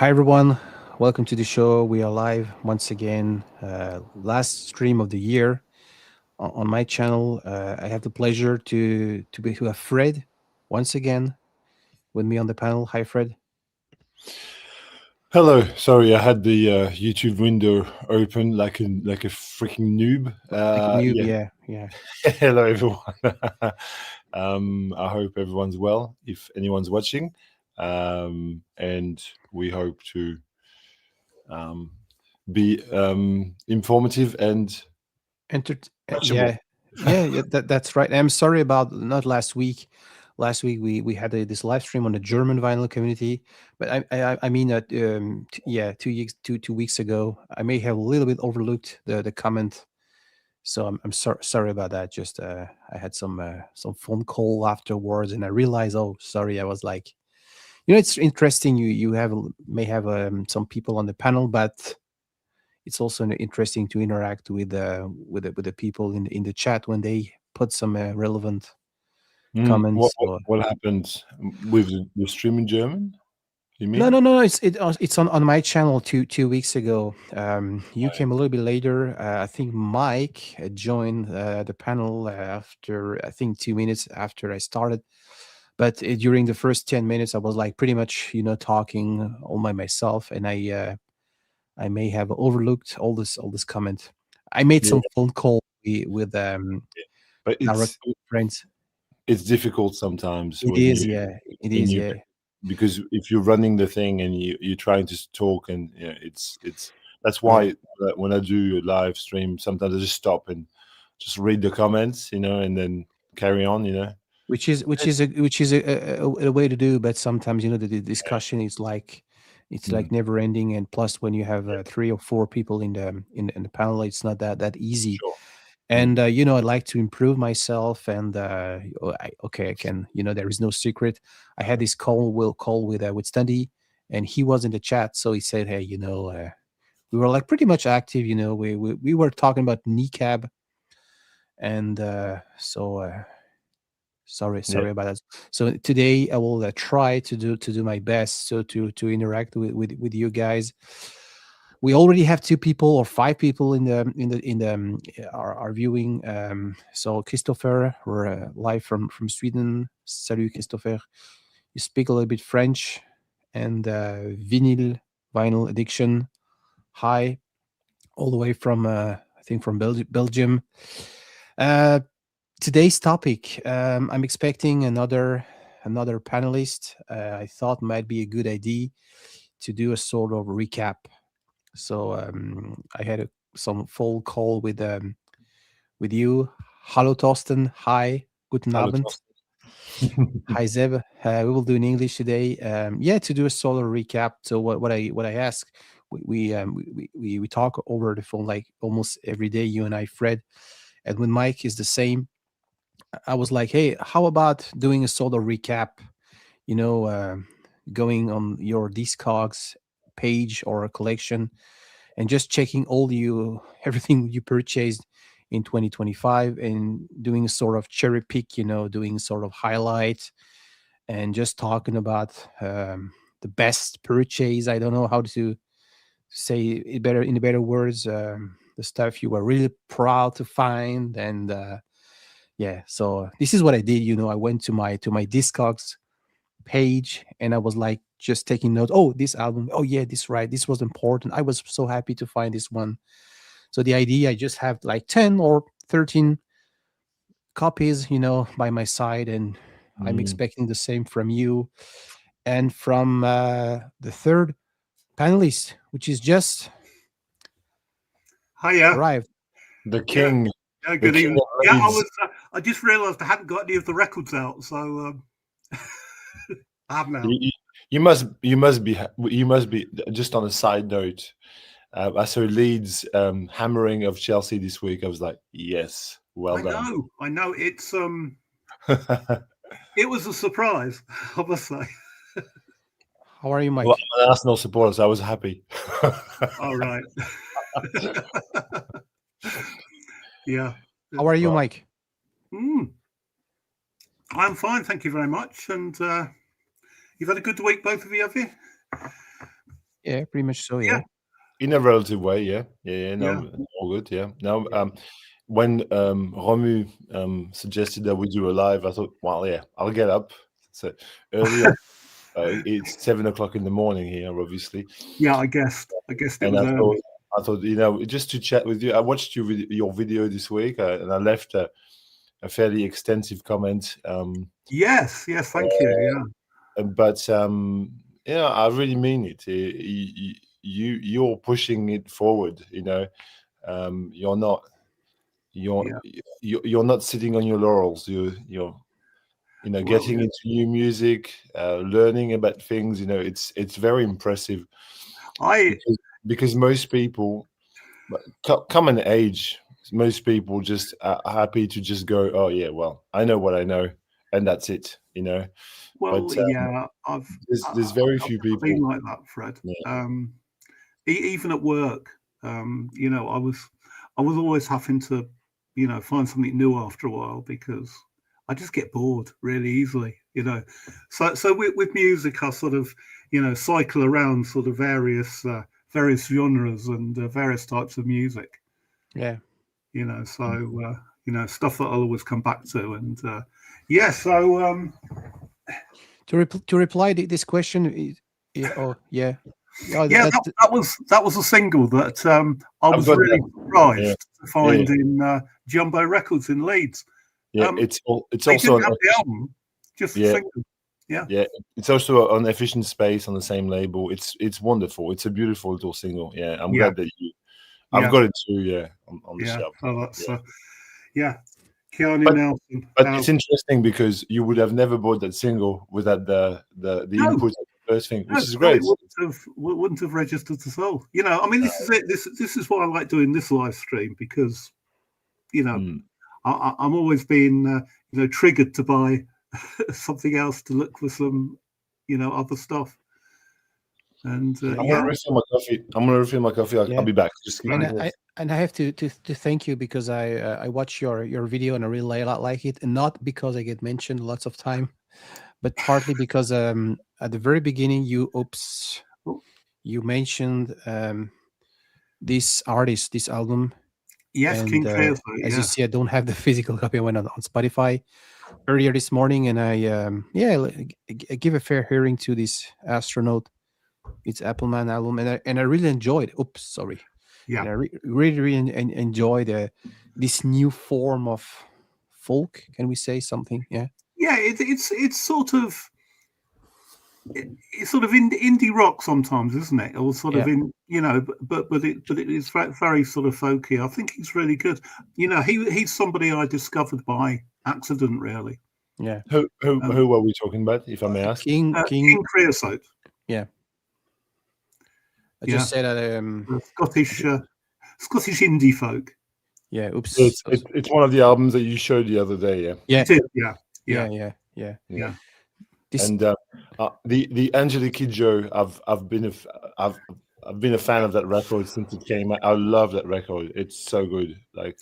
Hi everyone, welcome to the show. We are live once again. Last stream of the year on my channel. I have the pleasure to have Fred once again with me on the panel. Hi Fred. Hello. Sorry, I had the YouTube window open like a freaking noob. Like a noob, Yeah. yeah. Hello, everyone. I hope everyone's well. If anyone's watching, and we hope to um, be informative and Enter, watchable. yeah. That's right. I'm sorry about not last week. Last week we had this live stream on the German vinyl community, but I mean that yeah 2 weeks ago I may have a little bit overlooked the comment. So I'm sorry about that. Just I had some phone call afterwards, and I realized, oh, sorry, I was like, it's interesting. You may have some people on the panel, but it's also interesting to interact with the people in the chat when they put some relevant What, comments. what So what happened with the stream in German? You mean? no. It's on my channel two weeks ago. You came a little bit later. I think Mike joined the panel after I think 2 minutes after I started. But during the first 10 minutes, I was like pretty much talking all by myself, and I may have overlooked all this comment. I made Yeah, some phone call with but direct friends. it's difficult sometimes It when is, yeah. It when is, you yeah. because if you're running the thing and you're trying to talk and it's that's Yeah. why when I do a live stream sometimes I just stop and just read the comments, and then carry on. Which is a way to do, but sometimes the discussion is like it's Mm, like never ending, and plus when you have three or four people in the panel, it's not that easy. sure. And Mm, I like to improve myself, and I can. There is no secret. I had this call with Stanley, and he was in the chat, so he said, "Hey, we were like pretty much active. We were talking about kneecap, and sorry yeah, about that. So today I will try to do my best so to interact with you guys. We already have two people or five people in the our viewing. So Christopher, we're live from Sweden. Salut Christopher. You speak a little bit French, and vinyl addiction. Hi, all the way from I think from Belgium. Uh, Today's topic, I'm expecting another panelist. I thought might be a good idea to do a sort of recap. So I had some phone call with you. Hallo Thorsten. Hi. Guten hello, Abend. Hi Zeb. We will do in English today. Yeah, to do a solo recap. So what I ask, we talk over the phone like almost every day. You and I, Fred, and with Mike is the same. I was like, hey, how about doing a sort of recap? You know, uh, Going on your Discogs page or a collection and just checking all you everything you purchased in 2025 and doing a sort of cherry pick. Doing sort of highlight and just talking about the best purchase. I don't know how to say it better in better words. The stuff you were really proud to find and. Yeah, so this is what I did. I went to my Discogs page and I was like just taking notes. Oh, this album. Oh yeah, this right. This was important. I was so happy to find this one. So the idea, I just have like 10 or 13 copies, by my side, and I'm Mm, expecting the same from you and from the third panelist, which is just Hiya. arrived. the Yeah. king, Yeah, the good king evening. of Yeah, I Leeds. was. I just realised I hadn't got any of the records out, so I have now. You must be just on a side note. I saw Leeds hammering of Chelsea this week. I was like, yes, well I done. know. It was a surprise, I must say. How are you, Well, Mike? I'm an Arsenal supporter, so I was happy. All right. Yeah. How are you, Well, Mike? Mm, I'm fine, thank you very much. And you've had a good week, both of you, have you? Yeah, pretty much so. Yeah. Yeah. In a relative way, yeah. No, all good, yeah. Now, when Romu suggested that we do a live, I thought, well, yeah, I'll get up. So early on, it's 7 o'clock in the morning here, obviously. Yeah, I guessed it And was early. I thought, just to chat with you. I watched your video this week, and I left a fairly extensive comment. Yes, thank you. Yeah. But yeah, I really mean it. You're pushing it forward. You're not you're not sitting on your laurels. You're getting into new music, learning about things. It's very impressive. Because most people, common age, most people just are happy to just go, oh yeah, well, I know what I know, and that's it. Well, But yeah, there's very few I've been people. like that, Fred. Yeah. Even at work, I was always having to, find something new after a while because I just get bored really easily. So with music, I sort of, cycle around sort of various genres and various types of music. Yeah. Stuff that I'll always come back to, and yeah. So To reply to this question, oh yeah. Oh, yeah, that was a single that I was really surprised to find in Jumbo Records in Leeds. Yeah, it's they also didn't have the album, just the single. Yeah, it's also on Efficient Space on the same label. It's wonderful. It's a beautiful little single. Yeah, I'm glad that I've got it too. Yeah, on the shelf. So that's Keanu Nelson. But it's interesting because you would have never bought that single without the input of the first thing, which is great. It wouldn't have registered at all. I mean, this is it. This is why I like doing this live stream because, I'm always being triggered to buy something else to look for some, other stuff. And I'm gonna refill my coffee. I'll be back. Just keep and I have to thank you because I watch your video and I really like it, and not because I get mentioned lots of time, but partly because at the very beginning you mentioned this artist, this album. Yes, and, King Creosote. As you see, I don't have the physical copy. I went on Spotify earlier this morning, and I give a fair hearing to this Astronaut. It's Appleman album, and I really enjoyed it. Oops, sorry. Yeah, and I really enjoyed this new form of folk. Can we say something? Yeah. Yeah, it's sort of indie rock sometimes, isn't it? Or sort of but it is very sort of folky. I think he's really good. He's somebody I discovered by accident, really. Yeah. Who are we talking about, if I may ask? King Creosote. Yeah. I just said that Scottish indie folk. Yeah. Oops. It's one of the albums that you showed the other day. Yeah. Yeah. It is, yeah. And the Angelique Kidjo, I've been a fan of that record since it came out. I love that record. It's so good. Like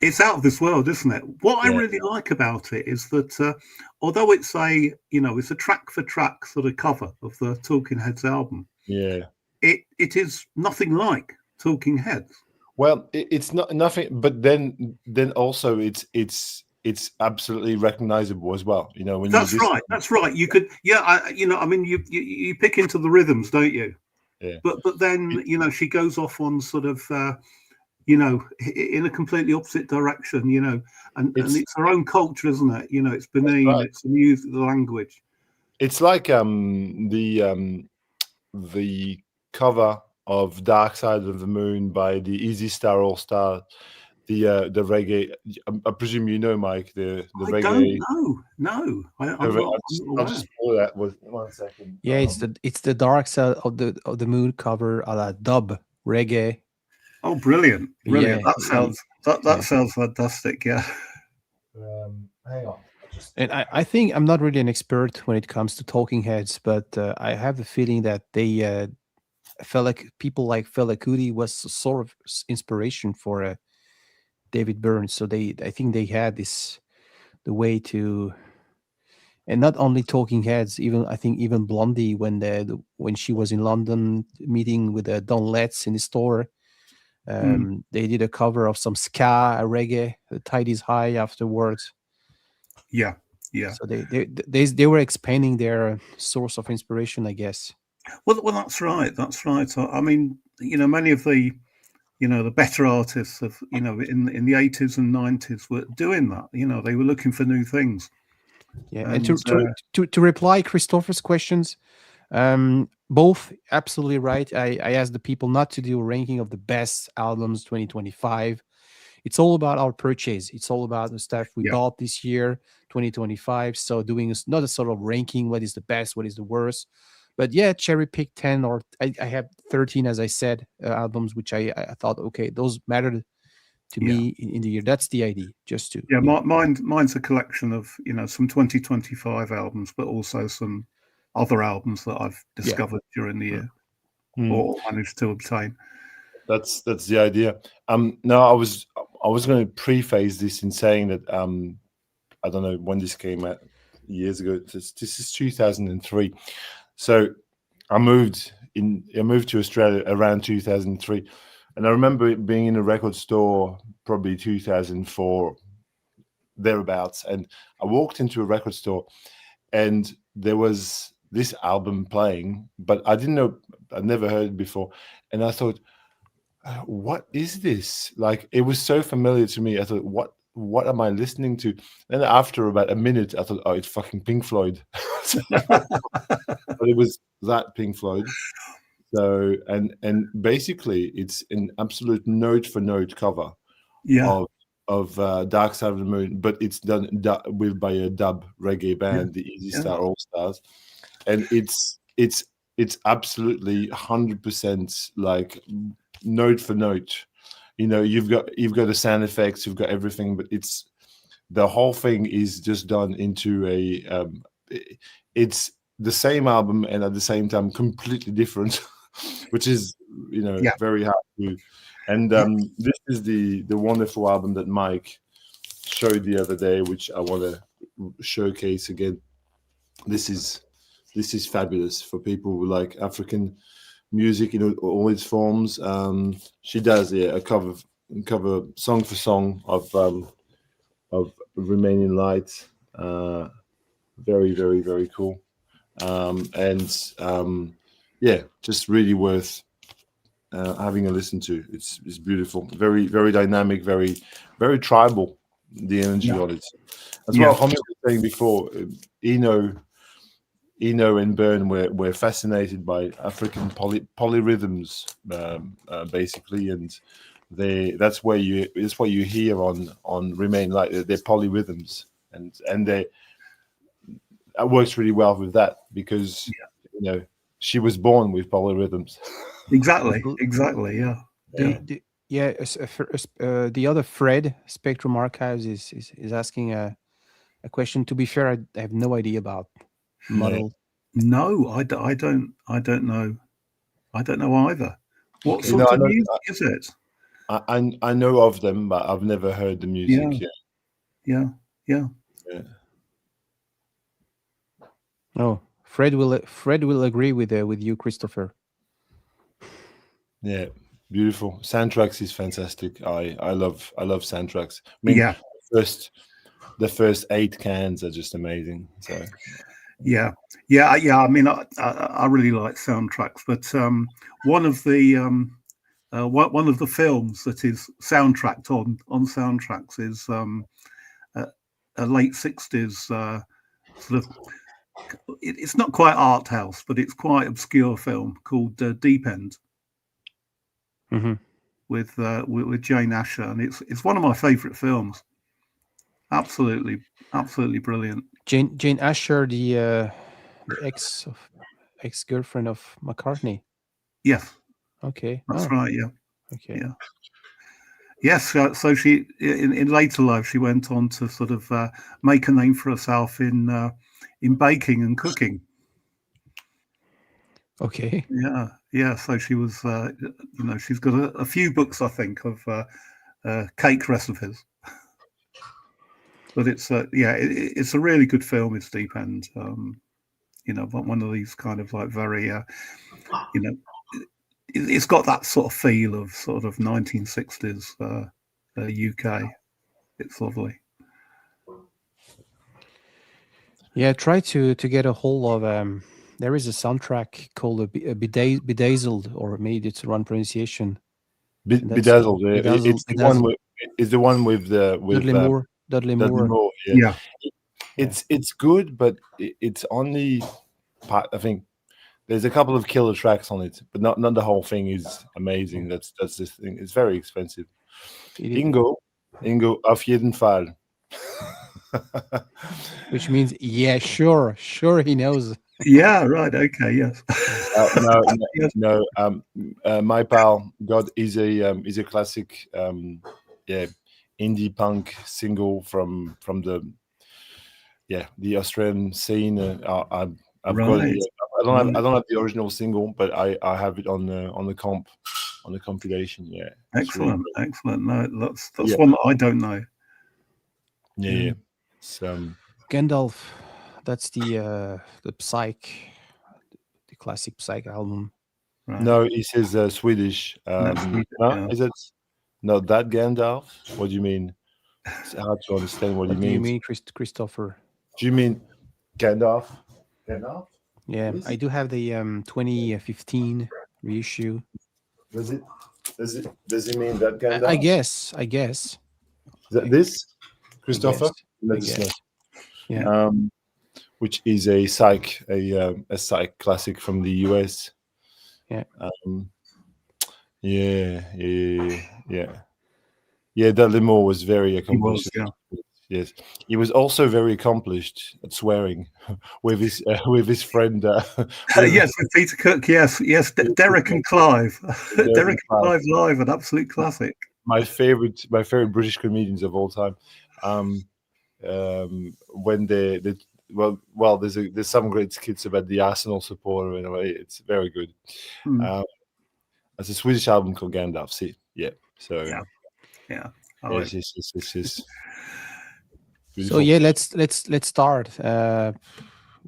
it's out of this world, isn't it? What I really like about it is that although it's it's a track for track sort of cover of the Talking Heads album. Yeah. It is nothing like Talking Heads. Well, it's not nothing, but then also it's absolutely recognizable as well. When that's right. You could, I mean, you pick into the rhythms, don't you? Yeah. But then she goes off on sort of in a completely opposite direction. And it's her own culture, isn't it? It's Benin, it's the music, the language. It's like the cover of Dark Side of the Moon by the Easy Star All Star, the reggae. I presume Mike, the reggae. Don't know. I'll just pull that with 1 second. Yeah, it's the Dark Side of the Moon cover a la dub reggae. Oh, brilliant! Yeah, that sounds fantastic. Yeah. Hang on. And I think I'm not really an expert when it comes to Talking Heads, but I have the feeling that they felt like people like Fela Kuti was sort of inspiration for David Byrne. So I think they had the way to and not only Talking Heads, even I think even Blondie, when she was in London meeting with Don Letts in the store, they did a cover of some ska, reggae, The Tide Is High afterwards. Yeah. So they were expanding their source of inspiration, I guess. Well, that's right. I mean, many of the the better artists of in the 80s and 90s were doing that. They were looking for new things. Yeah, and to reply Christopher's questions, both absolutely right. I asked the people not to do a ranking of the best albums 2025. It's all about our purchase. It's all about the stuff we bought this year, 2025. So doing not a sort of ranking, what is the best, what is the worst, but yeah, cherry pick 10 or I have 13, as I said, albums, which I thought, okay, those mattered to me in the year. That's the idea, just to mine's a collection of some 2025 albums, but also some other albums that I've discovered during the year or managed to obtain. That's the idea. No, I was going to preface this in saying that I don't know when this came out years ago. This is 2003. So I moved to Australia around 2003, and I remember being in a record store probably 2004 thereabouts, and I walked into a record store, and there was this album playing, but I didn't know, I'd never heard it before, and I thought, what is this? Like, it was so familiar to me. I thought, what am I listening to? And after about a minute, I thought, oh, it's fucking Pink Floyd. But it was that Pink Floyd. So, and basically, it's an absolute note for note cover of Dark Side of the Moon, but it's done by a dub reggae band, the Easy Star All Stars, and it's absolutely 100% like note for note. You've got the sound effects, you've got everything, but it's the whole thing is just done into a it's the same album and at the same time completely different, which is very hard to do. And this is the wonderful album that Mike showed the other day, which I want to showcase again. This is fabulous for people who like African music in all its forms. She does a cover song for song of Remaining Light. Very, very, very cool. Just really worth having a listen to. It's beautiful, very, very dynamic, very, very tribal, the energy on it. As well, Homie was saying before, Eno and Byrne were fascinated by African polyrhythms, basically, and that's what you hear on Remain Light. They're polyrhythms, and that works really well with that because she was born with polyrhythms. Exactly. Yeah. The other Fred, Spectrum Archives, is asking a question. To be fair, I have no idea about Muddle. No, I don't know. I don't know either. What sort of music is it? I know of them, but I've never heard the music yet. Yeah. Oh, Fred will agree with you, Christopher. Yeah, beautiful. Soundtracks is fantastic. I love soundtracks. I mean, the first 8 cans are just amazing. So yeah. I mean, I really like soundtracks, but one of the films that is soundtracked on soundtracks is a late 60s sort of. It's not quite art house, but it's quite obscure film called Deep End. With Jane Asher, and it's one of my favorite films. Absolutely brilliant. Jane Asher, the ex girlfriend of McCartney. Yes. Okay. That's right. Yeah. Okay. Yeah. Yes. So she in later life she went on to sort of make a name for herself in baking and cooking. Okay. Yeah. So she was, she's got a few books, I think, of cake recipes. But it's it's a really good film. It's Deep End. One of these kind of like very it's got that sort of feel of sort of 1960s UK. It's lovely. Yeah, try to get a hold of. There is a soundtrack called Bedazzled, or maybe it's the wrong pronunciation. Bedazzled. Bedazzled. It's the one with Dudley Moore. Dudley Moore. Yeah. It's good, but it's only part. I think there's a couple of killer tracks on it, but not the whole thing is amazing. That's this thing. It's very expensive. Ingo, auf jeden Fall. Which means, yeah, sure, he knows. Yeah, right, okay, yes. No. My pal God is a classic, indie punk single from the Australian scene. I've got it. I don't have the original single, but I have it on the compilation. Yeah, excellent. No, that's one that I don't know. Yeah. Gandalf. That's the classic Psych album. Right. No, he says Swedish. Is it not that Gandalf? What do you mean? It's hard to understand what he means. Do you mean Christopher? Do you mean Gandalf? Yeah, I do have the 2015 reissue. Does it mean that Gandalf? I guess. Is that this Christopher? I guess. Yeah. Which is a psych classic from the US. Yeah. Dudley Moore was very accomplished. He was, Yes, he was also very accomplished at swearing with his friend. Yes, with Peter Cook. Yes, Derek and Clive. Derek and Clive live, an absolute classic. My favorite British comedians of all time. When there's some great skits about the Arsenal supporter in a way. It's very good. It's a Swedish album called Gandalf. See, yeah. So yeah. Yes. So yeah, let's start.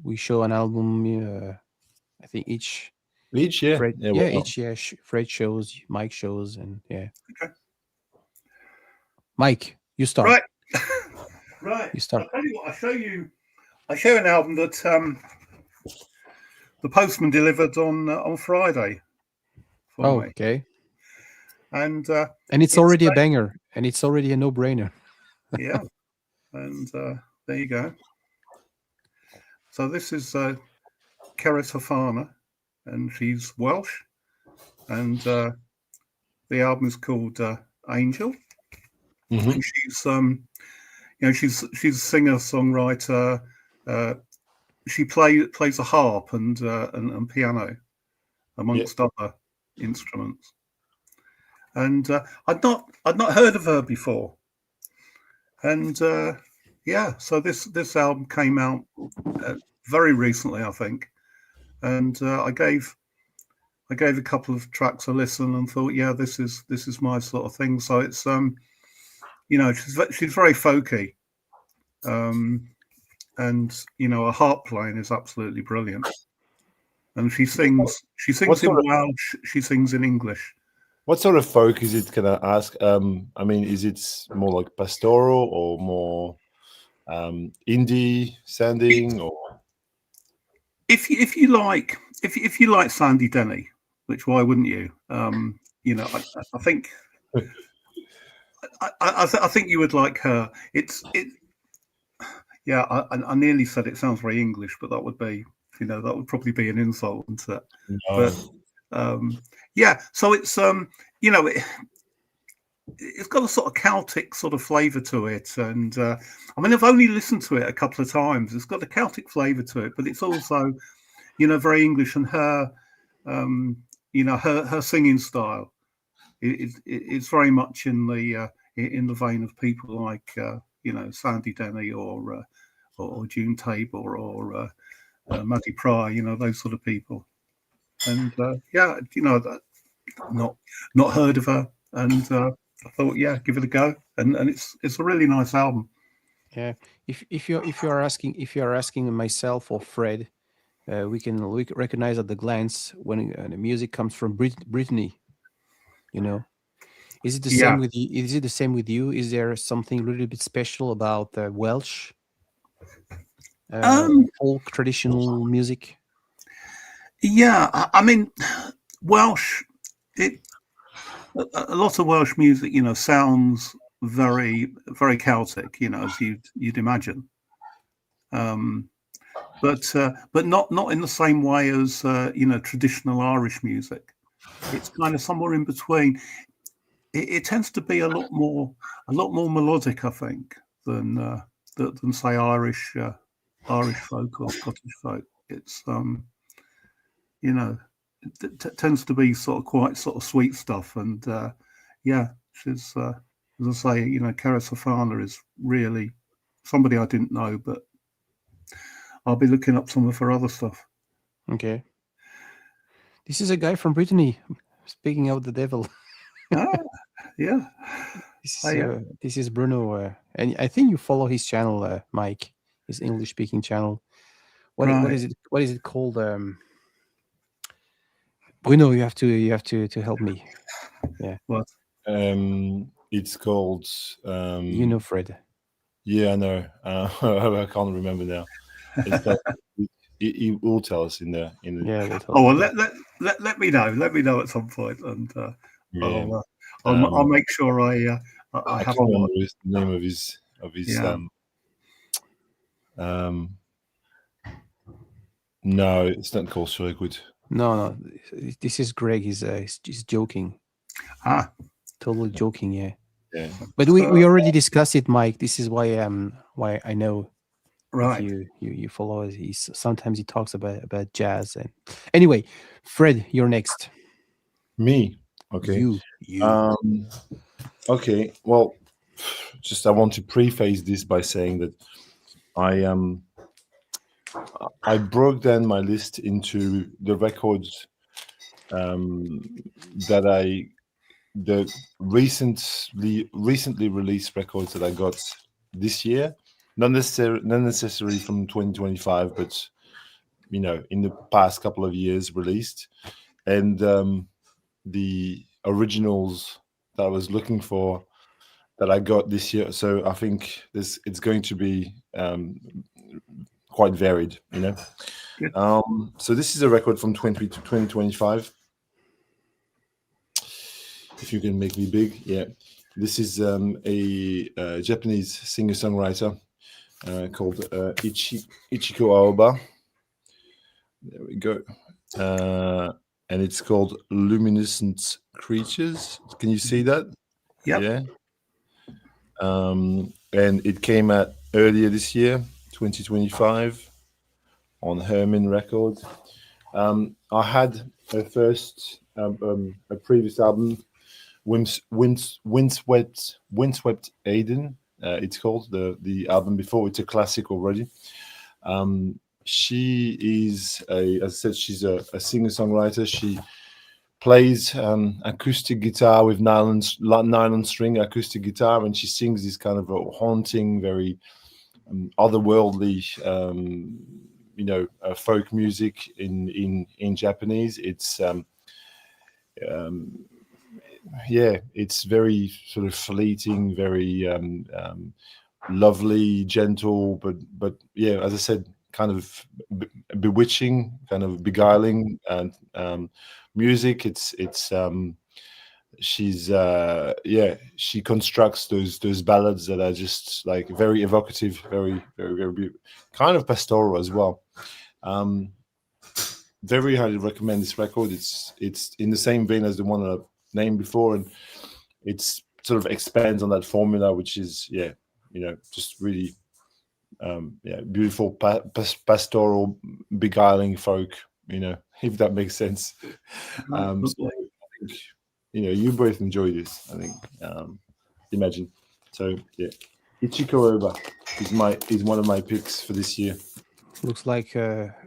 We show an album. I think each. Fred shows, Mike shows, and yeah. Okay. Mike, you start. Right. You start. I'll tell you what. I show an album that the postman delivered on Friday. Oh, okay. And it's already a banger, and it's already a no-brainer. Yeah. And there you go. So this is Cerys Hafana, and she's Welsh, and the album is called Angel. Mm-hmm. And she's a singer-songwriter. She plays a harp and piano, amongst other instruments. And I'd not heard of her before. And so this album came out very recently, I think, and I gave a couple of tracks a listen and thought, this is my sort of thing. So it's she's very folky, and her harp playing is absolutely brilliant. And she sings in Welsh, she sings in English. What sort of folk is it? Can I ask? I mean, is it more like pastoral or more indie sounding? Or if you like Sandy Denny, which why wouldn't you? I think I think you would like her. I nearly said it sounds very English, but that would be that would probably be an insult, wouldn't it? No. But so it's it's got a sort of Celtic sort of flavour to it, and I mean I've only listened to it a couple of times. It's got a Celtic flavour to it, but it's also very English, and her her singing style it's very much in the vein of people like Sandy Denny or June Tabor or Maddie Pry, those sort of people. And not heard of her, and I thought, give it a go, and it's a really nice album. Yeah. If you're asking myself or Fred, we can recognize at the glance when the music comes from Brittany. You know, is it the Yeah. same with you? Is it the same with you? Is there something a little bit special about Welsh folk traditional music? Yeah. I mean, Welsh. It a lot of Welsh music, sounds very, very Celtic, as you'd imagine. But not in the same way as traditional Irish music. It's kind of somewhere in between. It tends to be a lot more melodic, I think, than say Irish folk or Scottish folk. It's you know it tends to be sort of quite sort of sweet stuff, and yeah, she's as I say, Cara Safana is really somebody I didn't know, but I'll be looking up some of her other stuff. Okay. This is a guy from Brittany. Speaking of the devil, Yeah. this is Bruno, and I think you follow his channel, Mike, his English speaking channel. What Right. is it? What is it called? Bruno, you have to help me. Yeah, What? It's called. Fred. Yeah, I know. I can't remember now. It's called, he will tell us in the Yeah, we'll tell Oh you. well, let me know. Let me know at some point, and yeah. I'll make sure I I have can't a remember look. the name of his Yeah. No, it's not called Circuit. No, this is Greg. He's joking. Ah. Totally joking. Yeah. Yeah. But we already discussed it, Mike. This is why I know that Right. you follow it. Sometimes he talks about jazz. And anyway, Fred, you're next. Me. Okay. You. Okay. Well, just I want to preface this by saying that I broke down my list into the records that the recently released records that I got this year, not necessarily from 2025, but in the past couple of years released, and the originals that I was looking for that I got this year. So I think it's going to be quite varied. Good. So this is a record from 2025. If you can make me big, yeah. This is a Japanese singer-songwriter called Ichiko Aoba. There we go. And it's called Luminescent Creatures. Can you see that? Yep. Yeah. And it came out earlier this year, 2025, on Herman Records. I had a previous album, Windswept Aiden. It's called the album before. It's a classic already. She is as I said, she's a singer-songwriter. She plays acoustic guitar with nylon string acoustic guitar, and she sings this kind of a haunting, very otherworldly, folk music in Japanese. It's it's very sort of fleeting, very lovely, gentle, but yeah, as I said, kind of bewitching, kind of beguiling, and music. She's she constructs those ballads that are just like very evocative, very very very kind of pastoral as well. Very highly recommend this record. It's in the same vein as the one that I've named before, and it's sort of expands on that formula, which is just really beautiful pastoral beguiling folk, if that makes sense. So I think you both enjoy this, I think. Imagine. So yeah, Ichiko Oba is one of my picks for this year. Looks like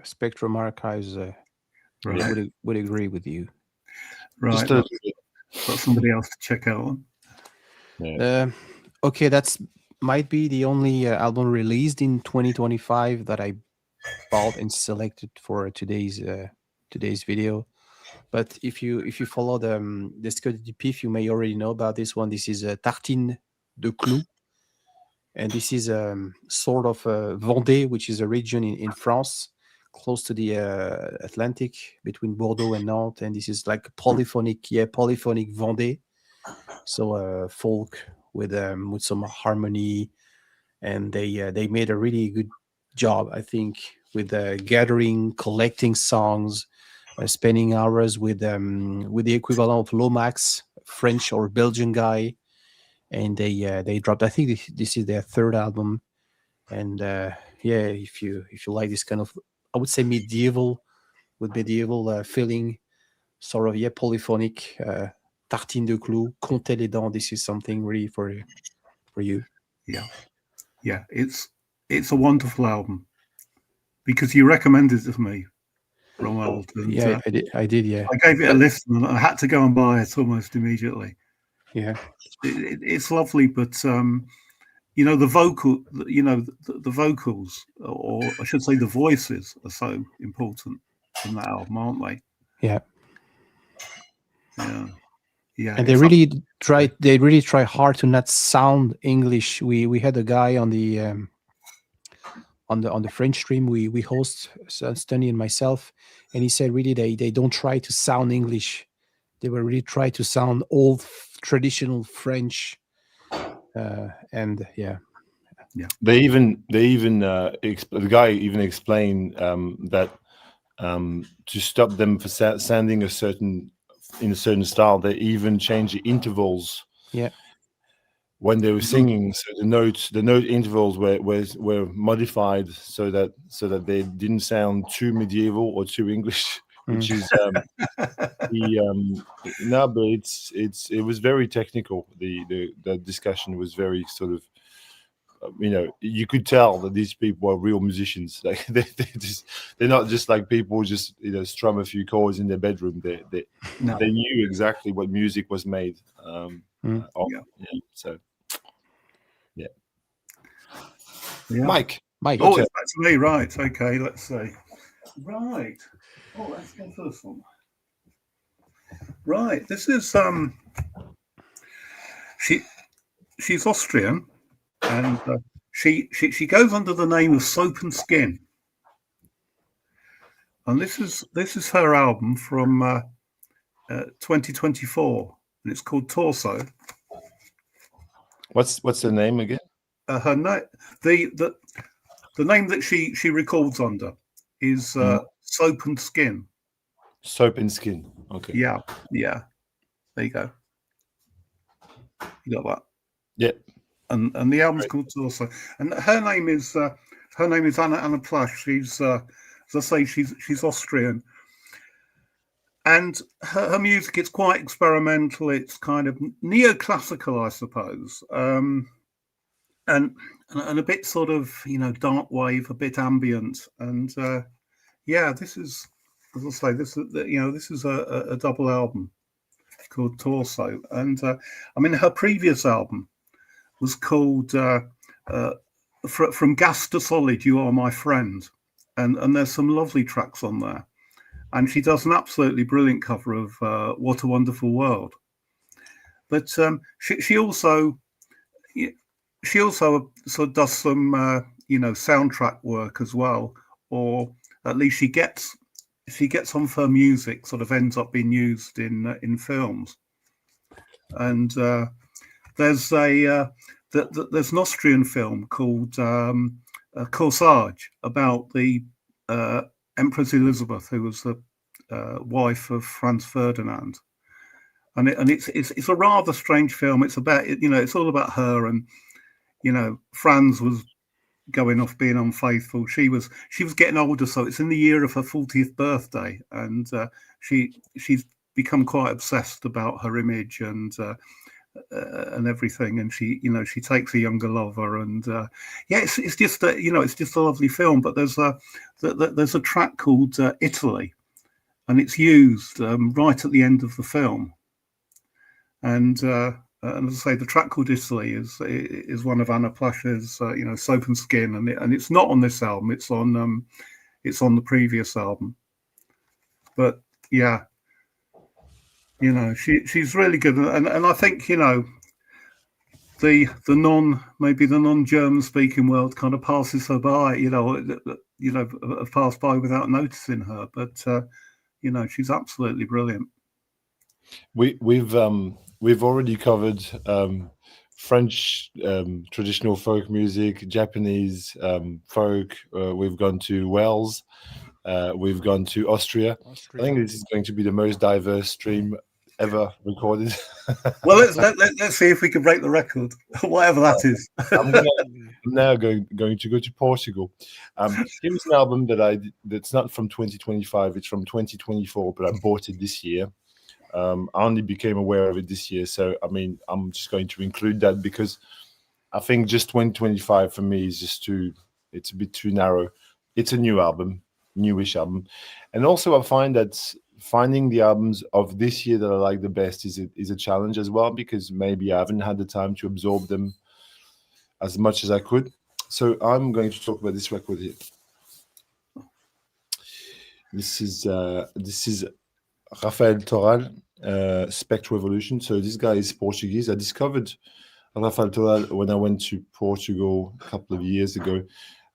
Spectrum Archives would agree with you. Right. Just a little bit. Got somebody else to check out on. Yeah. Okay, that's might be the only album released in 2025 that I bought and selected for today's video. But if you follow the Scotty du Pif, you may already know about this one. This is Tartine de Clou, and this is sort of Vendée, which is a region in France, close to the Atlantic between Bordeaux and Nantes. And this is like polyphonic Vendée. So folk with some harmony, and they made a really good job, I think, with gathering, collecting songs, spending hours with the equivalent of Lomax, French or Belgian guy, and they dropped. I think this is their third album, and yeah, if you like this kind of, I would say medieval feeling, sort of polyphonic. Tartine de Clou, Comptez les dents. This is something really for you. Yeah, it's a wonderful album because you recommended it to me, Romuald. And, yeah, I did. Yeah, I gave it a listen and I had to go and buy it almost immediately. Yeah, it's lovely, but you know, the vocals, or I should say the voices, are so important in that album, aren't they? Yeah. And they really try hard to not sound English. We had a guy on the French stream we host, Stunny and myself, and he said really they don't try to sound English. They were really try to sound old traditional French, and yeah. They even the guy even explained that to stop them for sounding in a certain style, they even change the intervals. Yeah. When they were singing, so the note intervals were modified so that they didn't sound too medieval or too English, which is no, but it was very technical. The discussion was very sort of, you know, you could tell that these people are real musicians. Like they're not just like people just, you know, strum a few chords in their bedroom. They knew exactly what music was made. So yeah. Mike. Oh, it's back to me, right? Okay, let's see. Right. Oh, let's go for this one. Right. This is she's Austrian, and she goes under the name of Soap and Skin, and this is her album from 2024, and it's called Torso. What's the name again? Her name, the name that she records under is Soap and Skin. Soap and Skin. Okay. Yeah. There you go. You got that? Yeah. And the album's called Torso. And her name is Anna Plush. She's as I say, she's Austrian. And her music, it's quite experimental. It's kind of neoclassical, I suppose, and a bit sort of, you know, dark wave, a bit ambient. And yeah, this is, as I say, this is a double album called Torso. And I mean, her previous album was called From Gas to Solid, You Are My Friend, and there's some lovely tracks on there. And she does an absolutely brilliant cover of What a Wonderful World. But she also sort of does some you know, soundtrack work as well, or at least she gets some of her music sort of ends up being used in films. And there's an Austrian film called Corsage about the Empress Elizabeth, who was the wife of Franz Ferdinand, and it's a rather strange film. It's about, you know, it's all about her, and, you know, Franz was going off being unfaithful. She was getting older, so it's in the year of her 40th birthday, and she's become quite obsessed about her image and everything, and she takes a younger lover, and it's just a lovely film. But there's a track called Italy, and it's used right at the end of the film, and and as I say, the track called Italy is one of Anna Plash's, Soap and Skin, and it's not on this album. It's on the previous album. But yeah, she's really good, and I think the non-German speaking world kind of passes her by, have passed by without noticing her. But she's absolutely brilliant. We've already covered French traditional folk music, Japanese folk. We've gone to Wales. We've gone to Austria. I think this is going to be the most diverse stream ever recorded. Well, let's see if we can break the record, whatever that is. I'm now going to go to Portugal. Here's an album that's not from 2025; it's from 2024, but I bought it this year. I only became aware of it this year, so I mean, I'm just going to include that because I think just 2025 for me is it's a bit too narrow. It's a newish album, and also I find that finding the albums of this year that I like the best is a challenge as well, because maybe I haven't had the time to absorb them as much as I could. So I'm going to talk about this record here. This is Rafael Toral, Spectre Revolution. So this guy is Portuguese. I discovered Rafael Toral when I went to Portugal a couple of years ago,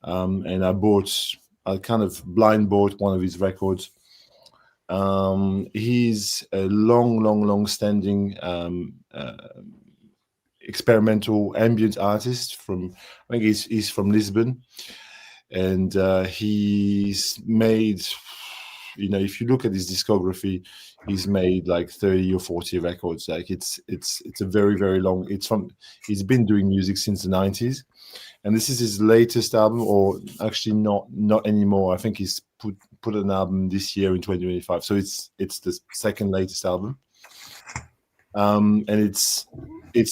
and I kind of blind bought one of his records. He's a long-standing experimental ambient artist I think he's from Lisbon, and he's made, if you look at his discography, he's made like 30 or 40 records. Like it's a very, very long. He's been doing music since the 90s, and this is his latest album, or actually not anymore. I think he's put an album this year in 2025, so it's the second latest album, and it's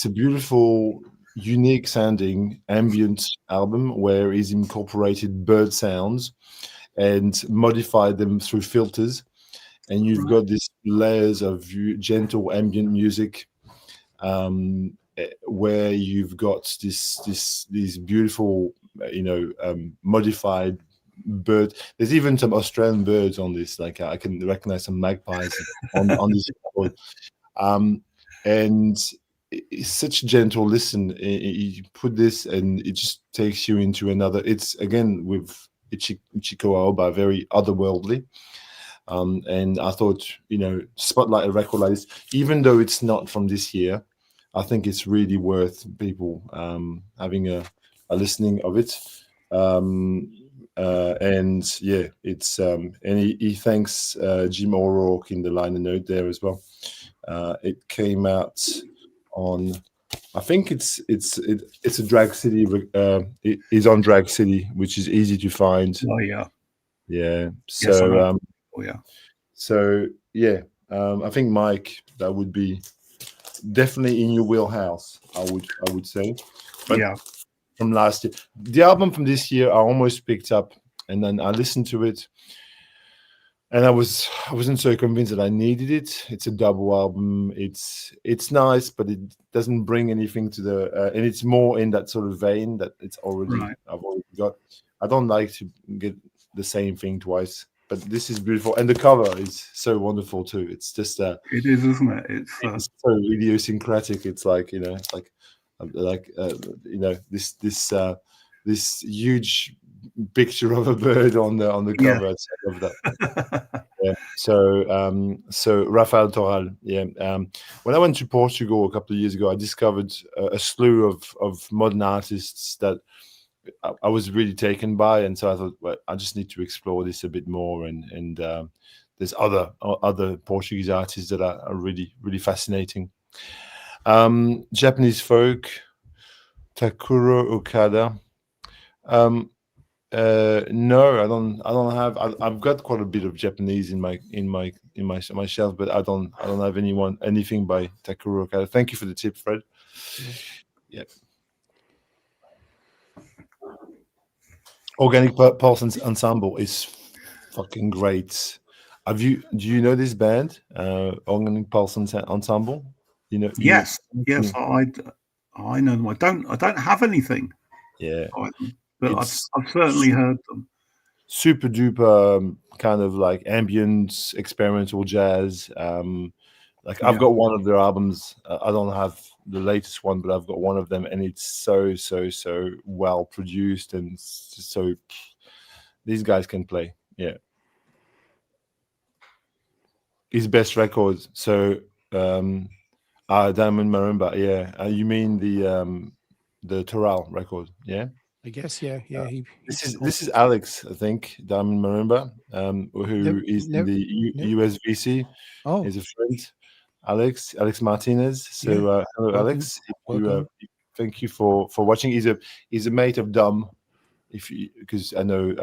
a beautiful, unique sounding ambient album where he's incorporated bird sounds and modified them through filters, and you've got these layers of gentle ambient music, where you've got these beautiful, modified bird. There's even some Australian birds on this. Like I can recognize some magpies on this record. And it's such a gentle listen. You put this, and it just takes you into another. It's again with Ichiko Aoba, very otherworldly. And I thought, spotlight a record like this, even though it's not from this year, I think it's really worth people having a listening of it. And yeah, it's and he thanks Jim O'Rourke in the liner note there as well. It came out on, I think it's a Drag City. It is on Drag City, which is easy to find. Oh yeah, yeah. So yes, so yeah, I think Mike, that would be definitely in your wheelhouse. I would say. But yeah. From last year, the album from this year, I almost picked up, and then I listened to it, and I wasn't so convinced that I needed it. It's a double album. It's nice, but it doesn't bring anything to the, and it's more in that sort of vein that I've already got. I don't like to get the same thing twice, but this is beautiful, and the cover is so wonderful too. It's just it is, isn't it? It's so idiosyncratic. It's like this huge picture of a bird on the cover. Yeah. I love that. Yeah. So Rafael Toral. Yeah. When I went to Portugal a couple of years ago, I discovered a slew of modern artists that I was really taken by, and so I thought, well, I just need to explore this a bit more. And there's other Portuguese artists that are really, really fascinating. Japanese folk, Takuro Okada. No, I don't have. I've got quite a bit of Japanese in my shelf, but I don't have anything by Takuro Okada. Thank you for the tip, Fred. Yeah. Organic Pulse Ensemble is fucking great. Do you know this band, Organic Pulse Ensemble? You know, Yes, yes, I know them. I don't have anything yeah, by them, but it's I've certainly heard them. super duper kind of like ambient experimental jazz. Like I've Yeah. got one of their albums. I don't have the latest one, but I've got one of them, and it's so well produced, and so these guys can play. Yeah, his best records. So Diamond Marimba. Yeah, you mean the Toral record? Yeah. I guess, yeah, yeah. He This is posted. Alex, I think, Diamond Marimba, who Never, is in never, the never. USVC. Oh, He's a friend, Alex Martinez. yeah. So hello, Welcome, Alex. If welcome. thank you for watching. He's a mate of Dom, if you because I know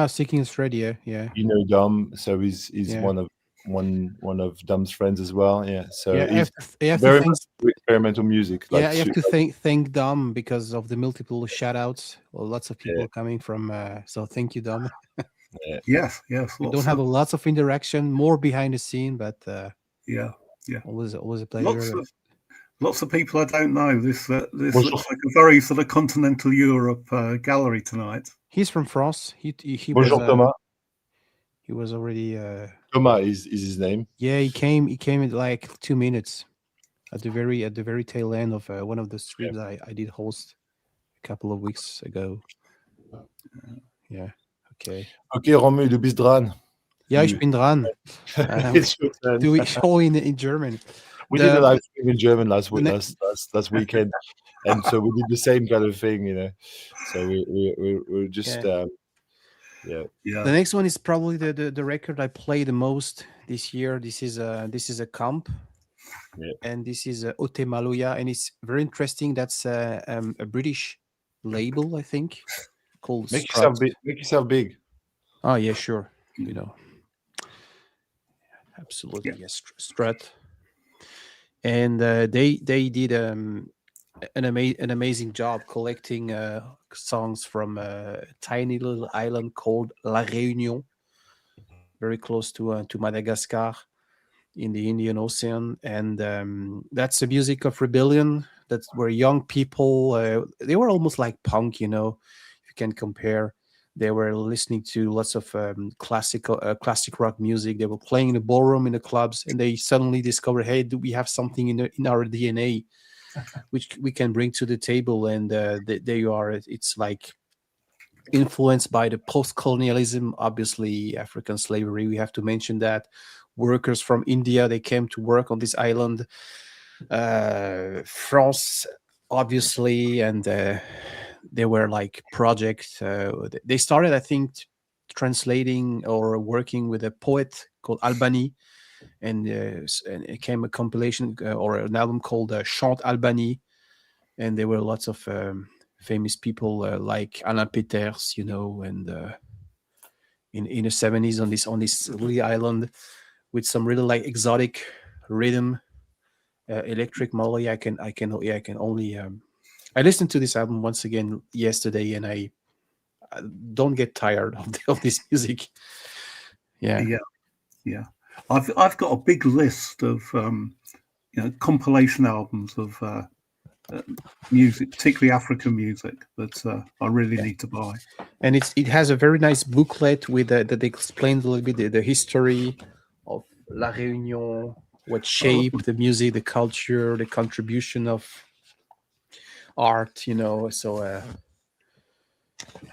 Seeking is Fred. Yeah, yeah, you know Dom, so he's yeah, one of Dom's friends as well. Yeah, so yeah. he's I have to very thank. much into experimental music, Yeah, like I have to thank Dom because of the multiple shout outs. Well, lots of yeah, people coming from. So thank you, Dom. yeah. Yes, yes, We don't lots have of lots of interaction, more behind the scene, but yeah, yeah, always a lots pleasure. of lots of people I don't know. This Bonjour, looks like a very sort of continental Europe gallery tonight. He's from France. bonjour Thomas. He was already. Thomas is his name. Yeah, he came. He came in like 2 minutes at the very tail end of one of the Yeah. streams I did host a couple of weeks ago. Yeah. Okay. Okay, Romu, du bist dran. Ja, ich bin dran. It's your turn. Do we show in German? We did a The live stream in German last the ne- last weekend, and so we did the same kind of thing, you know. So we're just Yeah. yeah. Yeah, the next one is probably the record I play the most this year. This is a comp, Yeah. and this is Ote Maluya, and it's very interesting. That's a British label, I think, called Make Strut. yourself big. Make yourself big. Oh yeah, sure. You know, absolutely, Yeah. yes, Strut. And they did an amazing job collecting songs from a tiny little island called La Réunion, very close to Madagascar in the Indian Ocean, and that's the music of rebellion. That's where young people they were almost like punk, you know, if you can compare. They were listening to lots of classic rock music. They were playing in the ballroom in the clubs, and they suddenly discovered, hey, do we have something in our DNA which we can bring to the table? And there you are. It's like influenced by the post-colonialism, obviously African slavery. We have to mention that workers from India, they came to work on this island. France, obviously, and they were like projects. They started, I think, translating or working with a poet called Albany, and it came a compilation or an album called Chant Albany, and there were lots of famous people like Alain Peters, you know, and in the 70s on this little island with some really like exotic rhythm, electric melody. I can only I listened to this album once again yesterday, and I don't get tired of this music. Yeah, yeah. I've got a big list of compilation albums of music, particularly African music, that I really need to buy. And it has a very nice booklet with that explains a little bit the history of La Réunion, what shaped the music, the culture, the contribution of art, you know. So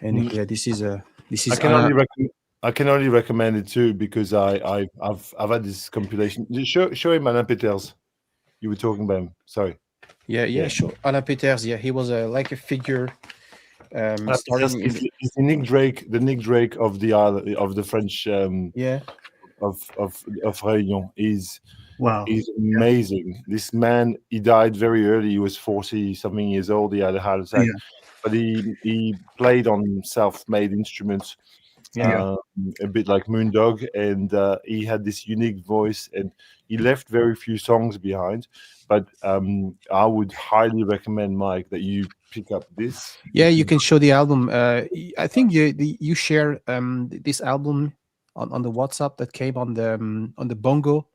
and yeah, this is I can only I can only recommend it too because I've had this compilation. Show him Alain Peters. You were talking about him. Sorry. yeah, sure. Alain Peters, yeah, he was like a figure. Starting is the Nick Drake of the island, of the French yeah, of Réunion. Wow, He's amazing. This man, he died very early. He was 40 something years old. He had a heart attack, but he played on self-made instruments. A bit like Moondog, and he had this unique voice, and he left very few songs behind. But I would highly recommend, Mike, that you pick up this. Yeah, you can show the album. I think you share this album on the WhatsApp that came on the bongo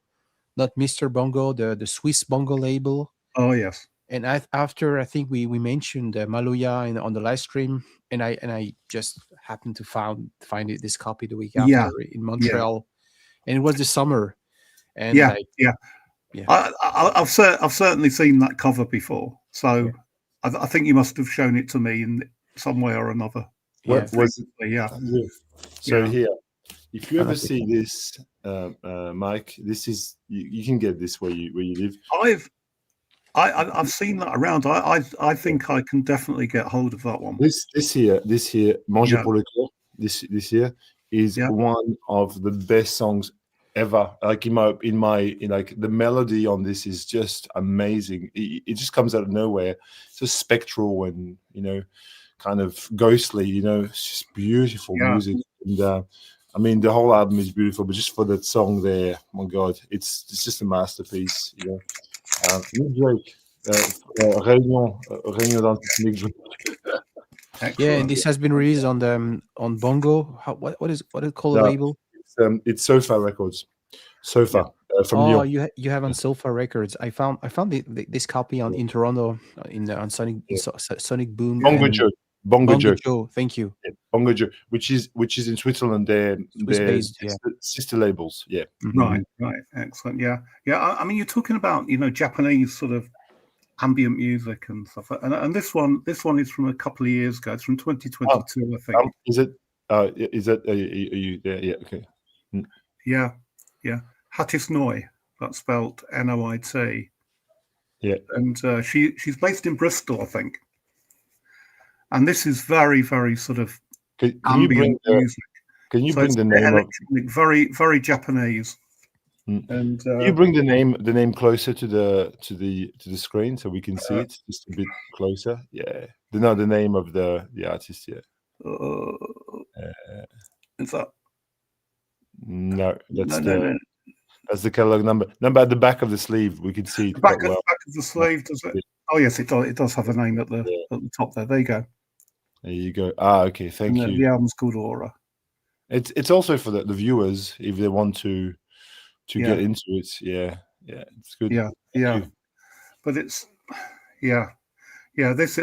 not Mr. Bongo, the Swiss Bongo label. Oh yes. And after I think we mentioned Maluya on the live stream, and I just happened to find this copy the week after in Montreal, and it was the summer, and I've certainly seen that cover before, so I think you must have shown it to me in some way or another. What was it? So here, if you ever see this, Mike, this is you can get this where you live. I've seen that around. I think I can definitely get hold of that one. This here, Manger pour le cœur. This here is one of the best songs ever. Like in like the melody on this is just amazing. It just comes out of nowhere. It's just spectral and kind of ghostly. It's just beautiful music. And I mean, the whole album is beautiful, but just for that song there, my God, it's just a masterpiece. Drake, Réunion dans yeah, and this has been released on Bongo. What is it called? The label? It's Sofa Records. Sofa from Lyon. You have on Sofa Records. I found this copy in Toronto on Sonic Boom. Bongo Joe. Thank you. Yeah, Bongo Joe, which is in Switzerland. They're sister labels. Yeah. Right. Excellent. Yeah. I mean, you're talking about Japanese sort of ambient music and stuff, and this one is from a couple of years ago. It's from 2022, I think. Is it? Is that? Are you there? Yeah. Okay. Yeah. Hattis Noi. That's spelled Noit. Yeah. And she's based in Bristol, I think. And this is very, very sort of ambient music. Can you bring the name? Very, very Japanese. And can you bring the name closer to the screen so we can see it just a bit closer? Yeah. The name of the artist. Yeah. Is that? No, that's the catalog number. Number at the back of the sleeve, we can see it. The back of the sleeve, does it? Oh yes, it does. It does have a name at the top there. There you go. There you go. Okay, thank you. The album's called Aura. It's also for the viewers if they want to get into it. Yeah, it's good. Yeah. But it's This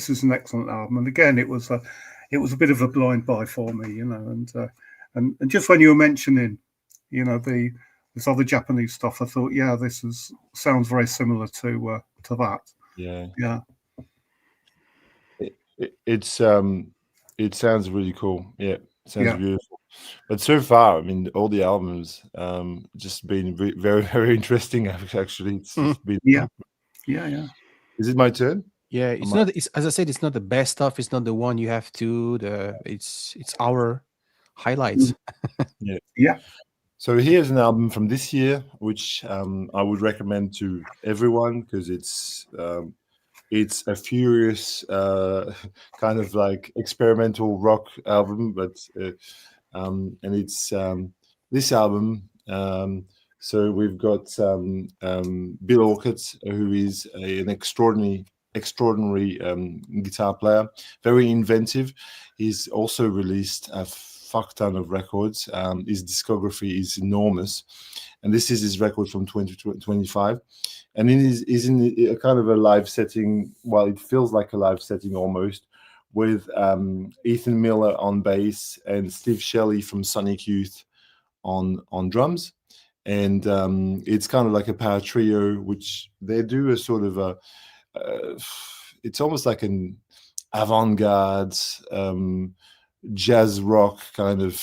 is an excellent album, and again, it was a bit of a blind buy for me, and just when you were mentioning, this other Japanese stuff, I thought, this sounds very similar to that. Yeah. It sounds really cool. Yeah, it sounds beautiful. But so far, I mean, all the albums just been very, very interesting. Actually, it's been yeah. Is it my turn? Yeah, it's not. It's, as I said, it's not the best stuff. It's not the one you have to. It's our highlights. Yeah. So here's an album from this year, which I would recommend to everyone because it's a furious kind of like experimental rock album, but and it's this album. So we've got Bill Orcutt, who is an extraordinary guitar player, very inventive. He's also released a fuck ton of records. His discography is enormous, and this is his record from 2025. And he's in a kind of a live setting. Well, it feels like a live setting almost, with Ethan Miller on bass and Steve Shelley from Sonic Youth on drums. And it's kind of like a power trio, which they do a sort of it's almost like an avant-garde jazz rock kind of,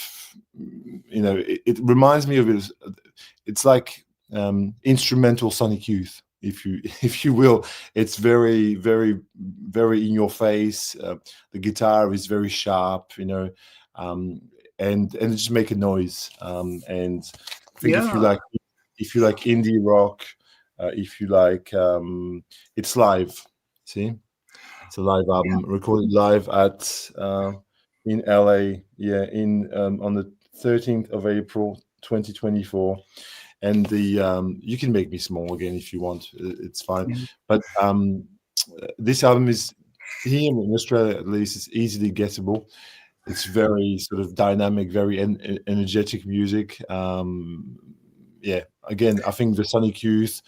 it reminds me of it. It's like instrumental Sonic Youth, if you will. It's very, very, very in your face. The guitar is very sharp, and it just make a noise. And I think if you like indie rock, if you like, it's live. See, it's a live album recorded live at in LA. Yeah, on the 13th of April, 2024. And you can make me small again if you want. It's fine. But this album is here in Australia, at least, it's easily gettable. It's very sort of dynamic, very energetic music. again, I think the Sonic Youth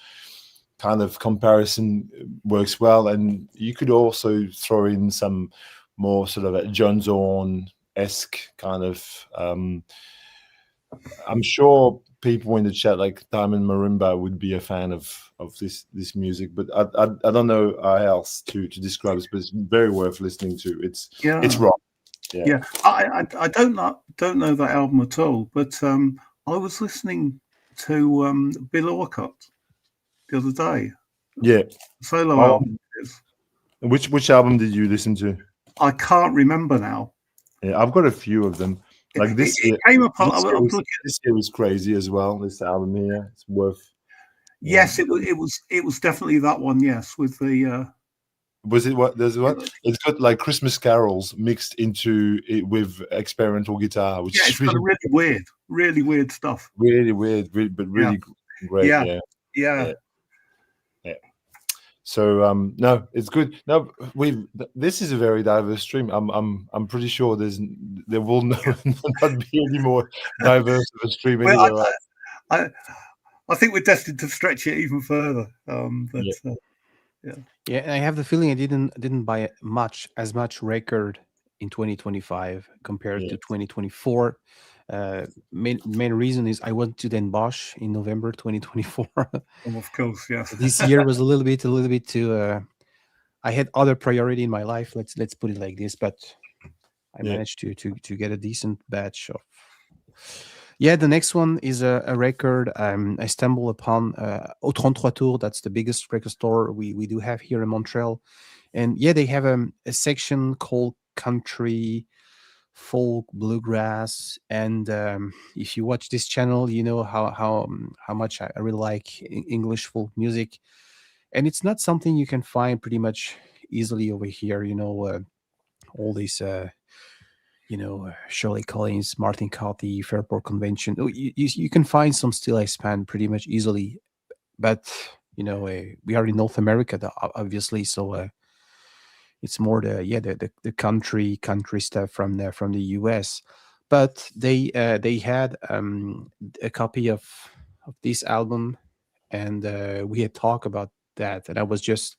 kind of comparison works well, and you could also throw in some more sort of a John Zorn-esque kind of. I'm sure people in the chat like Diamond Marimba would be a fan of this music, but I don't know how else to describe it, but it's very worth listening to. It's rock. Yeah. I don't know that album at all, but I was listening to Bill Orcutt the other day. Yeah, solo album. Which album did you listen to? I can't remember now. Yeah, I've got a few of them. Like this it came up. This year was crazy as well. This album here, it's worth. Yes, it was definitely that one. Yes, with the. Was it what? There's what? It's got like Christmas carols mixed into it with experimental guitar, which is really weird stuff. Really weird, but really great. Yeah. So no, it's good. No, this is a very diverse stream. I'm pretty sure there will not be any more diverse of a stream anywhere else. I think we're destined to stretch it even further. Yeah, and I have the feeling I didn't buy as much record in 2025 compared to 2024. Main reason is I went to Den Bosch in November 2024. Of course, yes. This year was a little bit too. I had other priority in my life. Let's put it like this. But I managed to get a decent batch of. Yeah, the next one is a record I stumbled upon au 33 Tours. That's the biggest record store we do have here in Montreal. And yeah, they have a section called Country, Folk, Bluegrass. And if you watch this channel, you know how much I really like English folk music. And it's not something you can find pretty much easily over here. You know, all these... Shirley Collins, Martin Carthy, Fairport Convention. You can find some Still I Span pretty much easily, but we are in North America, obviously, so it's more the country stuff from the US. But they had a copy of this album, and we had talked about that, and I was just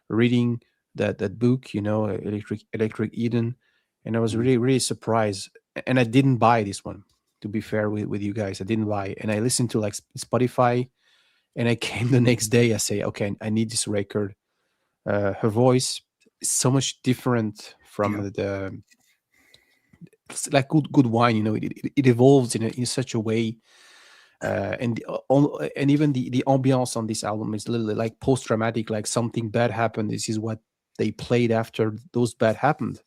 reading that book, Electric Eden. And I was really surprised. And I didn't buy this one, to be fair with you guys. I didn't buy it. And I listened to like Spotify, and I came the next day. I say, okay, I need this record. Her voice is so much different from it's like good wine. It evolves in such a way. And even the ambiance on this album is literally like post-traumatic, like something bad happened. This is what they played after those bad happened.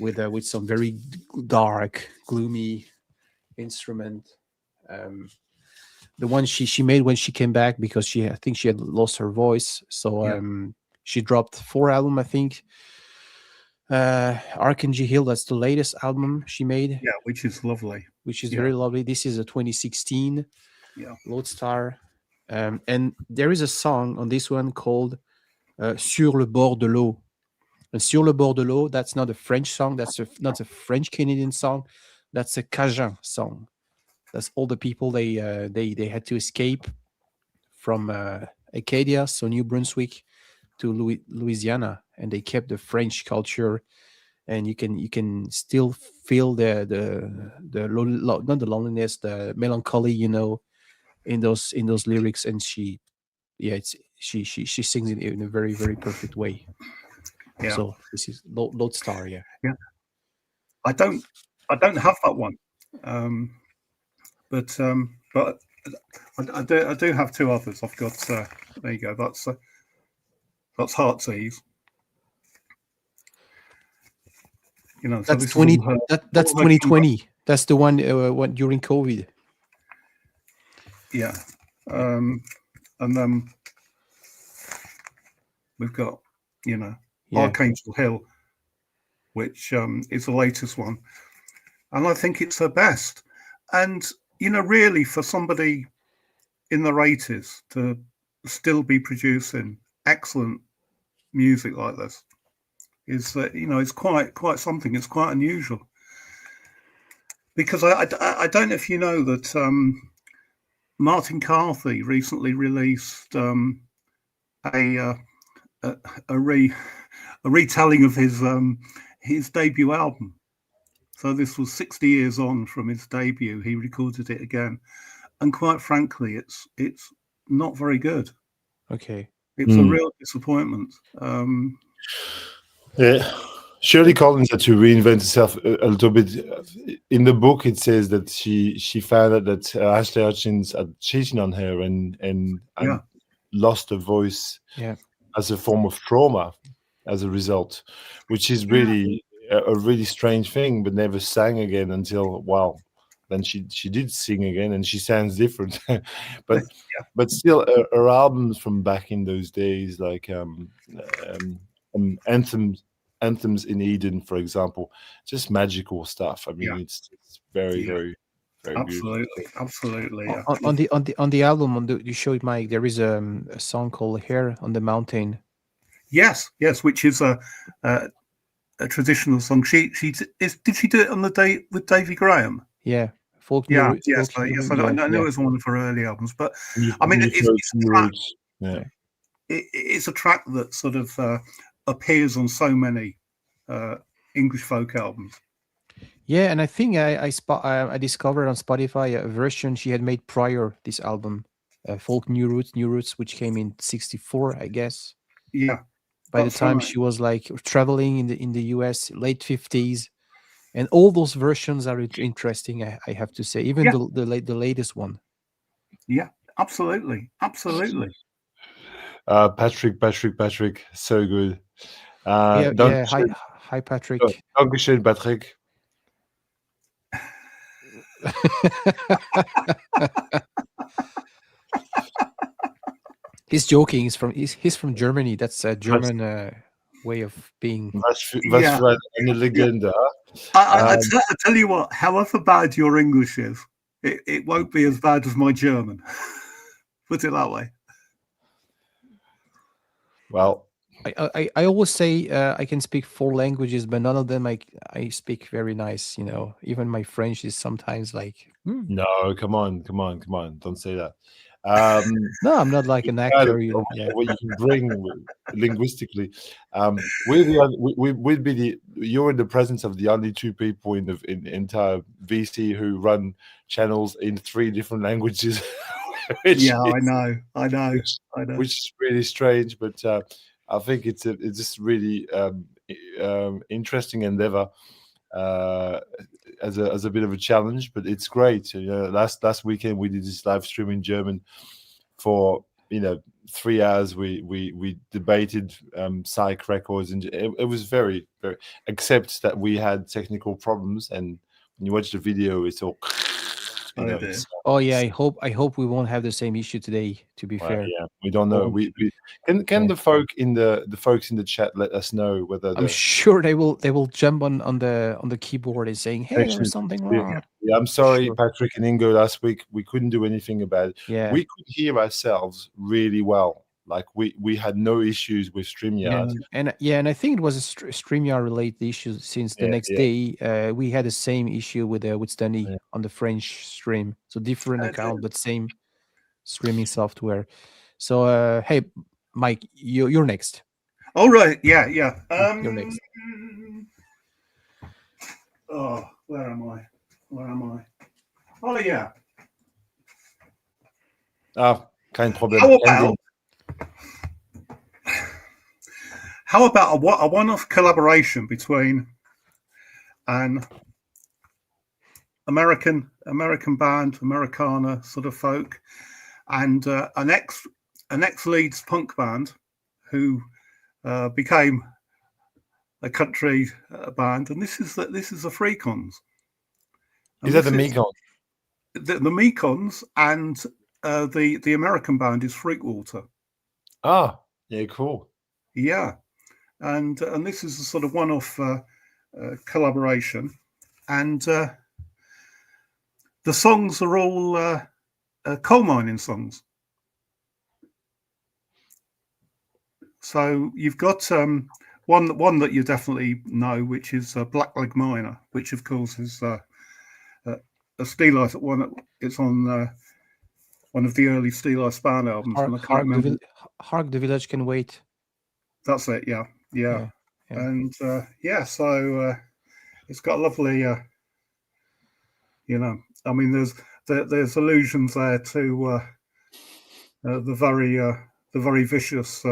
With some very dark, gloomy instrument. The one she made when she came back, because I think she had lost her voice. So she dropped 4 albums, I think. Archangel Hill, that's the latest album she made. Yeah, which is lovely. Which is very lovely. This is a 2016 Lodestar. And there is a song on this one called Sur le bord de l'eau. And Sur le bord de l'eau, that's not a French song. That's not a French-Canadian song. That's a Cajun song. That's all the people they had to escape from Acadia, so New Brunswick, to Louisiana, and they kept the French culture. And you can still feel the not the loneliness, the melancholy, in those lyrics. And she sings it in a very, very perfect way. Yeah. So this is Lodestar, yeah. I don't have that one, but I do have 2 others. I've got there you go. That's Heartsease. That's 20. That's 2020. That's the one during COVID. Yeah, and then we've got Archangel Hill, which is the latest one, and I think it's her best. And really, for somebody in their 80s to still be producing excellent music like this is it's quite something. It's quite unusual, because I don't know if you know that Martin Carthy recently released a retelling of his debut album. So this was 60 years on from his debut. He recorded it again, and quite frankly, it's not very good. Okay. It's a real disappointment. Yeah. Shirley Collins had to reinvent herself a little bit. In the book, it says that she found out that Ashley Hutchins had cheated on her and lost her voice as a form of trauma as a result, which is really a really strange thing, but never sang again until, well, then she did sing again and she sounds different. but still, her albums from back in those days, like Anthems in Eden, for example, just magical stuff. I mean, it's very, very, very absolutely, beautiful. absolutely. On the album, you showed Mike. There is a song called "Hair on the Mountain." Yes, which is a traditional song. Did she do it on the day with Davy Graham? Yeah, folk. I know Yeah. it was one of her early albums, but I mean, it's a track that sort of appears on so many English folk albums. Yeah, and I think I discovered on Spotify a version she had made prior this album, folk New Roots, which came in '64, I guess. Yeah. By the time she was like traveling in the US, late '50s, and all those versions are interesting. I have to say, even the latest one. Yeah, absolutely. Patrick, so good. Hi, Patrick. Dankeschön, Patrick. He's joking. He's from Germany. That's a German way of being. Was für eine Legende. I tell you what, however bad your English is, it won't be as bad as my German. Put it that way. Well, I always say I can speak 4 languages, but none of them I speak very nice. You know, even my French is sometimes like. No, come on, don't say that. No, I'm not like an actor. What you can bring linguistically. We'd be you're in the presence of the only 2 people in the entire VC who run channels in 3 different languages. I know. Which is really strange, but I think it's just really interesting endeavor. As a bit of a challenge, but it's great. Last weekend we did this live stream in German for 3 hours. We debated psych records, and it was very, very. Except that we had technical problems, and when you watch the video, it's all. I hope we won't have the same issue today. To be fair, we don't know. Can the folks in the chat let us know whether I'm sure they will jump on the keyboard and saying, "Hey, there's something wrong." Yeah, I'm sorry, Patrick and Ingo. Last week we couldn't do anything about it. Yeah, we could hear ourselves really well. Like we had no issues with StreamYard. And I think it was a StreamYard related issue since the next day we had the same issue with Stanley on the French stream. So different account, but same streaming software. So hey, Mike, you're next. All right, yeah. You're next. Oh, where am I? Oh yeah. Kein Problem. How about a one-off collaboration between an American band, Americana sort of folk, and an ex-Leeds punk band who became a country band, and this is the Freakons. Is that the Mekons? The Mekons, and the American band is Freakwater. Ah, yeah, cool. Yeah. And this is a sort of one-off collaboration, and the songs are all coal mining songs. So you've got one that you definitely know, which is Blackleg Miner, which of course is a Steelite one. It's on one of the early Steel Span albums, and I can't remember. Hark the Village Can Wait. That's it. Yeah. And so it's got a lovely, I mean, there's allusions there to the very vicious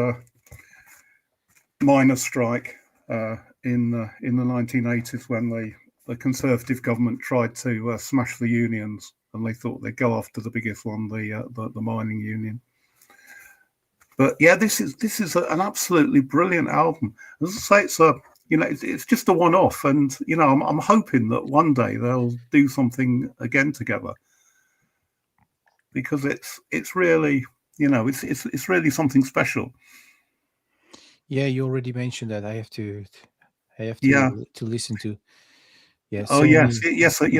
miners' strike in the 1980s when the Conservative government tried to smash the unions, and they thought they'd go after the biggest one, the mining union. But yeah, this is an absolutely brilliant album. As I say, it's just a one-off, and I'm hoping that one day they'll do something again together, because it's really it's really something special. Yeah, you already mentioned that. I have to listen to. Yeah. Oh yes,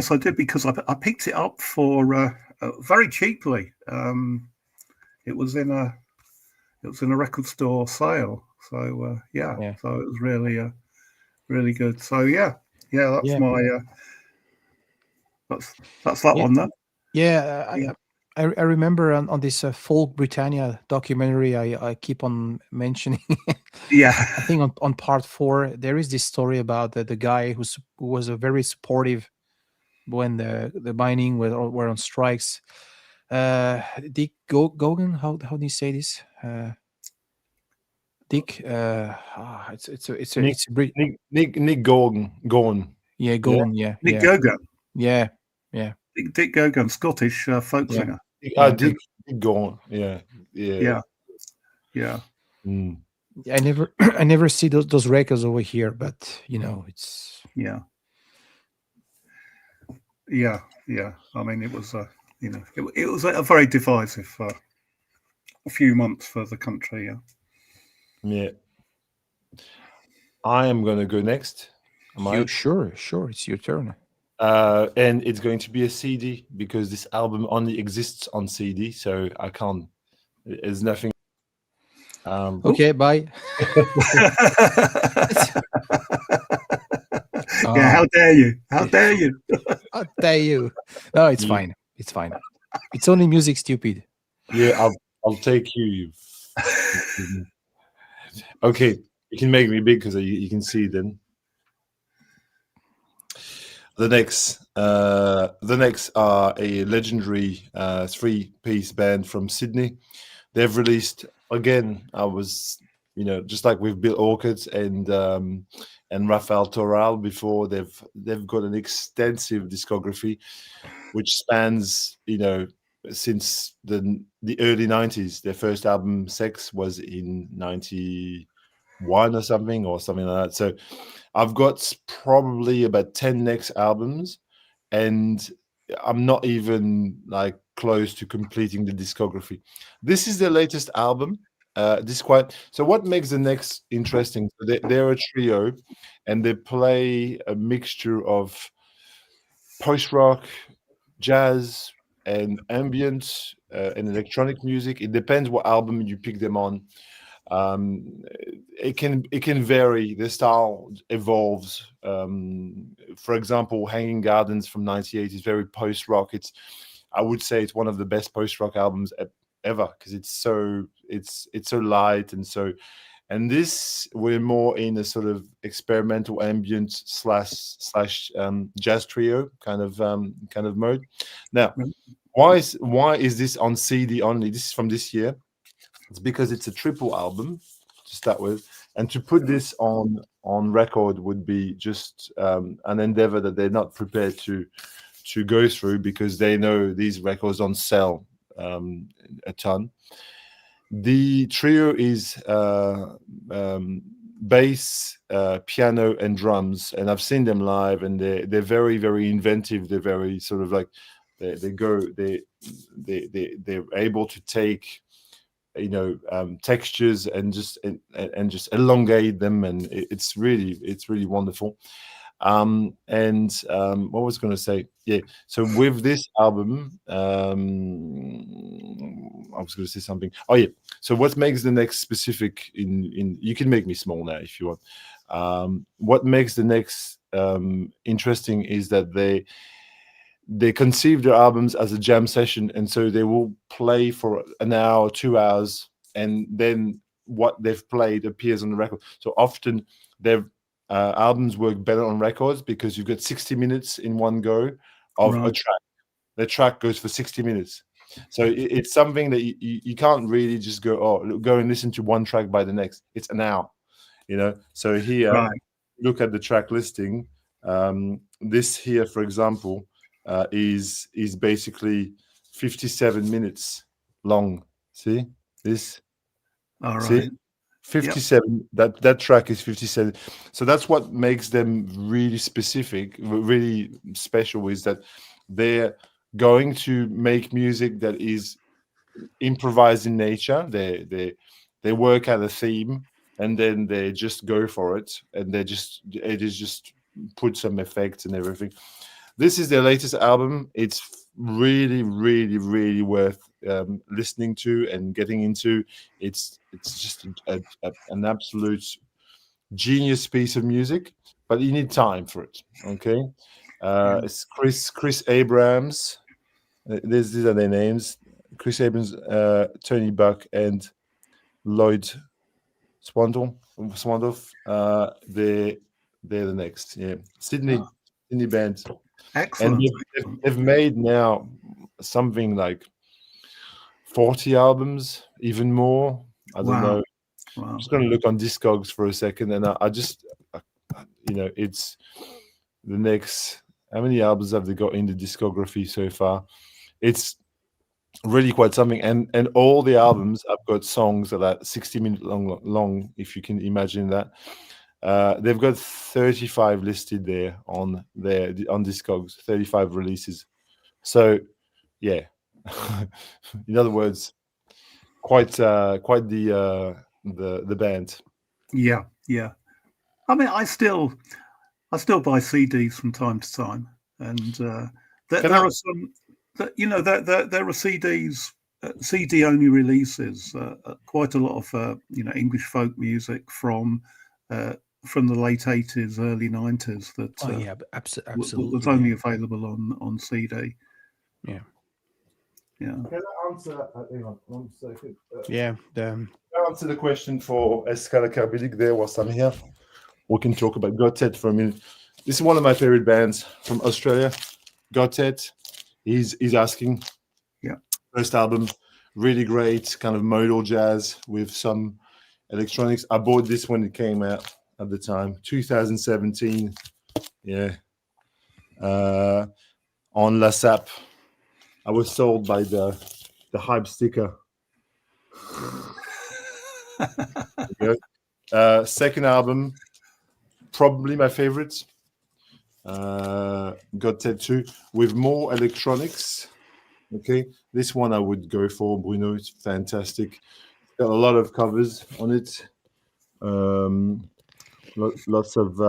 I did, because I picked it up for very cheaply. It was in a record store sale. So so it was really really good. So that's my that's that one then. I remember on this Folk Britannia documentary I keep on mentioning. I think on part 4 there is this story about the guy who was a very supportive when the mining were on strikes. Dick Gogan, how do you say this? Dick, it's Nick Gorgon. Yeah, Gogan. Yeah, Nick Gogan. Yeah. Dick Gogan, Scottish folk singer. Dick Gorgon. Yeah. Mm. I never see those records over here, but it's yeah. I mean, it was it was a very divisive few months for the country. Yeah. I am going to go next. Sure, it's your turn. And it's going to be a CD, because this album only exists on CD, so I can't. There's nothing. Okay, bye. How dare you? How dare you? How dare you? No, it's fine. It's fine. It's only music, stupid. Yeah, I'll take you. Okay, you can make me big because you can see then. The next are a legendary 3-piece band from Sydney. They've released, again, just like with Bill Orchard and Rafael Toral before, they've got an extensive discography which spans since the early 90s. Their first album, Sex, was in 91 or something like that. So I've got probably about 10 next albums, and I'm not even close to completing the discography. This is their latest album. So what makes the next interesting? So they're a trio, and they play a mixture of post-rock, jazz, and ambient and electronic music. It depends what album you pick them on. It can vary. The style evolves. For example, Hanging Gardens from '98 is very post-rock. I would say it's one of the best post-rock albums ever, because it's so light and this, we're more in a sort of experimental ambient slash jazz trio kind of mode. Now, why is this on CD only? This is from this year. It's because it's a triple album to start with, and to put this on record would be just an endeavor that they're not prepared to go through, because they know these records don't sell a ton. The trio is bass, piano, and drums, and I've seen them live, and they're very, very inventive. They're very sort of like they're able to take textures and just elongate them, and it's really wonderful. What was I going to say? Yeah. So with this album, I was going to say something. Oh yeah. So what makes the next specific in you can make me small now if you want. What makes the next interesting is that they conceive their albums as a jam session, and so they will play for an hour, 2 hours, and then what they've played appears on the record. So often their albums work better on records because you've got 60 minutes in one go of a track. The track goes for 60 minutes. So it's something that you can't really just go and listen to one track by the next. It's an hour, So here, look at the track listing. This here, for example, is basically 57 minutes long. See this? All right. See? 57. Yep. That track is 57. So that's what makes them really specific, really special, is that they're going to make music that is improvised in nature. They work out a theme and then they just go for it, and it is just put some effects and everything. This is their latest album. It's really, really, really worth listening to and getting into. It's just an absolute genius piece of music, but you need time for it. Okay, it's Chris Abrams. These are their names: Chris Abrams, Tony Buck, and Lloyd Swandoff. They're the next. Yeah, Sydney band. Excellent. And they've made now something like 40 albums, even more. I don't know. Wow. I'm just going to look on Discogs for a second, and I just, it's the next. How many albums have they got in the discography so far? It's really quite something, and all the albums have got songs that are 60 minutes long, if you can imagine that. They've got 35 listed there on Discogs, 35 releases. So, yeah, in other words, quite the band. Yeah. I mean, I still buy CDs from time to time, and there are some that there are CDs, CD only releases. Quite a lot of English folk music from the late 80s, early 90s that absolutely was only available on CD. Yeah. Can I answer? Hang on 1 second. Yeah. Can I answer the question for Escala Carbilic there whilst I'm here? We can talk about Gotet for a minute. This is one of my favorite bands from Australia. Gotet. He's asking. Yeah. First album, really great, kind of modal jazz with some electronics. I bought this when it came out at the time, 2017. Yeah. On LASAP. I was sold by the hype sticker. Second album, probably my favorite. Gotet 2 with more electronics. Okay, this one I would go for. Bruno, it's fantastic. Got a lot of covers on it. Lots of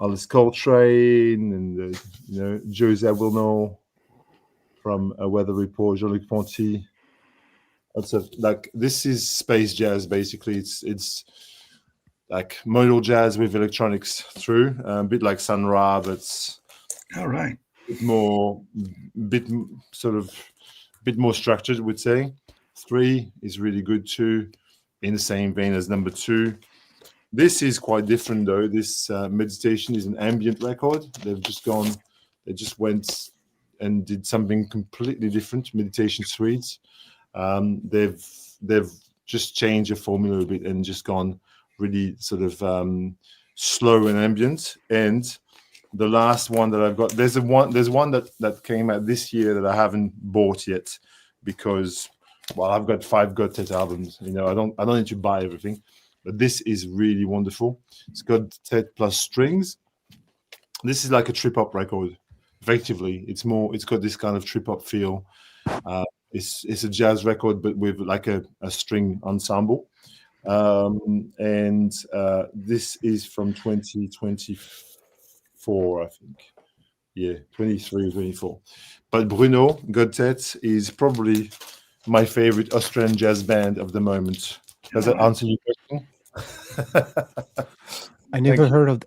Alice Coltrane and José Wilno from A Weather Report, Jean-Luc Ponty. Lots of this is space jazz basically. It's like modal jazz with electronics through, a bit like Sun Ra, but all right. bit more structured, would say. 3 is really good too, in the same vein as number 2. This is quite different though. This Meditation is an ambient record. They just went and did something completely different. Meditation Suites. They've just changed the formula a bit and just gone really sort of slow and ambient. And the last one that I've got, there's one that came out this year that I haven't bought yet because, well, I've got 5 Gotet albums. I don't need to buy everything, but this is really wonderful. It's Gotet plus strings. This is like a trip hop record. Effectively, it's got this kind of trip hop feel. It's a jazz record, but with like a string ensemble. And this is from 2024, I think. Yeah, 23 or 24. But Bruno Godet is probably my favorite Australian jazz band of the moment. Does that answer your question? I never heard of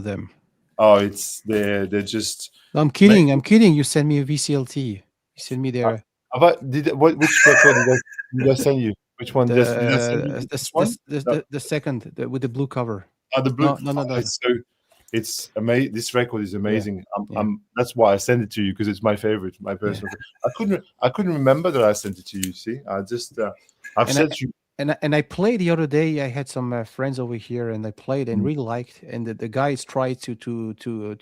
them. Oh, it's they're just. No, I'm kidding. I'm kidding. You sent me a VCLT. You sent me Uh, there which record did I send you? Which one did I send you? This one? No. the second with the blue cover. The blue. No, no, no, no. It's amazing. This record is amazing. Yeah. That's why I sent it to you, because it's my favorite, my personal. Favorite. I couldn't remember that I sent it to you. See, I just I've sent you. And I played the other day. I had some friends over here, and I played and really liked. And the guys tried to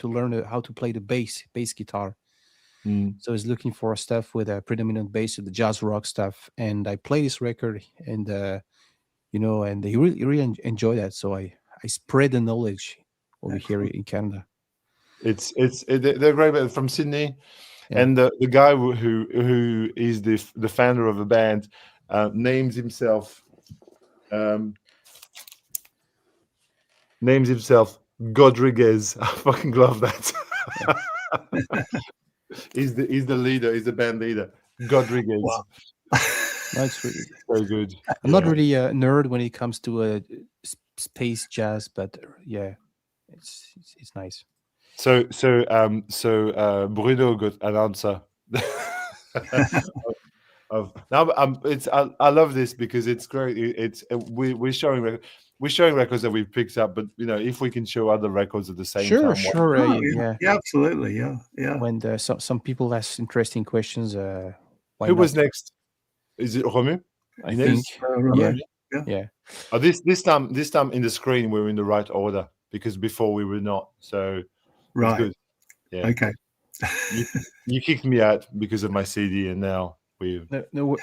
learn how to play the bass guitar. So he's looking for stuff with a predominant bass, the jazz rock stuff. And I played this record, and and he really enjoyed that. So I spread the knowledge over here in Canada. They're great from Sydney, and the guy who is the founder of the band names himself Godriguez. I fucking love that. He's the leader. He's the band leader. Godriguez. Wow. That's really so good. I'm not really a nerd when it comes to space jazz, but it's nice. So Bruno got an answer. I love this because it's great. We're showing records that we've picked up, but if we can show other records at the same time. Sure, yeah, absolutely, yeah. When some people ask interesting questions, who was next? Is it Romu? I think. Yeah. Oh, this time in the screen we're in the right order, because before we were not. So right. It's good. Yeah. Okay. You kicked me out because of my CD, and now we. No.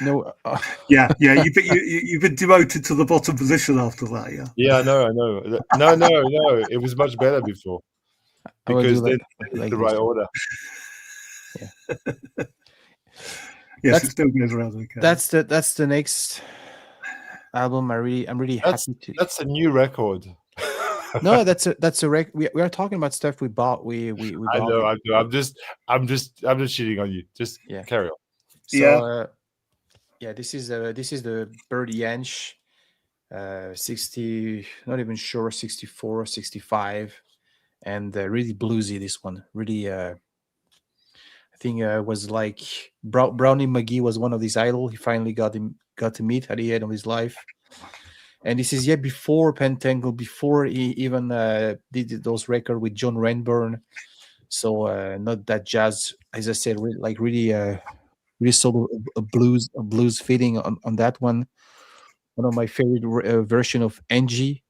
Yeah. You've been demoted to the bottom position after that. Yeah. Yeah, I know. No. It was much better before, because then it's the right order. Yeah. Yes, it still goes around. Okay. That's the next album. I'm really happy to. That's a new record. No, that's a record. We are talking about stuff we bought. We bought. I know. I'm just cheating on you. Just carry on. So this is the Bird Yanch 60, not even sure, 64 or 65, and really bluesy. This one really I think was like Brownie McGee was one of these idols. He finally got to meet at the end of his life. And this is before Pentangle, before he even did those records with John Renburn. So not that jazz, as I said, really sort of a blues feeling on that one. One of my favorite version of Angie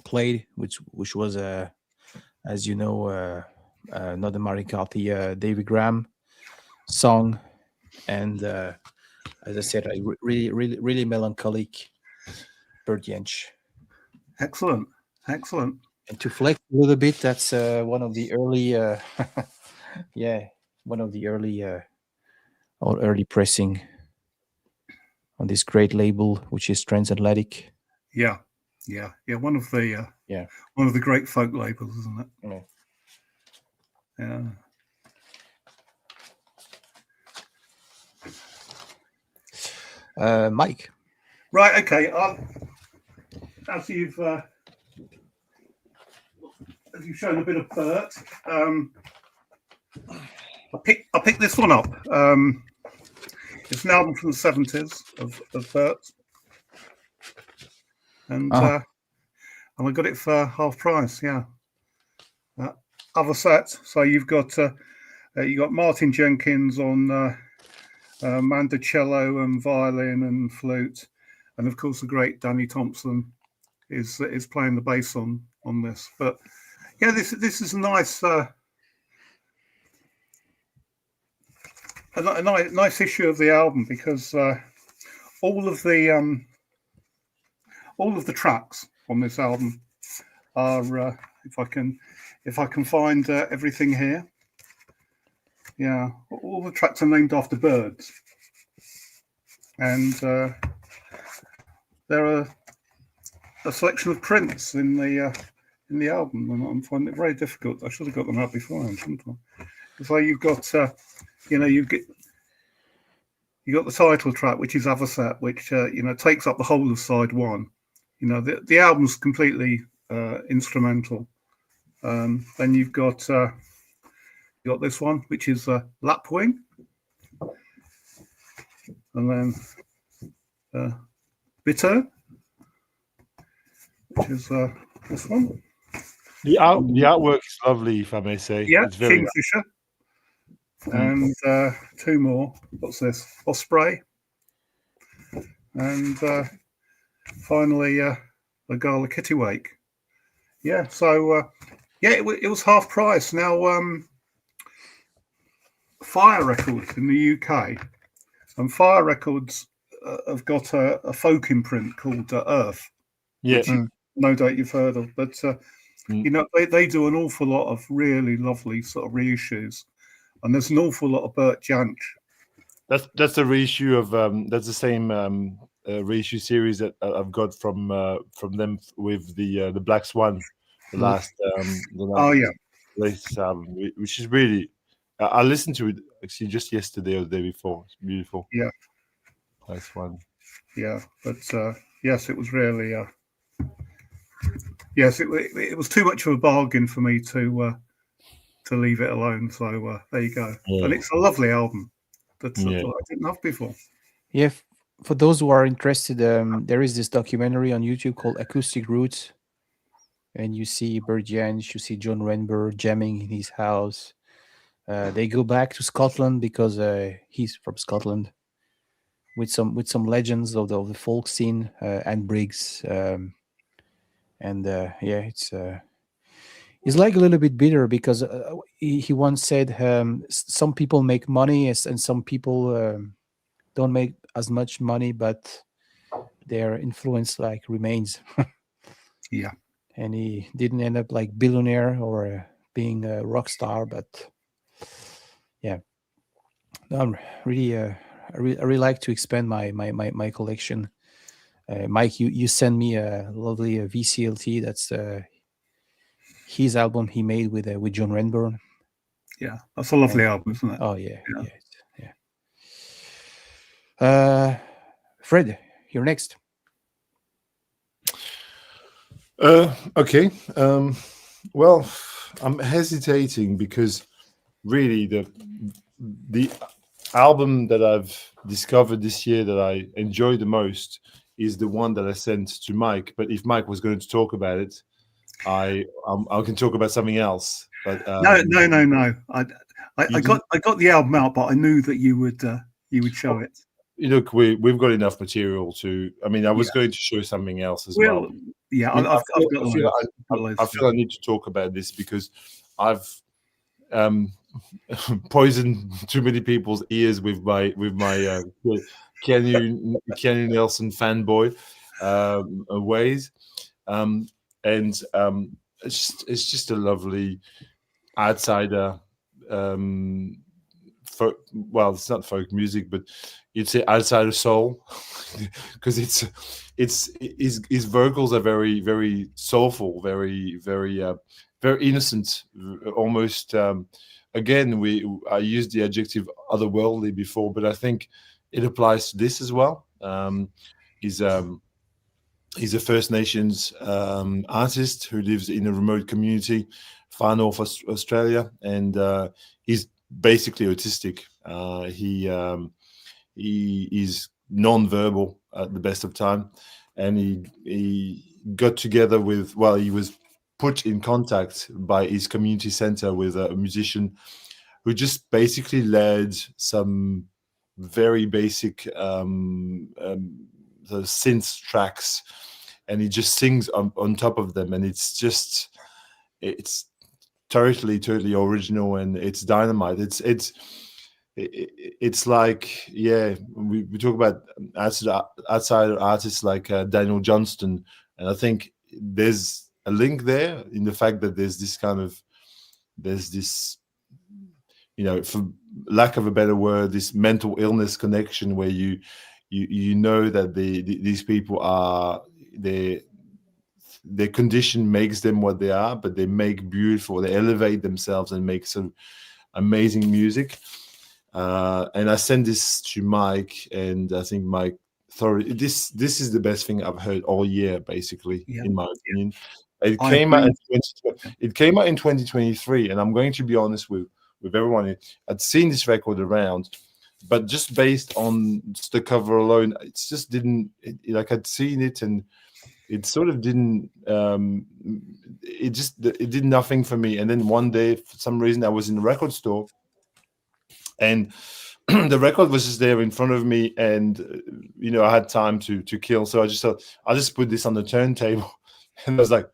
played, which was as you know, not the Marty Carty, David Graham song, and as I said, really melancholic Bird Yanch. Excellent. And to flex a little bit, that's one of the early, one of the early pressing on this great label, which is Transatlantic. Yeah. One of the great folk labels, isn't it? Yeah. Mike. Right. Okay. As you've shown a bit of Bert, I picked this one up. It's an album from the 70s of Bert, and I got it for half price. Yeah. Other sets. So you've got Martin Jenkins on mandocello and violin and flute, and of course the great Danny Thompson is playing the bass on this. But yeah, this is a nice nice issue of the album, because all of the tracks on this album are if I can find everything here. Yeah, all the tracks are named after birds, and there are a selection of prints in the album, and I'm finding it very difficult. I should have got them out beforehand, shouldn't I? So you've got you got the title track, which is Avocet, which takes up the whole of side one. The album's completely instrumental. Then you've got this one, which is Lapwing, and then Bitter, which is this one. The artwork is lovely, if I may say. Yeah, it's very Kingfisher. And two more. What's this? Osprey. And finally, the Gala Kittiwake. Yeah, so yeah, it was half price. Now, Fire Records in the UK, and Fire Records have got a folk imprint called Earth. Yeah. Which no doubt you've heard of, but you know, they do an awful lot of really lovely sort of reissues, and there's an awful lot of Bert Jansch. That's the reissue of that's the same reissue series that I've got from them with the Black Swan, the last oh yeah, latest album, which is really I listened to it actually just yesterday or the day before. It's beautiful. Yeah, nice one. Yeah, but yes, it was really yes, it was too much of a bargain for me to leave it alone. So there you go. Yeah. And it's a lovely album that I didn't have before. Yeah, for those who are interested, there is this documentary on YouTube called Acoustic Roots, and you see Bert Jansch, you see John Renber jamming in his house. They go back to Scotland because he's from Scotland, with some legends of the folk scene, and Briggs, and yeah, it's like a little bit bitter because he once said some people make money and some people don't make as much money, but their influence like remains. Yeah, and he didn't end up like billionaire or being a rock star, but yeah, I'm really I really like to expand my collection. Mike, you send me a lovely VCLT. That's his album he made with John Renburn. Yeah, that's a lovely album, isn't it? Oh yeah, yeah. Fred, you're next. Okay. Well, I'm hesitating because really the album that I've discovered this year that I enjoy the most is the one that I sent to Mike. But if Mike was going to talk about it, I can talk about something else. But no. I got the album out, but I knew that you would show it. Look, we've got enough material to. I mean, I was going to show something else as well. Yeah, I feel I need to talk about this because I've poisoned too many people's ears with my Kenny Nelson fanboy ways, and it's just a lovely outsider. Well, it's not folk music, but you'd say outsider soul, because his vocals are very, very soulful, very, very, very innocent, almost. Again, I used the adjective otherworldly before, but I think it applies to this as well. He's a First Nations artist who lives in a remote community far north Australia, and he's basically autistic. He is non-verbal at the best of time, and he got together with, well, he was put in contact by his community center with a musician who just basically led some very basic the synth tracks, and he just sings on top of them, and it's totally original, and it's dynamite. It's like, yeah, we talk about outsider artists like Daniel Johnston, and I think there's a link there in the fact that there's this, you know, for lack of a better word, this mental illness connection where you know that these people are, their condition makes them what they are, but they elevate themselves and make some amazing music. And I sent this to Mike, and I think Mike thought this is the best thing I've heard all year, basically, in my opinion. It came out in 2023, and I'm going to be honest with everyone. I'd seen this record around, but just based on the cover alone, it just didn't. Like I'd seen it, and it sort of didn't. It did nothing for me. And then one day, for some reason, I was in the record store, and the record was just there in front of me, and I had time to kill. So I just thought I'll just put this on the turntable, and I was like,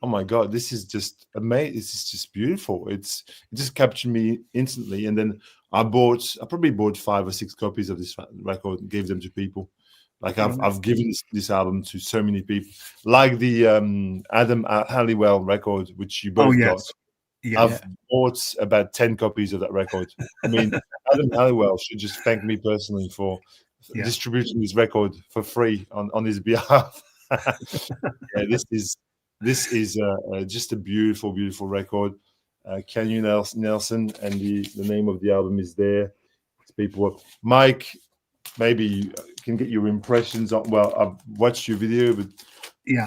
oh my God, this is just amazing. This is just beautiful. It just captured me instantly. And then I probably bought 5 or 6 copies of this record and gave them to people. Like I've given this album to so many people, like the Adam Halliwell record, which you both got. Yeah. I've bought about 10 copies of that record. I mean, Adam Halliwell should just thank me personally for distributing this record for free on his behalf. This is just a beautiful, beautiful record. Can You Nelson, and the name of the album is there. People, Mike, maybe you can get your impressions on. Well, I've watched your video, but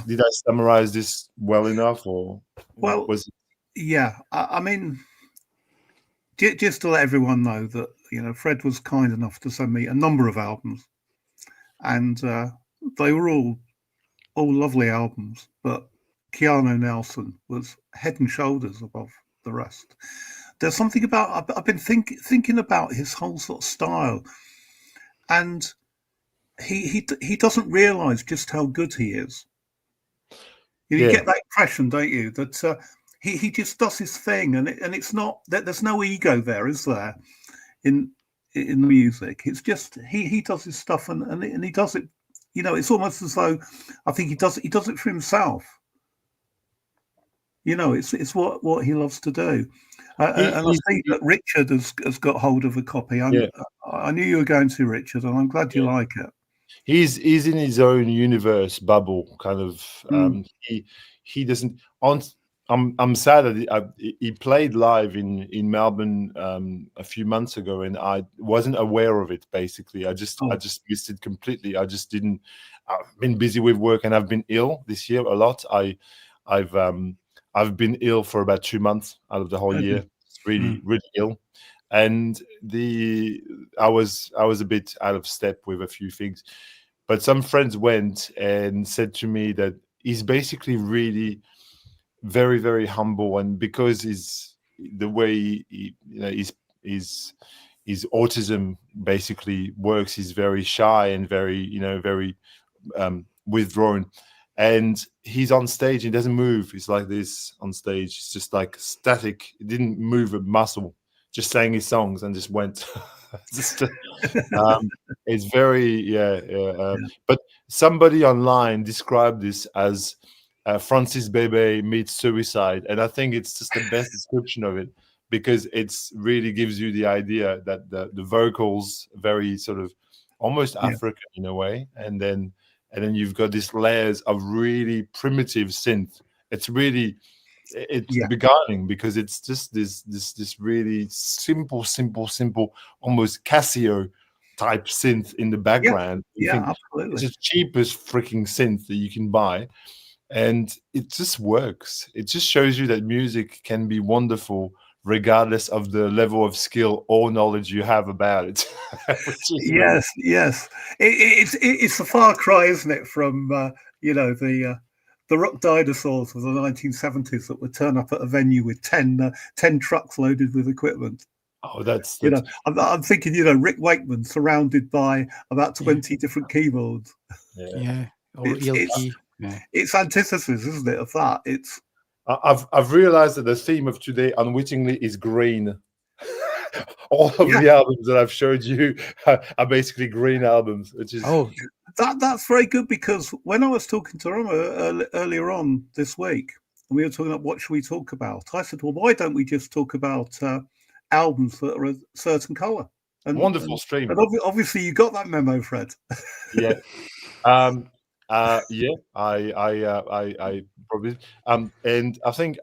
did I summarize this well enough, or was it? Yeah, I mean, just to let everyone know that Fred was kind enough to send me a number of albums, and they were all lovely albums, but Keanu Nelson was head and shoulders above the rest. There's something about I've been thinking about his whole sort of style, and he doesn't realize just how good he is. You get that impression, don't you? That he just does his thing, and it's not that there's no ego there, is there? In the music, it's just he does his stuff, and he does it. It's almost as though I think he does it for himself. It's what he loves to do. And I see that Richard has got hold of a copy. I knew you were going to, Richard, and I'm glad you like it. He's in his own universe bubble, kind of. He doesn't. I'm sad that he played live in Melbourne a few months ago, and I wasn't aware of it. Basically, I just missed it completely. I just didn't. I've been busy with work, and I've been ill this year a lot. I've been ill for about 2 months out of the whole year. It's really ill, and I was a bit out of step with a few things. But some friends went and said to me that he's basically really very, very humble, and because the way his autism basically works, he's very shy and very very withdrawn. And he's on stage, he doesn't move. He's like this on stage. It's just like static. He didn't move a muscle, just sang his songs and just went. It's very but somebody online described this as Francis Bebe meets suicide, and I think it's just the best description of it, because it's really gives you the idea that the vocals very sort of almost African in a way, and then you've got these layers of really primitive synth. It's beguiling, because it's just this really simple, almost Casio type synth in the background. Absolutely. It's the cheapest freaking synth that you can buy, and it just works. It just shows you that music can be wonderful regardless of the level of skill or knowledge you have about it. Yes. It's a far cry, isn't it, from the rock dinosaurs of the 1970s that would turn up at a venue with 10 trucks loaded with equipment. Oh, that's I'm thinking, Rick Wakeman surrounded by about 20 different keyboards. Or ELP. It's antithesis, isn't it, of that? I've realized that the theme of today, unwittingly, is green. All of the albums that I've showed you are basically green albums, which is that's very good, because when I was talking to Roma earlier on this week, and we were talking about what should we talk about, I said, well, why don't we just talk about albums that are a certain color? And wonderful stream. And obviously, you got that memo, Fred. Yeah. I probably and I think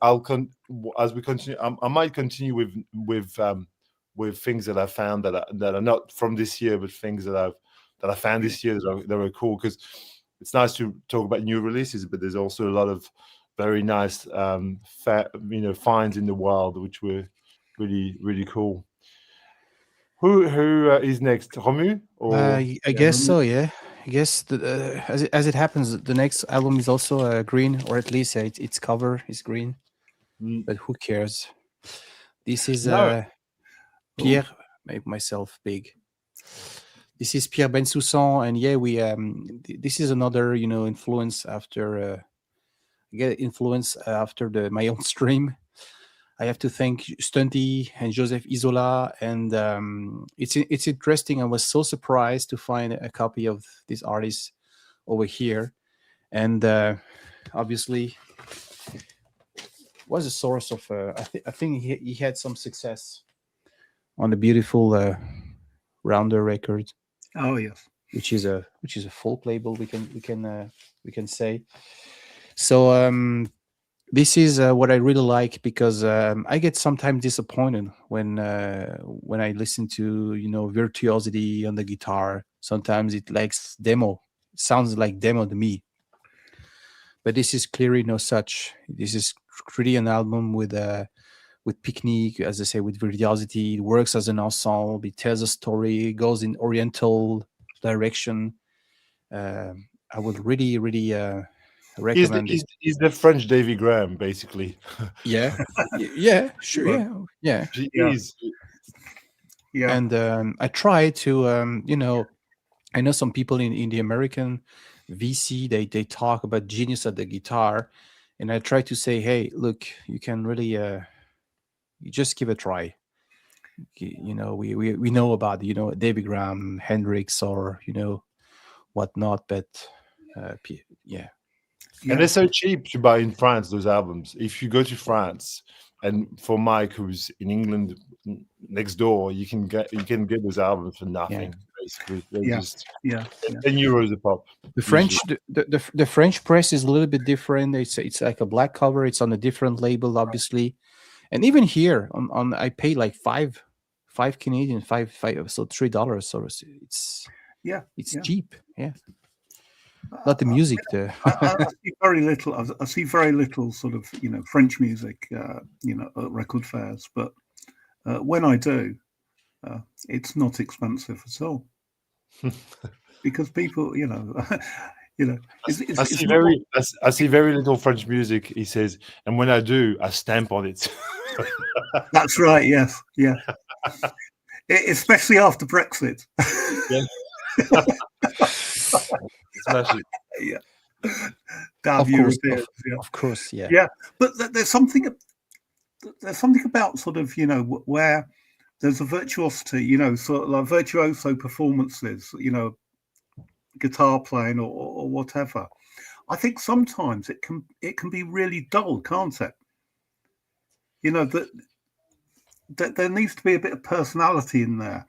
as we continue. I might continue with things that I found that are not from this year, but things that I found this year that are cool, because it's nice to talk about new releases, but there's also a lot of very nice finds in the wild, which were really cool. Who is next? Romu or I guess so. Yeah, I guess as it happens, the next album is also green, or at least its cover is green. But who cares? This is no? Pierre, make myself big. This is Pierre Bensoussan, and yeah, we this is another influence after influence after my own stream. I have to thank Stunty and Joseph Isola, and it's interesting. I was so surprised to find a copy of this artist over here, and obviously was a source of. I think he had some success on the beautiful Rounder record. Oh yes, which is a folk label. We can say. So this is what I really like, because I get sometimes disappointed when I listen to virtuosity on the guitar. Sometimes it likes demo. It sounds like demo to me. But this is clearly no such. This is really an album with technique, as I say, with virtuosity. It works as an ensemble. It tells a story. It goes in Oriental direction. I would really recommend it. He's the French Davy Graham, basically. Yeah, yeah, sure, yeah. He is. Yeah. And I try to, I know some people in the American VC, they talk about genius at the guitar, and I try to say, hey, look, you can really, you just give a try. We know about Davy Graham, Hendrix, or whatnot, but yeah. And they're so cheap to buy in France, those albums. If you go to France, and for Mike, who's in England next door, you can get those albums for nothing. Basically, they're just 10 euros a pop. The French, the French press is a little bit different. It's like a black cover. It's on a different label, obviously, and even here on I pay like five Canadian, five so $3. So it's cheap. Yeah. Not the music. I see very little. I see very little sort of French music, at record fairs. But when I do, it's not expensive at all, because people, I see very little French music. He says, and when I do, I stamp on it. That's right. Yes. Yeah. Especially after Brexit. Yeah. Smash it. Yeah. Of course, yeah. Yeah, but there's something about sort of where there's a virtuosity, sort of like virtuoso performances, guitar playing or whatever. I think sometimes it can be really dull, can't it? That there needs to be a bit of personality in there,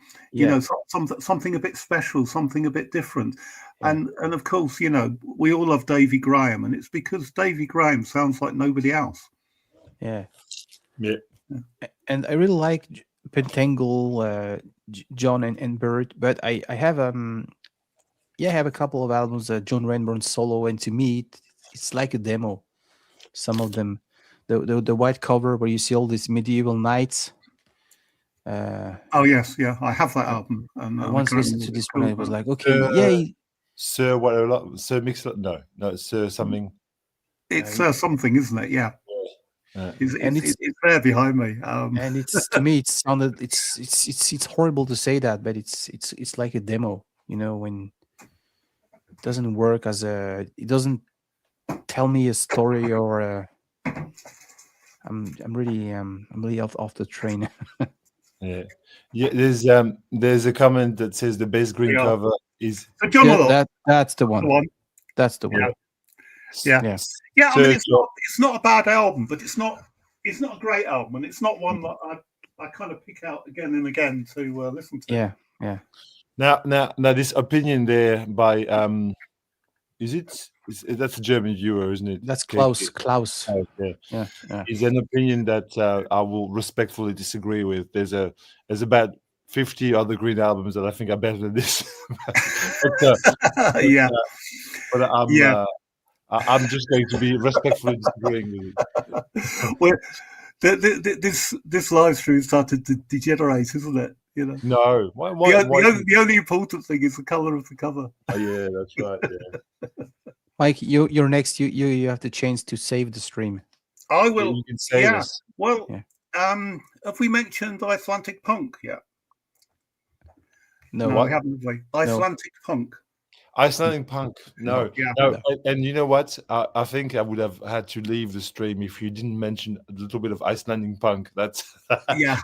something a bit special, something a bit different. And of course, we all love Davy Graham, and it's because Davy Graham sounds like nobody else. Yeah. And I really like Pentangle, John and Bert, but I have I have a couple of albums, John Renburn solo, and to me it's like a demo. Some of them, the white cover where you see all these medieval knights. Oh yes, yeah, I have that album. And I once listened to this one. I was like, okay, yay. Sir, what a lot. Sir Mix. No, it's Sir something. It's something, isn't it? Yeah. It's there behind me. And it's to me, it's horrible to say that, but it's like a demo. When it doesn't work it doesn't tell me a story, or I'm really off the train. Yeah. There's a comment that says the best green cover is that's the one. That's the one. Yeah. I mean, it's not a bad album, but it's not a great album, and it's not one that I kind of pick out again and again to listen to. Yeah. Now, this opinion there by that's a German viewer, isn't it? That's Klaus. Oh, yeah. Is an opinion that I will respectfully disagree with. There's about 50 other Green albums that I think are better than this. I'm just going to be respectfully disagreeing with you. Well, this live stream started to degenerate, isn't it? You know. No, why? The only important thing is the color of the cover. Oh, yeah, that's right. Yeah. Mike, you're next. You have the chance to save the stream. I will. You can save us. Well, Yeah. have we mentioned Icelandic punk yet? No, we haven't. Have we? Icelandic punk. Icelandic punk. No. Yeah. No. And you know what? I think I would have had to leave the stream if you didn't mention a little bit of Icelandic punk. That's Yeah.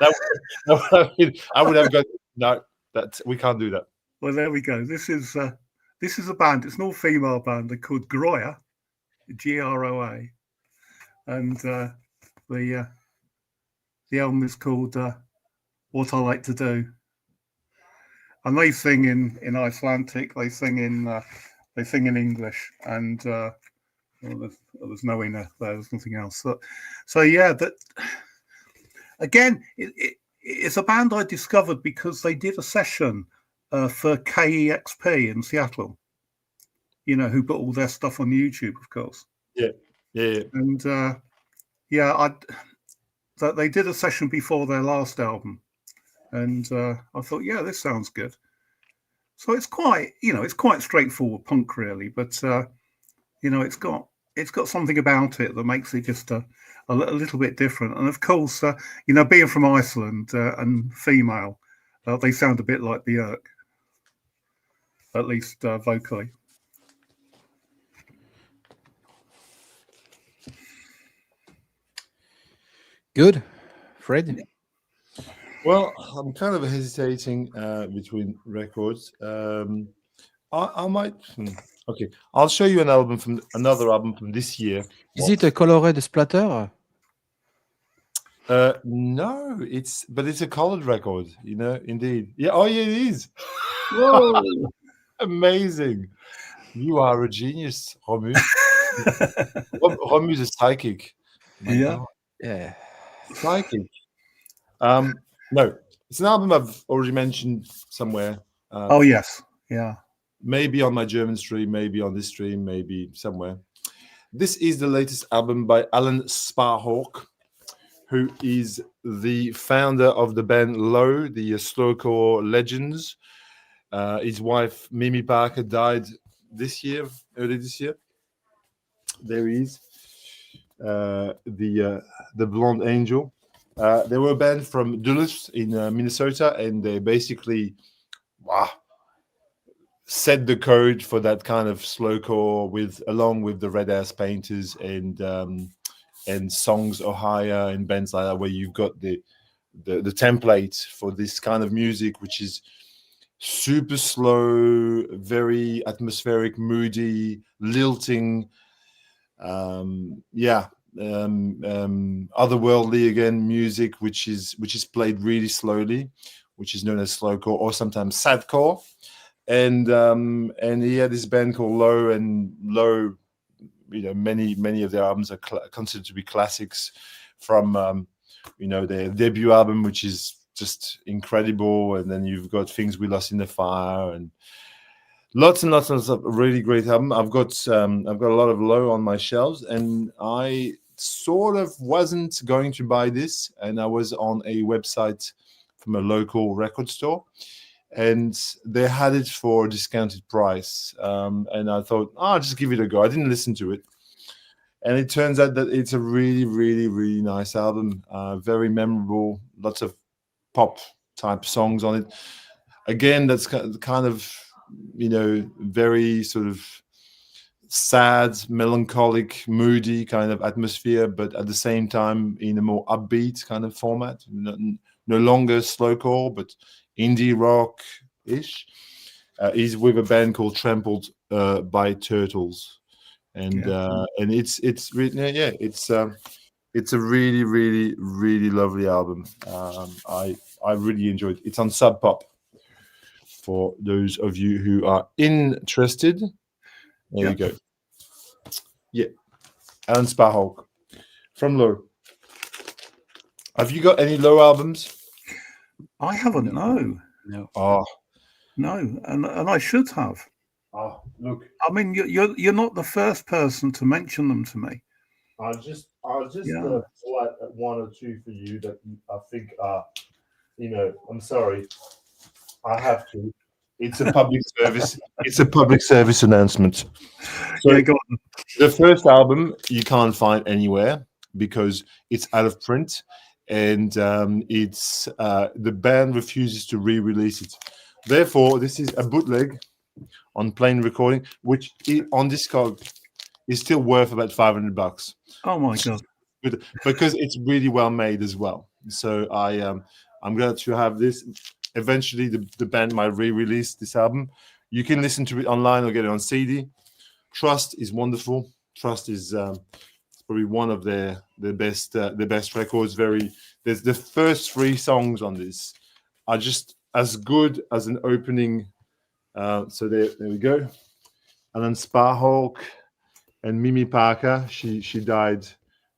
I would have got no. That we can't do that. Well, there we go. This is a band. It's an all-female band. They're called Groya, Groa, and the album is called "What I Like to Do." And they sing in Icelandic. They sing in English, and there's no in there. There's nothing else. So yeah, that again, it's a band I discovered because they did a session for KEXP in Seattle. You know, who put all their stuff on YouTube, of course. Yeah. And they did a session before their last album. And I thought, yeah, this sounds good. So it's quite straightforward punk, really. But it's got something about it that makes it just a little bit different. And of course, being from Iceland and female, they sound a bit like Björk, at least vocally. Good, Fred. Well, I'm kind of hesitating between records. I might. Okay, I'll show you another album from this year. Is it a Coloré de Splatter? No, it's a colored record. Indeed. Yeah. Oh, yeah, it is. Whoa! Amazing. You are a genius, Romu. Romu's a psychic. Yeah. Yeah. Psychic. No, it's an album I've already mentioned somewhere. Oh, yes. Yeah. Maybe on my German stream, maybe on this stream, maybe somewhere. This is the latest album by Alan Sparhawk, who is the founder of the band Low, the slowcore legends. His wife, Mimi Parker, died early this year. There he is, the blonde angel. They were a band from Duluth in Minnesota, and they basically set the code for that kind of slowcore along with the Red Ass Painters and Songs Ohio and bands like that, where you've got the template for this kind of music, which is super slow, very atmospheric, moody, lilting. Otherworldly again music, which is played really slowly, which is known as slowcore or sometimes sadcore. And he had this band called Low, and Low, many of their albums are considered to be classics from their debut album, which is just incredible. And then you've got Things We Lost in the Fire and lots and lots of really great album. I've got a lot of Low on my shelves, and I sort of wasn't going to buy this, and I was on a website from a local record store, and they had it for a discounted price. And I thought, I'll just give it a go. I didn't listen to it, and it turns out that it's a really, really, really nice album. Very memorable. Lots of pop type songs on it. Again, that's kind of very sort of sad, melancholic, moody kind of atmosphere, but at the same time in a more upbeat kind of format. No longer slowcore, but indie rock-ish. He's with a band called Trampled by Turtles, and it's really, it's a really, really, really lovely album. I really enjoyed it. It's on Sub Pop for those of you who are interested. There you go. Yeah, Alan Sparhawk from Low. Have you got any Low albums? I haven't. No. No. Oh no, and I should have. Oh, look. I mean, you're not the first person to mention them to me. I'll just Yeah. pull out one or two for you that I think are, I'm sorry, I have to. It's a public service. It's a public service announcement. So Yeah, go on. the first album you can't find anywhere because it's out of print, and it's the band refuses to re-release it. Therefore, this is a bootleg on plain recording, which on Discog is still worth about $500. Oh my God. Because it's really well made as well. So I'm glad to have this. Eventually, the band might re-release this album. You can listen to it online or get it on CD. Trust is wonderful. Trust is probably one of the best records. There's the first three songs on this are just as good as an opening. So there we go. And then Sparhawk and Mimi Parker. She died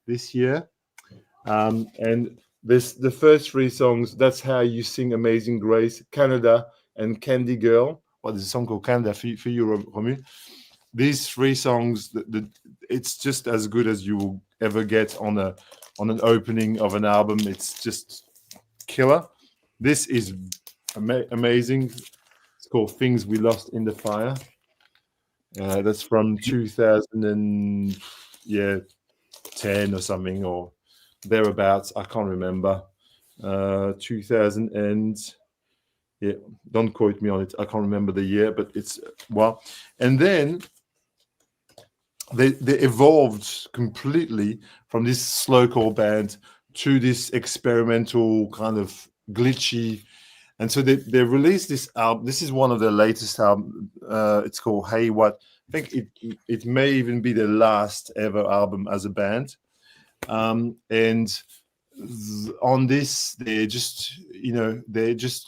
this year. And this the first three songs. That's How You Sing Amazing Grace, Canada, and Candy Girl. Well, there's a song called Canada for you, Romu. These three songs, it's just as good as you will ever get on an opening of an album. It's just killer. This is amazing. It's called Things We Lost in the Fire. That's from 2010 or something, or thereabouts. I can't remember. 2000 and don't quote me on it. I can't remember the year, but it's well. And then they evolved completely from this slowcore band to this experimental kind of glitchy. And so they released this album. This is one of their latest albums. It's called Hey What. I think it may even be their last ever album as a band. And on this, they just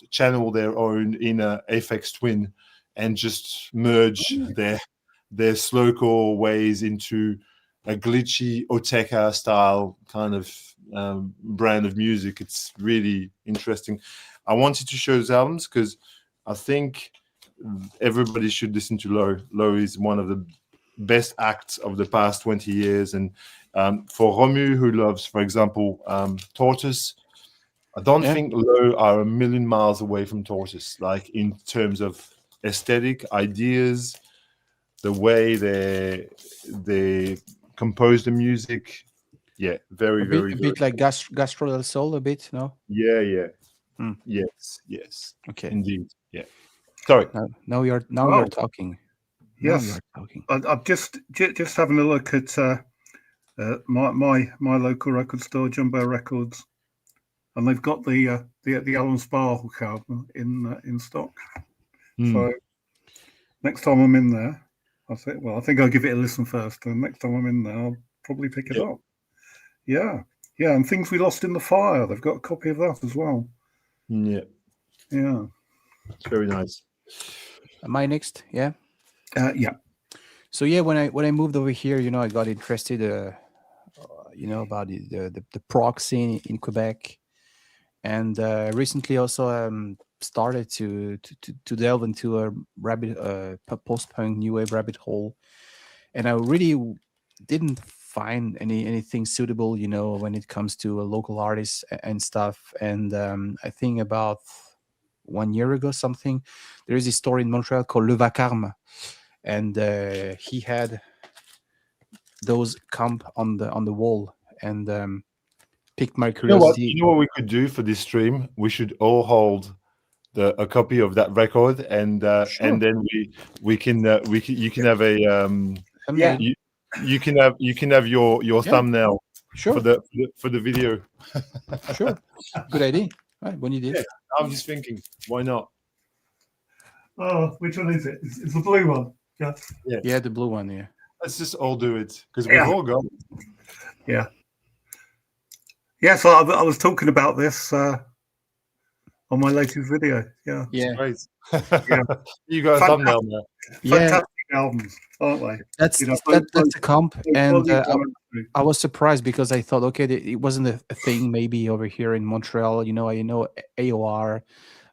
channel their own inner Aphex Twin and just merge their slowcore ways into a glitchy Oteka style kind of brand of music. It's really interesting. I wanted to show those albums because I think everybody should listen to Low. Low is one of the best acts of the past 20 years. And for Romu, who loves, for example, Tortoise, I don't think Low are a million miles away from Tortoise, like in terms of aesthetic, ideas, the way they compose the music. Yeah, very, a bit like Gastro del Sol, a bit, no? Yeah. Yes. Okay. Indeed. Yeah. Sorry. Now you're talking. Yes. You're talking. I'm just having a look at my local record store, Jumbo Records, and they've got the Alan Sparhawk album in stock. So next time I'm in there, I think I'll give it a listen first, and next time I'm in there, I'll probably pick it up. Yeah, and Things We Lost in the Fire. They've got a copy of that as well. Yeah. It's very nice. Am I next? Yeah. Yeah. So when I moved over here, I got interested, about the prog scene in Quebec, and recently also started to delve into a post-punk new wave rabbit hole, and I really didn't find anything suitable, when it comes to local artists and stuff. And I think about 1 year ago something, there is a store in Montreal called Le Vacarme, and he had those comp on the wall, and piqued my curiosity. You know what we could do for this stream? We should all hold a copy of that record, and and then you can have a you can have your thumbnail for the video. Sure, good idea. Right, when you did. Yeah, I'm just thinking, why not? Oh, which one is it? It's the blue one. Yeah, the blue one. Yeah. Let's just all do it because we've all got it. Yeah. Yeah, so I was talking about this on my latest video. Yeah. Great. You got a thumbnail now. Fantastic albums, aren't they? That's a comp, and I was surprised because I thought, okay, it wasn't a thing maybe over here in Montreal. I know AOR,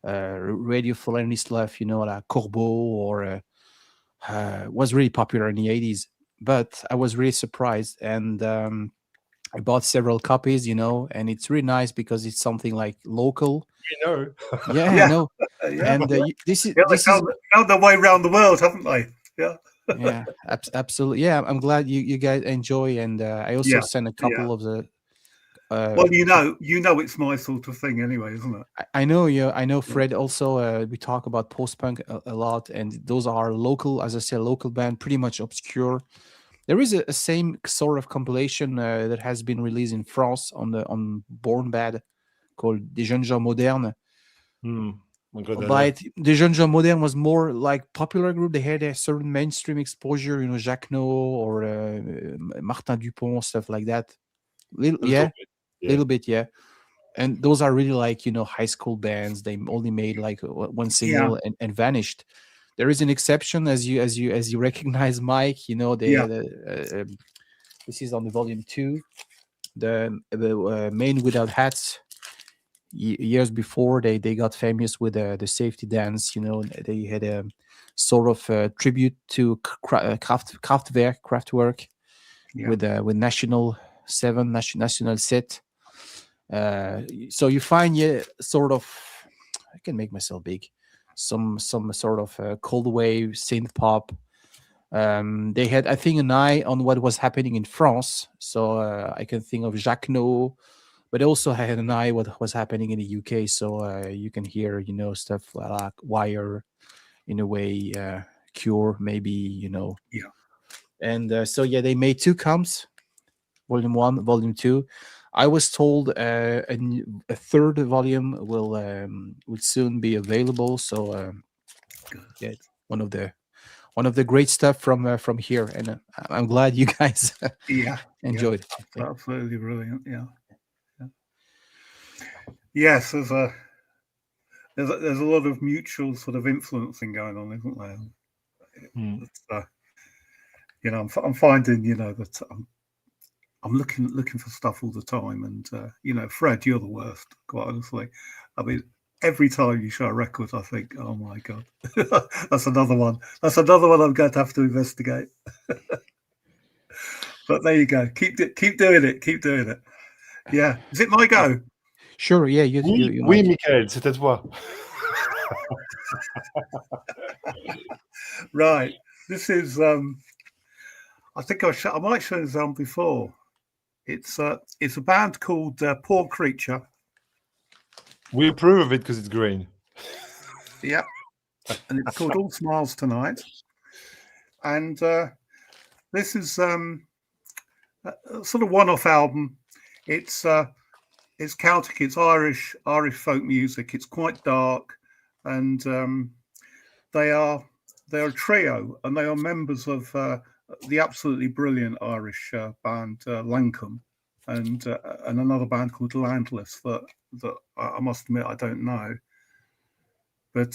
Radio Falanis Left, like Corbeau or was really popular in the 80s. But I was really surprised, and I bought several copies, and it's really nice because it's something like local. Yeah, I Yeah, know. yeah, And this is yeah. They this is found their way around the world, haven't they? Yeah, yeah, absolutely. Yeah, I'm glad you guys enjoy, and I also yeah, sent a yeah. couple of the. Uh, Well, it's my sort of thing anyway, isn't it? I know, yeah, I know Fred also. We talk about post punk a lot, and those are local, as I said, local band, pretty much obscure. There is a same sort of compilation that has been released in France on Born Bad called Des Jeunes Gens Modernes. But Des Jeunes Gens Modernes was more like popular group. They had a certain mainstream exposure, Jacques No or Martin Dupont, stuff like that. Little bit, yeah. And those are really like high school bands. They only made like one Yeah, single and vanished. There is an exception, as you recognize, Mike. yeah, This is on the volume 2. The Men Without Hats. Years before they got famous with the safety dance. They had a sort of tribute to Kraftwerk yeah, with National 7, National Set. So you find sort of, I can make myself big, some sort of cold wave synth pop. They had, I think, an eye on what was happening in France, so I can think of Jacques No, but also had an eye what was happening in the UK. So you can hear stuff like Wire, in a way, Cure, maybe. yeah. And so yeah, they made 2 comps, volume 1, volume 2. I was told a third volume will soon be available. So yeah, one of the great stuff from here, and I'm glad you guys Yeah, enjoyed. yeah, absolutely brilliant. Yeah, yeah. Yes, there's a lot of mutual sort of influencing going on, isn't there? It's, I'm finding that I'm looking for stuff all the time, and Fred, you're the worst, quite honestly. I mean, every time you show a record, I think, oh my god, that's another one. That's another one I'm going to have to investigate. But there you go. Keep doing it. Keep doing it. Yeah. Is it my go? Sure. Yeah. You might. Michael, c'est à toi. Right. This is. I think I might show this on before. It's a band called Poor Creature. We approve of it because it's green. Yeah. And it's called All Smiles Tonight. And this is a sort of one-off album. It's Celtic. It's Irish folk music. It's quite dark, and they are a trio, and they are members of the absolutely brilliant Irish band Lancome, and another band called Landless that I must admit I don't know, but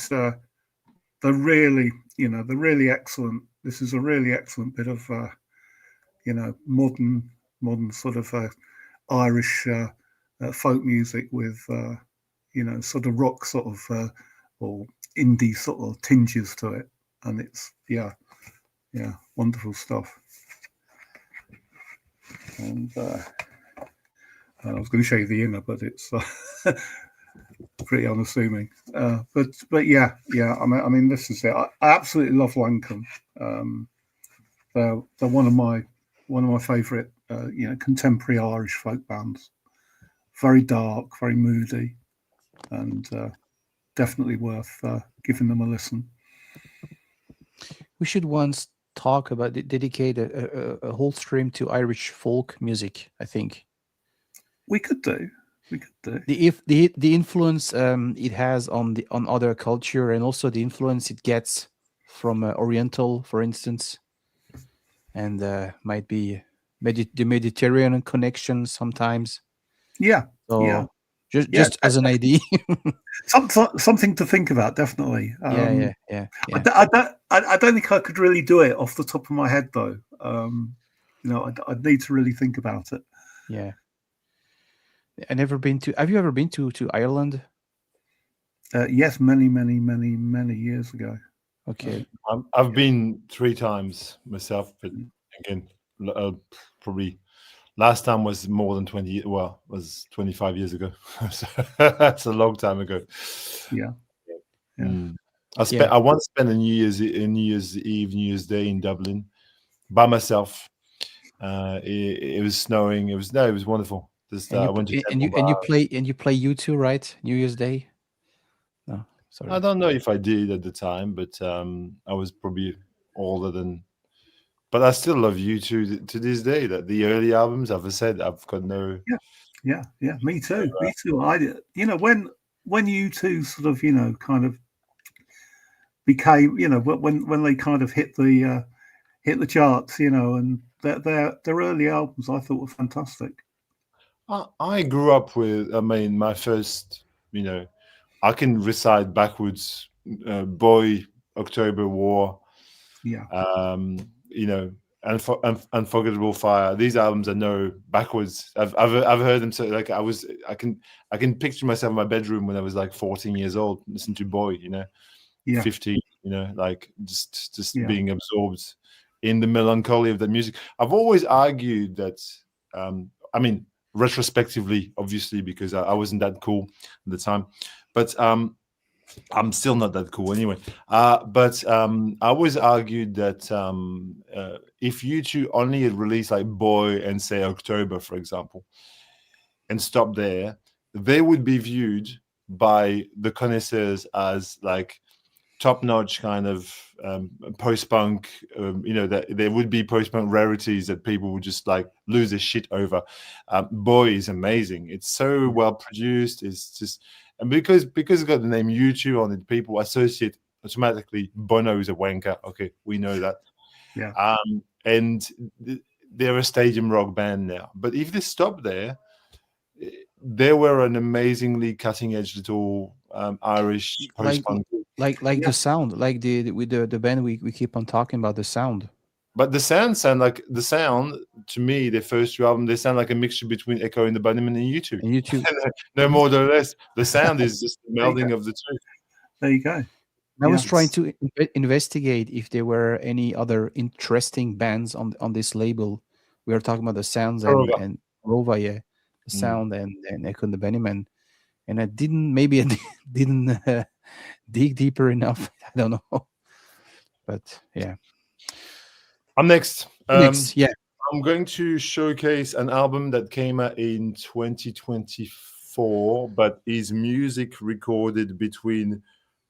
they're really excellent. This is a really excellent bit of modern sort of Irish folk music with sort of rock sort of or indie sort of tinges to it, and it's wonderful stuff. And I was going to show you the inner, but it's pretty unassuming. But yeah. I mean, this is it. I absolutely love Lancome. They're one of my favourite contemporary Irish folk bands. Very dark, very moody, and definitely worth giving them a listen. We should once talk about dedicate a whole stream to Irish folk music. I think we could do. The influence it has on other culture, and also the influence it gets from Oriental, for instance, and might be the Mediterranean connection sometimes. Yeah. So just as an idea. Something to think about, definitely. Yeah. I don't think I could really do it off the top of my head, though. I'd need to really think about it. Yeah. Have you ever been to Ireland? Yes, many years ago. Okay. I've been 3 times myself, but again, probably last time was more than 20. Well, was 25 years ago. So that's a long time ago. Yeah. Yeah. Mm. Yeah. I once spent a New Year's Eve, New Year's Day in Dublin by myself. It was snowing. It was wonderful. Just And I you went to and Temple you Bar. and you play U2, right? New Year's Day. No, I sorry. don't know if I did at the time, but I was probably older than. But I still love U2 to this day. That the early albums, I've said, I've got no. Yeah. Me too. Me too. When U2 sort of kind of became when they kind of hit the charts, and their early albums I thought were fantastic. I grew up with. I mean, my first. I can recite backwards. Boy, October War. Yeah. Um, you know, Unforgettable Fire. These albums I know backwards. I've heard them. So like I can picture myself in my bedroom when I was like 14 years old, listen to Boy. Yeah. 15. Like just Yeah. being absorbed in the melancholy of that music. I've always argued that. I mean, retrospectively, obviously, because I wasn't that cool at the time, but I'm still not that cool anyway. But I always argued that if U2 only had released like Boy and say October, for example, and stopped there, they would be viewed by the connoisseurs as like top-notch kind of post-punk. That there would be post-punk rarities that people would just like lose their shit over. Boy is amazing. It's so well produced. It's just, and because it's got the name U2 on it, people associate automatically Bono is a wanker. Okay, we know that. Yeah. And they're a stadium rock band now. But if they stop there, they were an amazingly cutting-edge little Irish post-punk. Like the sound, like with the band we keep on talking about the sound. But the sound to me, the first two albums, they sound like a mixture between Echo and the Bunnymen and U2. And U2. No more or less. The sound is just the melding of the two. There you go. I was trying to investigate if there were any other interesting bands on this label. We are talking about the sounds and Rova, yeah, the sound and Echo and the Bunnymen, and I didn't. Maybe I didn't dig deeper enough. I don't know, but yeah. I'm next. Yeah. I'm going to showcase an album that came out in 2024, but is music recorded between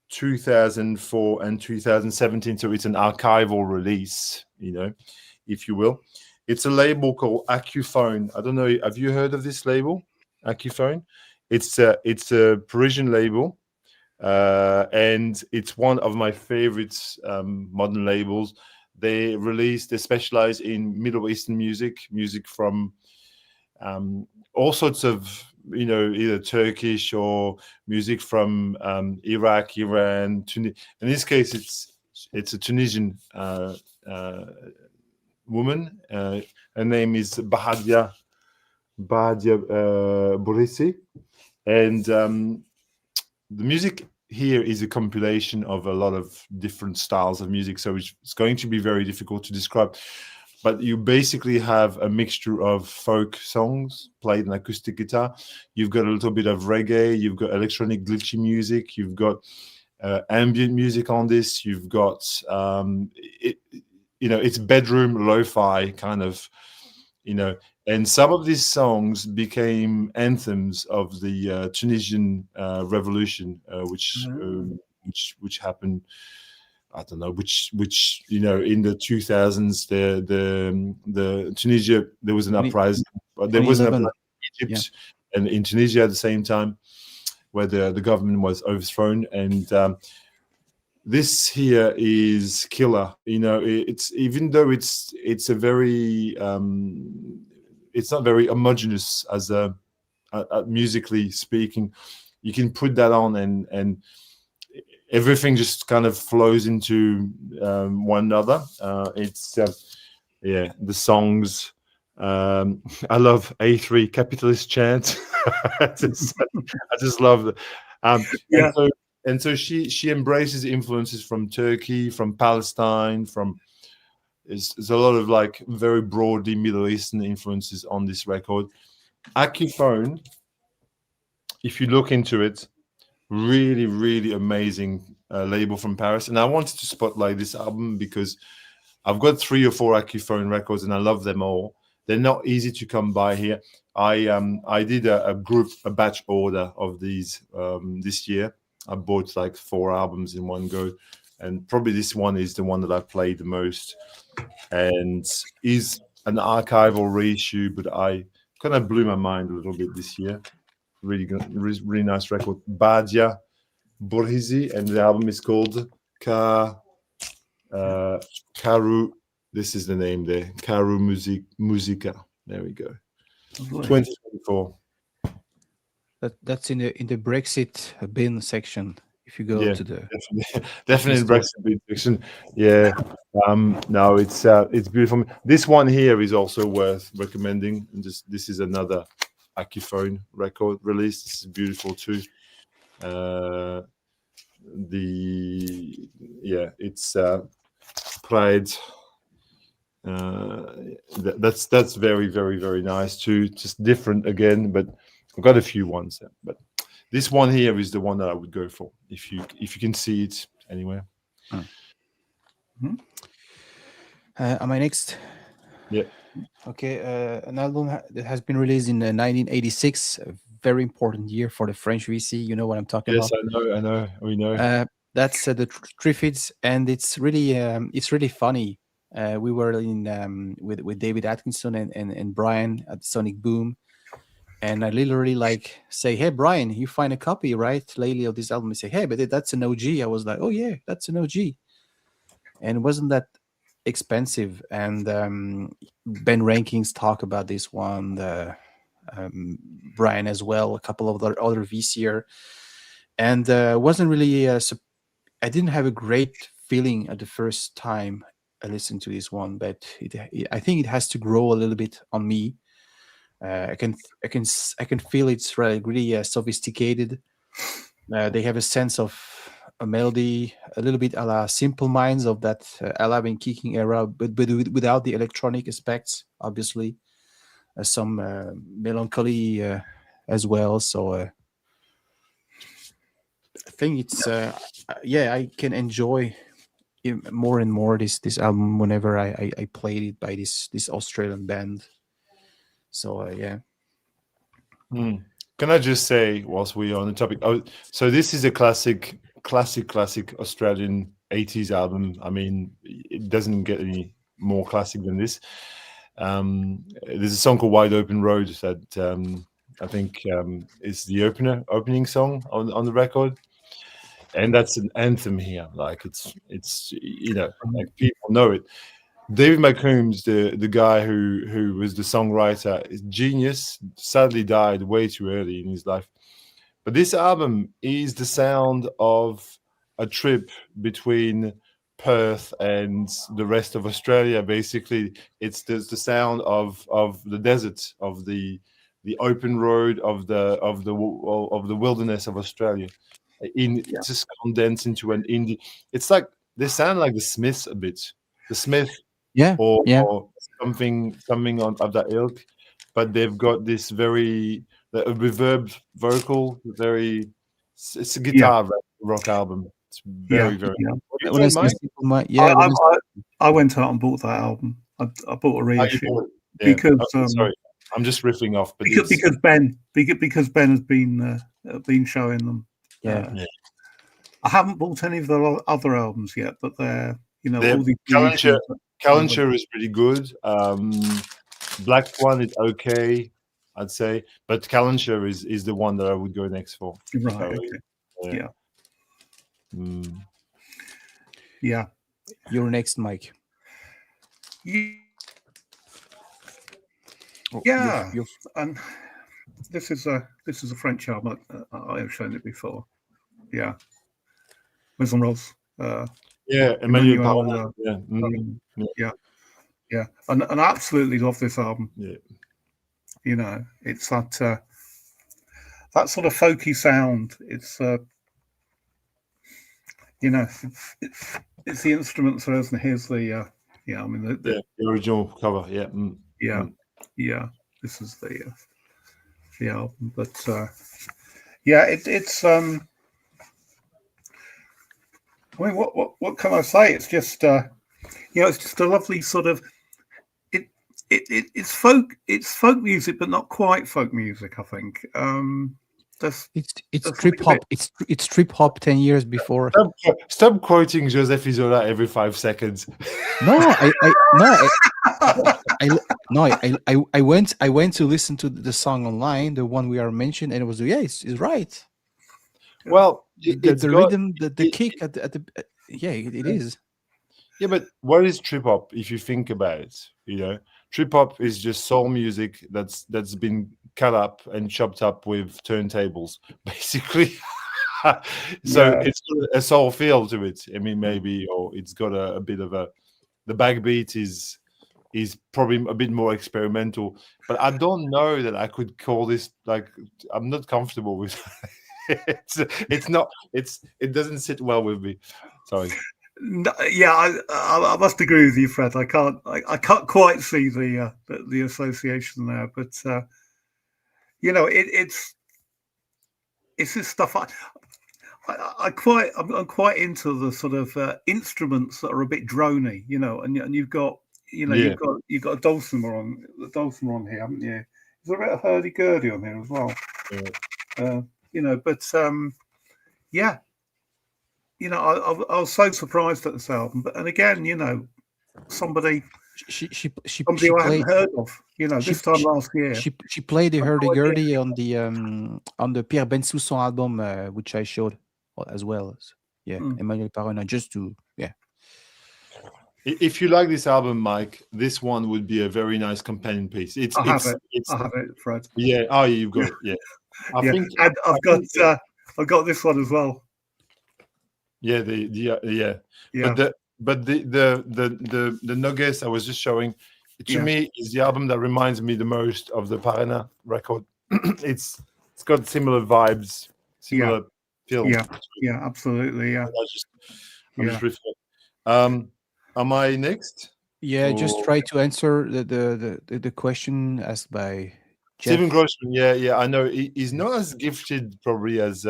2004 and 2017. So it's an archival release, if you will. It's a label called Accuphone. I don't know. Have you heard of this label, Accuphone? It's a Parisian label. And it's one of my favorites modern labels. They specialize in Middle Eastern music from all sorts of, either Turkish or music from Iraq, Iran, Tunis. In this case, it's a Tunisian woman. Her name is Bahadia Borissi. And the music here is a compilation of a lot of different styles of music, so it's going to be very difficult to describe. But you basically have a mixture of folk songs played on acoustic guitar. You've got a little bit of reggae. You've got electronic glitchy music. You've got ambient music on this. You've got it's bedroom lo-fi kind of, and some of these songs became anthems of the Tunisian revolution, which happened. I don't know which in the 2000s. The Tunisia, there was an uprising, but there was an uprising in Egypt and in Tunisia at the same time, where the government was overthrown. And this here is killer. It's, even though it's a very it's not very homogeneous as musically speaking. You can put that on and everything just kind of flows into one another. It's the songs. I love A3 Capitalist Chant. I just love it. and so she embraces influences from Turkey, from Palestine, from there's a lot of like very broadly Middle Eastern influences on this record. Accuphone, if you look into it, really, really amazing label from Paris. And I wanted to spotlight this album because I've got 3 or 4 Accuphone records and I love them all. They're not easy to come by here. I did a batch order of these this year. I bought like 4 albums in one go, and probably this one is the one that I played the most, and is an archival reissue, but I kind of blew my mind a little bit this year. Really good, really nice record. Badia Borhisi, and the album is called Karu. This is the name there. Karu Musica. There we go. 2024. That's in the Brexit bin section. If you go to the definitely Brexit bin section. Yeah. No, it's beautiful. This one here is also worth recommending. And this is another Accuphone record release. This is beautiful too. It's Pride. That's very, very, very nice too. Just different again, but I've got a few ones there. But this one here is the one that I would go for if you can see it anywhere. Am I next? Yeah. Okay. An album that has been released in 1986. A very important year for the French VC. You know what I'm talking about? Yes, I know. We know. That's the Triffids, and it's really funny. We were in with David Atkinson and Brian at Sonic Boom, and I literally like say, "Hey Brian, you find a copy right lately of this album?" He say, "Hey, but that's an OG." I was like, "Oh yeah, that's an OG," and it wasn't that expensive. And Ben Rankings talk about this one, Brian as well, a couple of other VCR, and wasn't really. I didn't have a great feeling at the first time I listened to this one, but I think it has to grow a little bit on me. I can feel it's really sophisticated. They have a sense of a melody, a little bit a la Simple Minds of that Aladdin kicking era, but without the electronic aspects, obviously. Some melancholy as well. So I think it's I can enjoy more and more this album whenever I played it by this Australian band. So yeah. Can I just say, whilst we are on the topic, so this is a classic Australian 80s album. I mean, it doesn't get any more classic than this. There's a song called Wide Open Road that I think is the opening song on the record. And that's an anthem here. Like it's like people know it. David McCombs, the guy who was the songwriter, is genius. Sadly, died way too early in his life. But this album is the sound of a trip between Perth and the rest of Australia. Basically, it's the sound of the desert, of the open road, of the wilderness of Australia. Just condensed into an indie. It's like they sound like the Smiths a bit. The Smiths. Or something of that ilk, but they've got this very reverb vocal. It's a guitar rock album. It's very very. I went out and bought that album. I bought a reissue because sorry, I'm just riffing off, but because Ben has been showing them. I haven't bought any of the other albums yet, but they're all these Calendar is pretty good. Black One is okay, I'd say, but Calendar is the one that I would go next for. Right. So, okay. Yeah. You're next, Mike. Yeah. And this is a French album. I have shown it before. Yeah. Maison Rose. Emmanuel. Yeah. And I absolutely love this album. Yeah. It's that sort of folky sound. It's you know, it's the instruments first, and here's the I mean the original cover. Yeah. Yeah. This is the album, but yeah, it's. I mean, what can I say? It's just it's just a lovely sort of it's folk music, but not quite folk music. I think it's trip hop. It's trip hop 10 years before. Stop quoting Joseph Isola every 5 seconds. No, I went to listen to the song online, the one we are mentioned, and it was it's right. Well, the rhythm, the kick at the it is. Yeah, but what is trip hop if you think about it? Trip hop is just soul music that's been cut up and chopped up with turntables, basically. So it's got a soul feel to it. I mean, maybe, or it's got a bit of the backbeat is probably a bit more experimental, but I don't know that I could call this, like, I'm not comfortable with it's not, it doesn't sit well with me. Sorry. No, yeah, I must agree with you, Fred. I can't quite see the association there, but it's this stuff. I'm quite into the sort of instruments that are a bit drony, and you've got you've got a dulcimer on here, haven't you? There's a bit of hurdy-gurdy on here as well. But yeah. I was so surprised at this album, and again, somebody I hadn't heard of, this time last year. She played the hurdy-gurdy on the Pierre Bensoussan album, which I showed as well. Emmanuel Parona, just to If you like this album, Mike, this one would be a very nice companion piece. I have it, Fred. Yeah. Oh, you've got it. Yeah. I've got this one as well. Yeah, But the Nuggets I was just showing, to me, is the album that reminds me the most of the Parana record. It's got similar vibes, similar feel. Yeah, absolutely. Yeah. Am I next? Yeah, just try to answer the question asked by Jeff. Stephen Grossman. Yeah, I know he's not as gifted probably as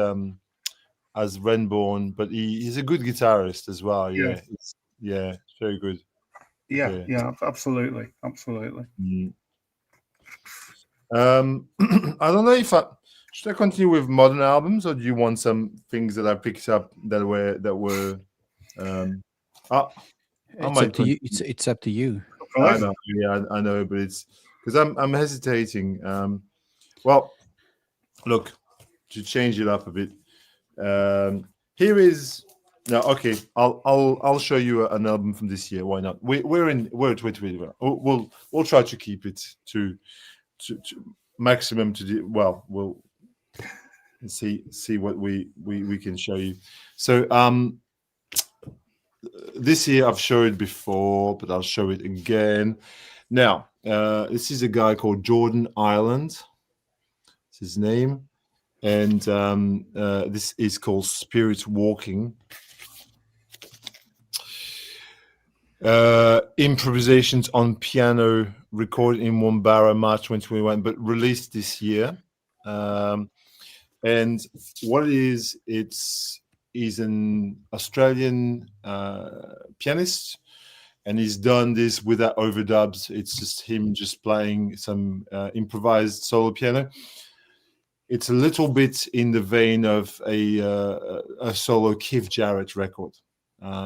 Renborn, but he's a good guitarist as well. Yeah, very good. Yeah, absolutely. I don't know if should I continue with modern albums, or do you want some things that I picked up that were it's up to you. It's up to you. I know, I know, but it's because I'm hesitating. Well, look, to change it up a bit. Here is now. Okay, I'll show you an album from this year. Why not? We're at 2021. We'll try to keep it to maximum to the we'll see what we can show you. So this year I've showed it before, but I'll show it again. Now this is a guy called Jordan Ireland. That's his name. And this is called Spirit Walking. Improvisations on piano, recorded in Wombara, March 2021, but released this year. And what it is, he's an Australian pianist, and he's done this without overdubs. It's just him just playing some improvised solo piano. It's a little bit in the vein of a solo Keith Jarrett record.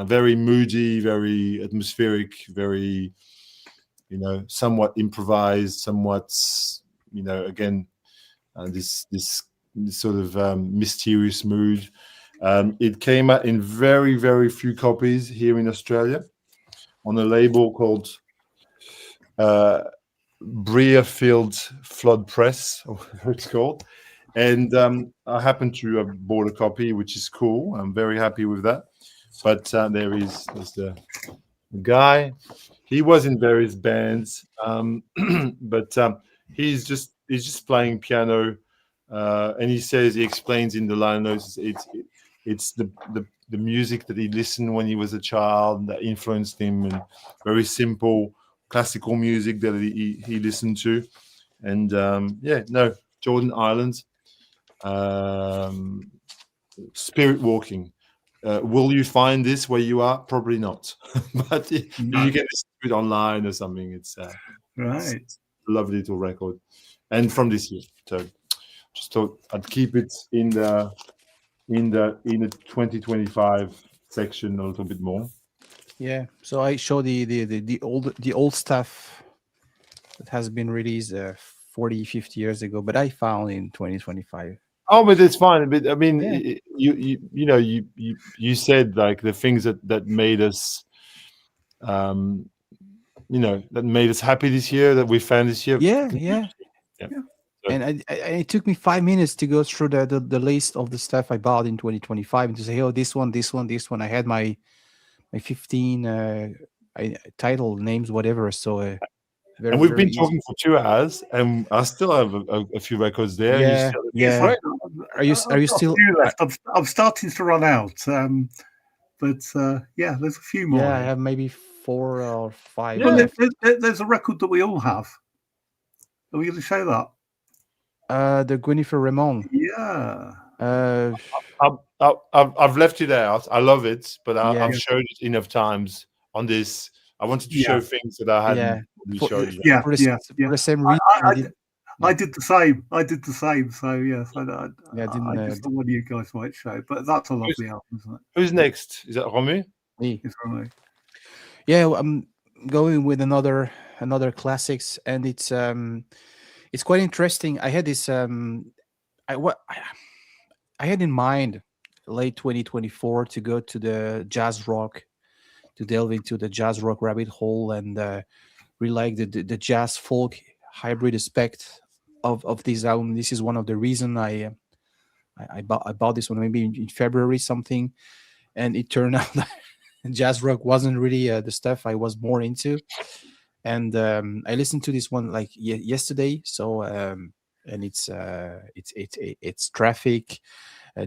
Very moody, very atmospheric, very, somewhat improvised, somewhat, again, this sort of mysterious mood. It came out in very, very few copies here in Australia on a label called Breerfield Flood Press, or whatever it's called. And I happen to have bought a copy, which is cool. I'm very happy with that. But there's the guy. He was in various bands, but he's just playing piano. And he says, he explains in the line notes, it's the music that he listened when he was a child that influenced him, and very simple classical music that he listened to. And Jordan Island, spirit walking. Will you find this where you are? Probably not, but you can listen to it online or something. It's right. It's a lovely little record, and from this year. So just thought I'd keep it in the 2025 section a little bit more. Yeah. So I show the old stuff that has been released 40, 50 years ago, but I found in 2025. Oh, but it's fine. But I mean, Yeah. you said like the things that made us, that made us happy this year, that we found this year. Yeah, yeah. Yeah. And it took me 5 minutes to go through the list of the stuff I bought in 2025 and to say, oh, this one. I had my 15 title names, whatever. So very, And we've very been easy. talking for 2 hours, and I still have a few records there. Yeah, yeah. Right? Are you still? Left. I'm starting to run out. But there's a few more. Yeah, I have maybe 4 or 5 Well, left. there's a record that we all have. Are we going to show that? The Guinevere Ramon. Yeah. I've left it out. I love it, but Yeah. I've showed it enough times on this. I wanted to show things that I hadn't really showed you. Yeah, For the same reason, I did the same. So yes, I just thought one of you guys might show, but that's a lovely album, isn't it? Who's next? Is that Romu? Me. It's Romu. Yeah, I'm going with another classics, and it's quite interesting. I had this I had in mind late 2024 to go to the jazz rock, to delve into the jazz rock rabbit hole, and really like the jazz folk hybrid aspect of this album. This is one of the reason I bought this one maybe in February something, and it turned out that jazz rock wasn't really the stuff I was more into. And I listened to this one like yesterday. So and it's Traffic,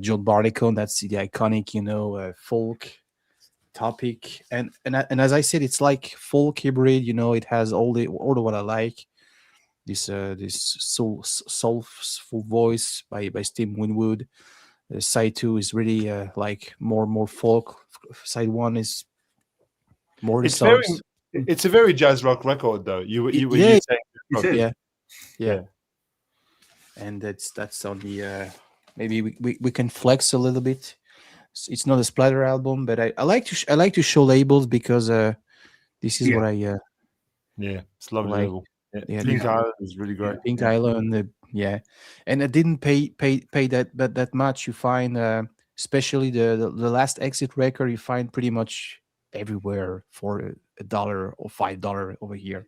John Barleycorn. That's the iconic folk topic, and as I said, it's like folk hybrid. It has all the what I like. This soulful voice by Steve Winwood. Side 2 is really like more folk. Side 1 is more the songs. It's a very jazz rock record, though. You saying? Yeah. And that's on the maybe we can flex a little bit. It's not a splatter album, but I like to show labels because this is what I it's lovely like. label. Pink Island is really great. Pink Island, and I didn't pay that much. You find especially the last Exit record, you find pretty much everywhere for $1 or $5 over here.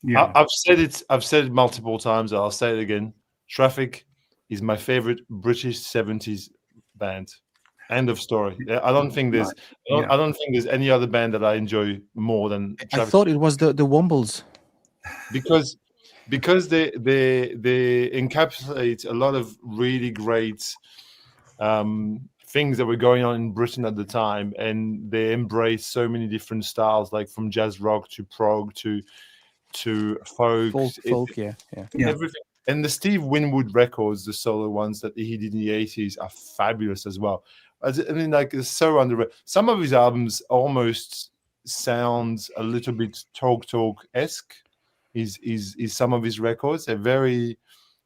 Yeah, I've said it multiple times. I'll say it again. Traffic is my favorite British 70s band. End of story. I don't think there's I don't think there's any other band that I enjoy more than Traffic. I thought it was the Wombles. Because they encapsulate a lot of really great things that were going on in Britain at the time, and they embrace so many different styles, like from jazz rock to prog to folk, everything. And the Steve Winwood records, the solo ones that he did in the 80s, are fabulous as well. I mean, like, it's so underrated. Some of his albums almost sound a little bit talk-esque. Is some of his records. They're very.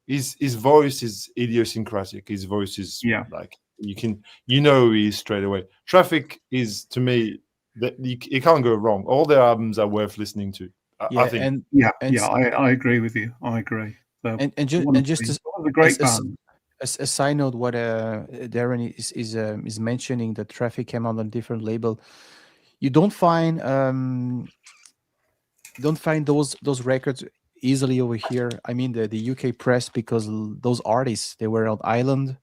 His voice is idiosyncratic. His voice is like he's straight away. Traffic is, to me, that you can't go wrong. All their albums are worth listening to. I think. I agree with you. I agree. So and just as a great band. A side note, what Darren is mentioning, that Traffic came out on a different label. You don't find those records easily over here. I mean the UK press, because those artists, they were on Island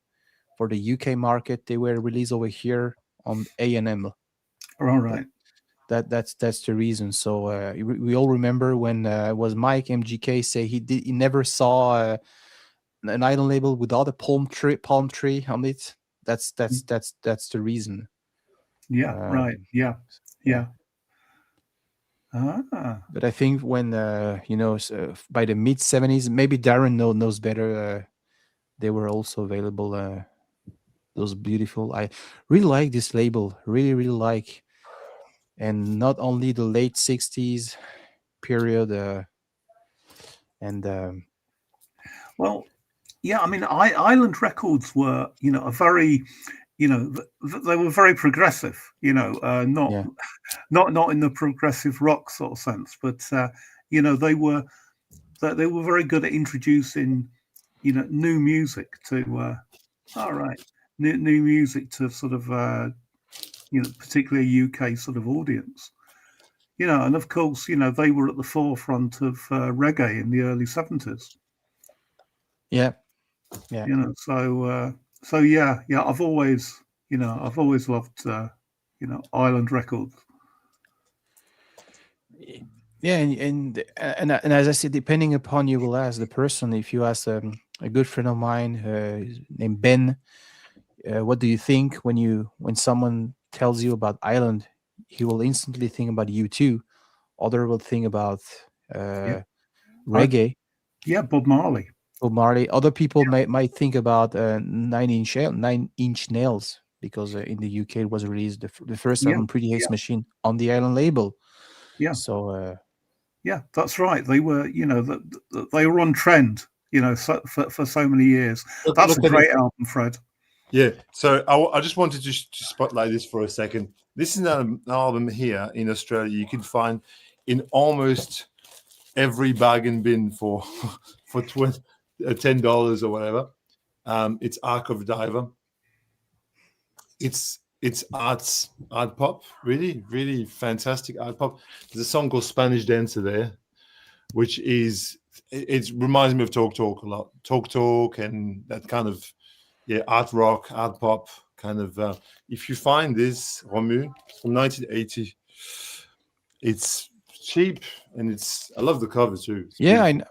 for the UK market. They were released over here on A&M. All right. That's the reason. So we all remember when was Mike MGK say he never saw an Island label without a palm tree on it. That's the reason. Yeah, right. Yeah. But I think when by the mid 70s, maybe Darren knows better. They were also available. Those beautiful. I really like this label. Really, really like. And not only the late 60s period. Well, yeah. I mean, Island Records were, a very, they were very progressive. Not in the progressive rock sort of sense, but they were very good at introducing new music to new music to sort of particularly a UK sort of audience. And of course, they were at the forefront of reggae in the early 70s. Yeah. So yeah, I've always loved Island Records. Yeah, and as I said, depending upon, you will ask the person. If you ask a good friend of mine named Ben, what do you think when someone tells you about Island? He will instantly think about U2. Other will think about reggae. Bob Marley. Bob Marley. Other people might think about Nine Inch Nails, because in the UK it was released the first album, Pretty Haste Machine, on the Island label. Yeah. So. Yeah, that's right. They were, they were on trend, for so many years. That's a great album, Fred. Yeah. So I just wanted to spotlight this for a second. This is an album here in Australia you can find in almost every bargain bin for $10 or whatever. It's Ark of Diver. It's art pop, really, really fantastic art pop. There's a song called Spanish Dancer there, which is, it reminds me of Talk Talk a lot. Talk and that kind of, art rock, art pop kind of. If you find this, Romu, from 1980, it's cheap and I love the cover too. It's beautiful.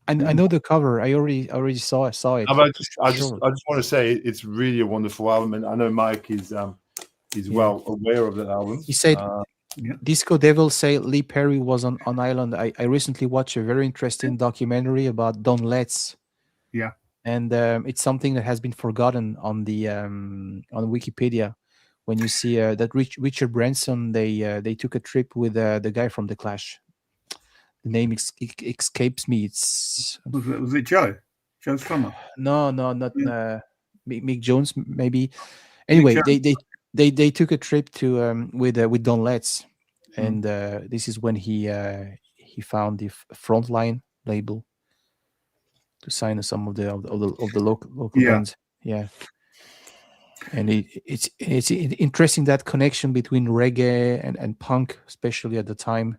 I know the cover. I already saw it. I just want to say it's really a wonderful album, and I know Mike is well aware of that album. He said, Disco Devil say Lee Perry was on Island. I recently watched a very interesting documentary about Don Letts. Yeah, and it's something that has been forgotten on the on Wikipedia. When you see that Richard Branson, they took a trip with the guy from The Clash. The name escapes me. Was it Joe Strummer? No, not Mick Jones, maybe. Anyway, they took a trip to with Don Letts, and this is when he found the Frontline label to sign some of the local bands. Yeah. And it's interesting, that connection between reggae and punk, especially at the time.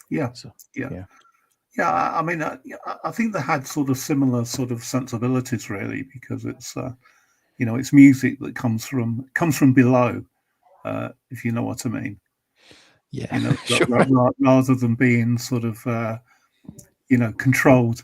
Yeah. So, I mean, I think they had sort of similar sort of sensibilities, really, because it's it's music that comes from below, if you know what I mean. Yeah, sure. Rather than being sort of controlled.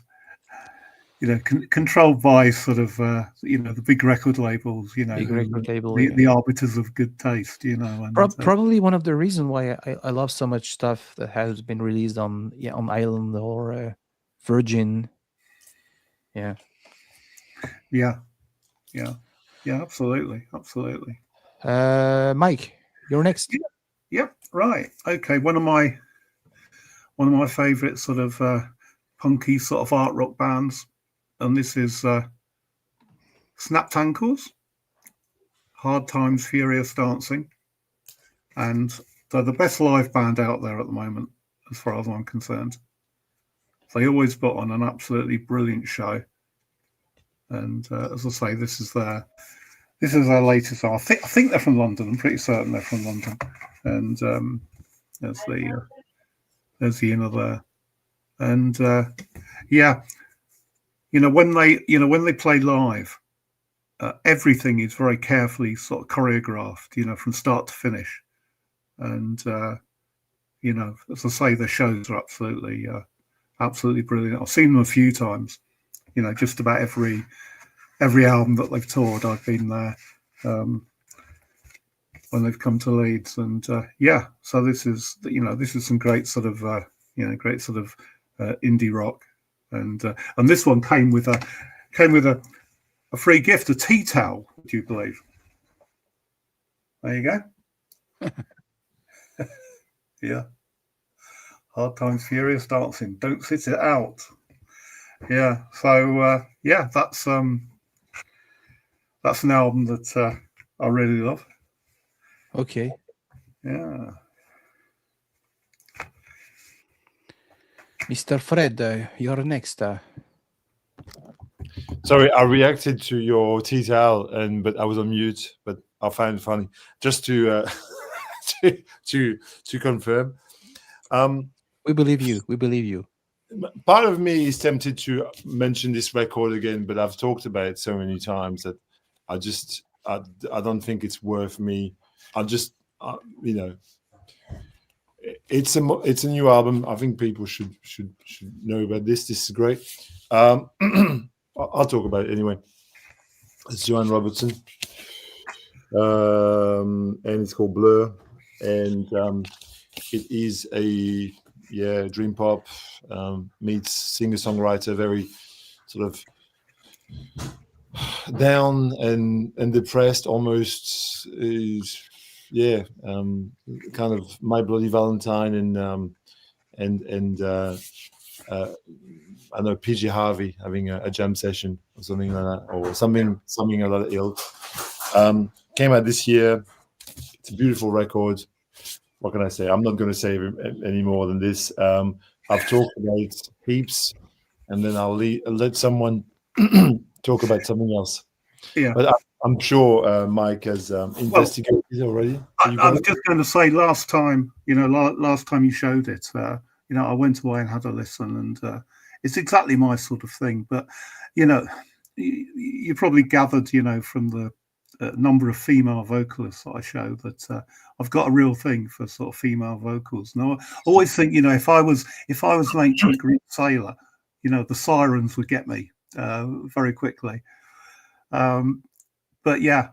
Controlled by sort of the big record labels, the arbiters of good taste, And, probably one of the reasons why I love so much stuff that has been released on Island or Virgin. Yeah, absolutely. Mike, you're next. Yeah, right. Okay, one of my favorite sort of punky sort of art rock bands. And this is Snapped Ankles, Hard Times, Furious Dancing. And they're the best live band out there at the moment, as far as I'm concerned. They always put on an absolutely brilliant show. And as I say, this is their latest album. I think they're from London. I'm pretty certain they're from London. And there's the inner there. And when they play live, everything is very carefully sort of choreographed, from start to finish. And, as I say, the shows are absolutely brilliant. I've seen them a few times, just about every every album that they've toured, I've been there when they've come to Leeds, and yeah, so this is some great sort of indie rock, and this one came with a free gift, a tea towel. Would you believe? There you go. Yeah. Hard Times, Furious Dancing. Don't sit it out. Yeah. So yeah, that's an album that I really love. Okay. Yeah. Mr. Fred, you're next. Sorry, I reacted to your tea towel, but I was on mute. But I found it funny. Just to to confirm. We believe you. We believe you. Part of me is tempted to mention this record again, but I've talked about it so many times that I don't think it's worth me. I just you know, it's a new album. I think people should know about this. This is great. I'll talk about it anyway. It's Joanne Robertson, and it's called Blur, and it is a dream pop meets singer-songwriter, very sort of down and depressed almost. Kind of My Bloody Valentine and I know PG Harvey having a jam session or something like that, or something a lot of ilk. Came out this year. It's a beautiful record. What can I say? I'm not going to say any more than this. I've talked about heaps, and then I'll let someone talk about something else. Yeah, but I'm sure Mike has investigated already. I was just going to say, last time you showed it, I went away and had a listen, and it's exactly my sort of thing. But you probably gathered, from the number of female vocalists that I show that I've got a real thing for sort of female vocals. And I always think, if I was an ancient Greek sailor, the sirens would get me very quickly. But yeah,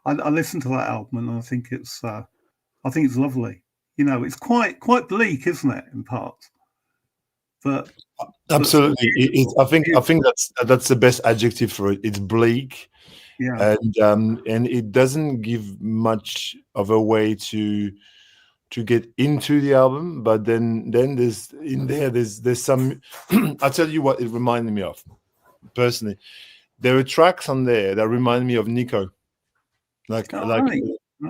I listened to that album and I think it's lovely. It's quite bleak, isn't it, in parts? But absolutely, I think that's the best adjective for it. It's bleak. Yeah, and it doesn't give much of a way to get into the album, but then there's some. I'll tell you what it reminded me of personally. There are tracks on there that remind me of Nico, right.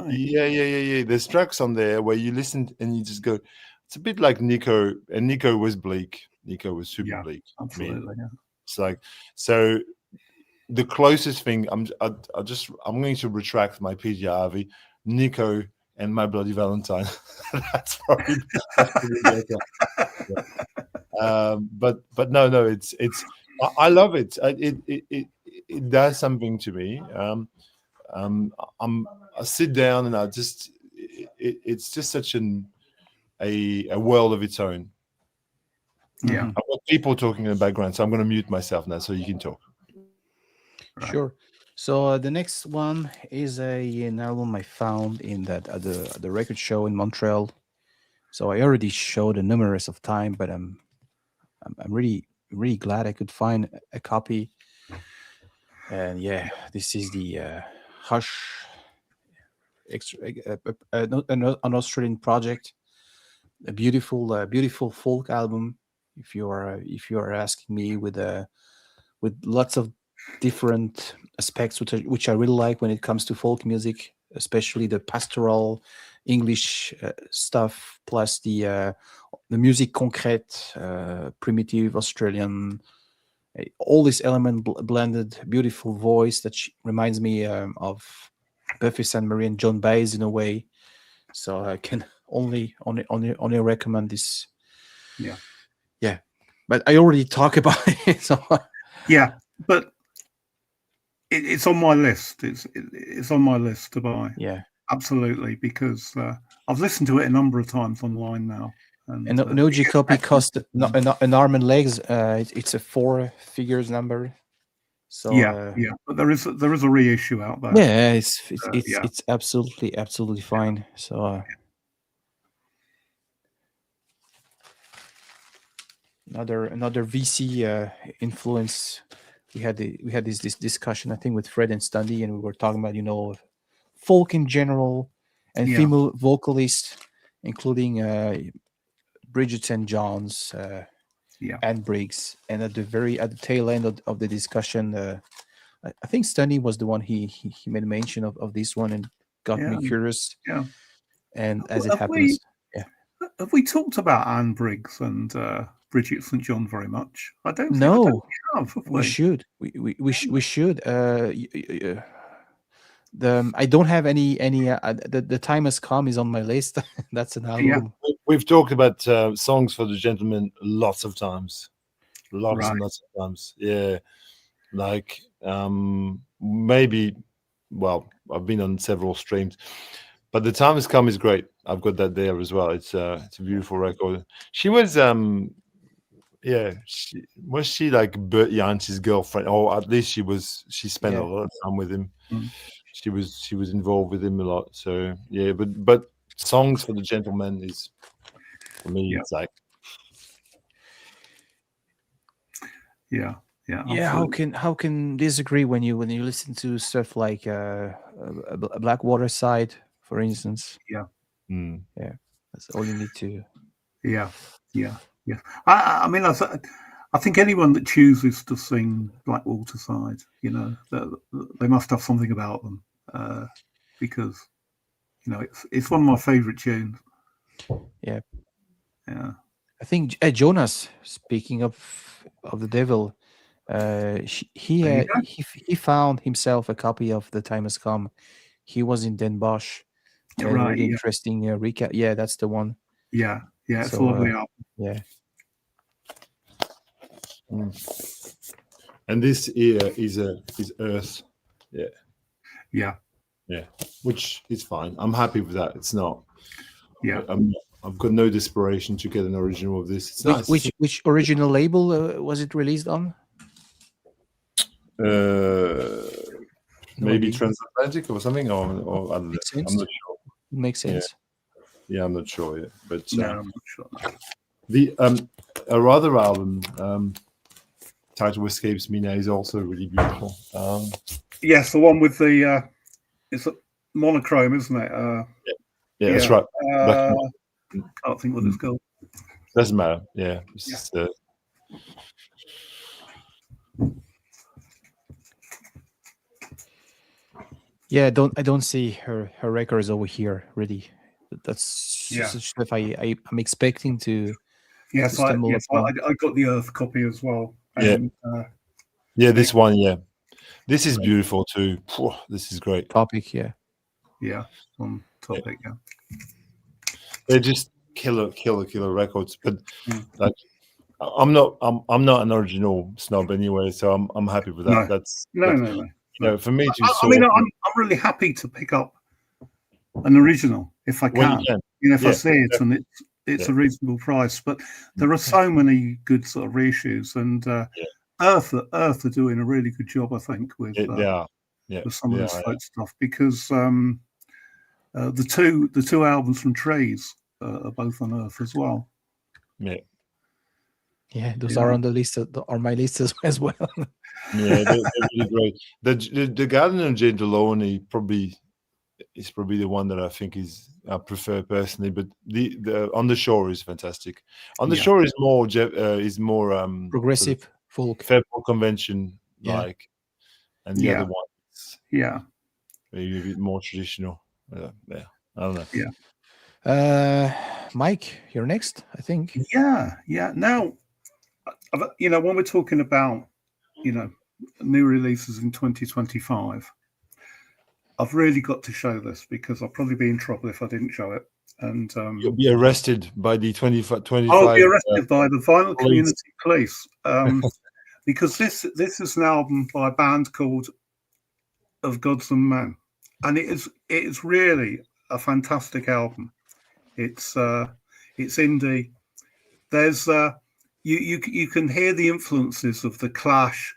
Yeah. There's tracks on there where you listen and you just go, it's a bit like Nico, and Nico was bleak. Nico was super bleak. Absolutely, yeah. It's like so. The closest thing I'm going to retract my PG Harvey, Nico, and My Bloody Valentine. that's probably better. But no, it's I love it. It does something to me. I sit down and it's just such a world of its own. Yeah, I've got people talking in the background, so I'm going to mute myself now so you can talk. Sure. So the next one is an album I found in the record show in Montreal. So I already showed it numerous of time, but I'm really glad I could find a copy. And yeah, this is the Hush, an Australian project, a beautiful folk album. If you are asking me, with lots of different aspects which I really like when it comes to folk music, especially the pastoral English stuff, plus the music concrete, primitive Australian, all this element blended, beautiful voice that reminds me of Buffy Sainte Marie and Joan Baez in a way. So I can only recommend this. Yeah, but I already talked about it. So yeah, but it's on my list. It's on my list to buy. Yeah, absolutely, because I've listened to it a number of times online now. And an OG copy cost an arm and legs. It's a 4 figures number. So yeah, but there is a reissue out there. yeah, it's absolutely fine. So another VC influence. We had this discussion, I think, with Fred and Stundy, and we were talking about folk in general and female vocalists, including Bridget St. John's, Anne Briggs, and at the tail end of the discussion, I think Stunny was the one he made mention of this one and got me curious. Yeah, and as it happens, have we talked about Anne Briggs and Bridget St. John very much? I don't think we have we? We should. We should. I don't have any. The time has come is on my list. That's an album. Yeah. We've talked about Songs for the Gentleman lots of times, lots and lots of times. Yeah, like maybe. Well, I've been on several streams, but The Time Has Come is great. I've got that there as well. It's a beautiful record. She was was she like Bert Jansch's girlfriend, or at least she spent a lot of time with him. She was involved with him a lot. So yeah, but Songs for the Gentleman is, for me, it's like Absolutely. How can disagree when you listen to stuff like Blackwater Side, for instance? Yeah That's all you need to. Yeah. I mean, I think anyone that chooses to sing Blackwater Side, they must have something about them, because it's one of my favorite tunes. Yeah. I think Jonas, speaking of the devil, he found himself a copy of The Time Has Come. He was in Den Bosch. Really interesting recap. Yeah, that's the one. Yeah, it's a lovely album. Yeah. And this is Earth. Yeah, which is fine. I'm happy with that. It's not. Yeah, I've got no desperation to get an original of this. It's nice. Which original label was it released on? Maybe Transatlantic or something, or I don't know. I'm not sure. Makes sense. Yeah, I'm not sure yet, but I'm not sure. The our other album, title escapes me now, is also really beautiful. Yes, the one with the it's a monochrome, isn't it? Yeah, that's right. I can't think what it's called. Doesn't matter. Yeah. I don't see her records over here really. That's stuff I'm expecting to. Yes, I got the Earth copy as well. And, this one. Yeah, this is beautiful too. This is great. Topic. Yeah, on Topic. Yeah, they're just killer records. But like, I'm not an original snob anyway, so I'm happy with that. No. That's no. For me to. I'm really happy to pick up an original if I can. If I see it and it's a reasonable price. But there are so many good sort of reissues, and Earth are doing a really good job, I think, with some of this folk stuff, because the two albums from Trees are both on Earth as well. Yeah, those are on the list, on my list as well. Yeah, they're really great. The Garden of Gentiloni is probably the one that I think I prefer personally. But the On the Shore is fantastic. On the Shore is more progressive sort of folk, Fairport Convention like, and the other one is maybe a bit more traditional. I don't know. Mike, you're next, I think. Yeah. Now, when we're talking about new releases in 2025, I've really got to show this, because I'll probably be in trouble if I didn't show it. And you'll be arrested by the 25. I'll be arrested by the Vinyl Community Police, because this is an album by a band called Of Gods and Men, and it is really a fantastic album. It's indie. There's you can hear the influences of the Clash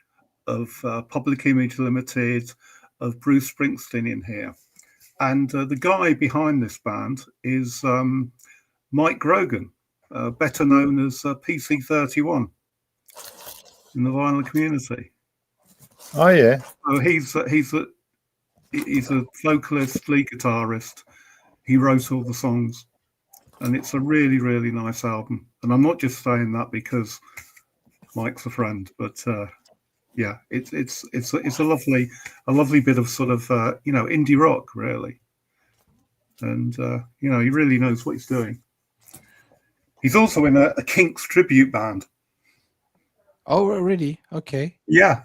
of Public Image Limited, of Bruce Springsteen in here. And the guy behind this band is Mike Grogan, better known as PC31 in the vinyl community. Oh yeah. So he's a vocalist, lead guitarist. He wrote all the songs, and it's a really, really nice album. And I'm not just saying that because Mike's a friend, but yeah, it's a lovely bit of sort of indie rock, really. And he really knows what he's doing. He's also in a Kinks tribute band. Oh, really? Okay. Yeah.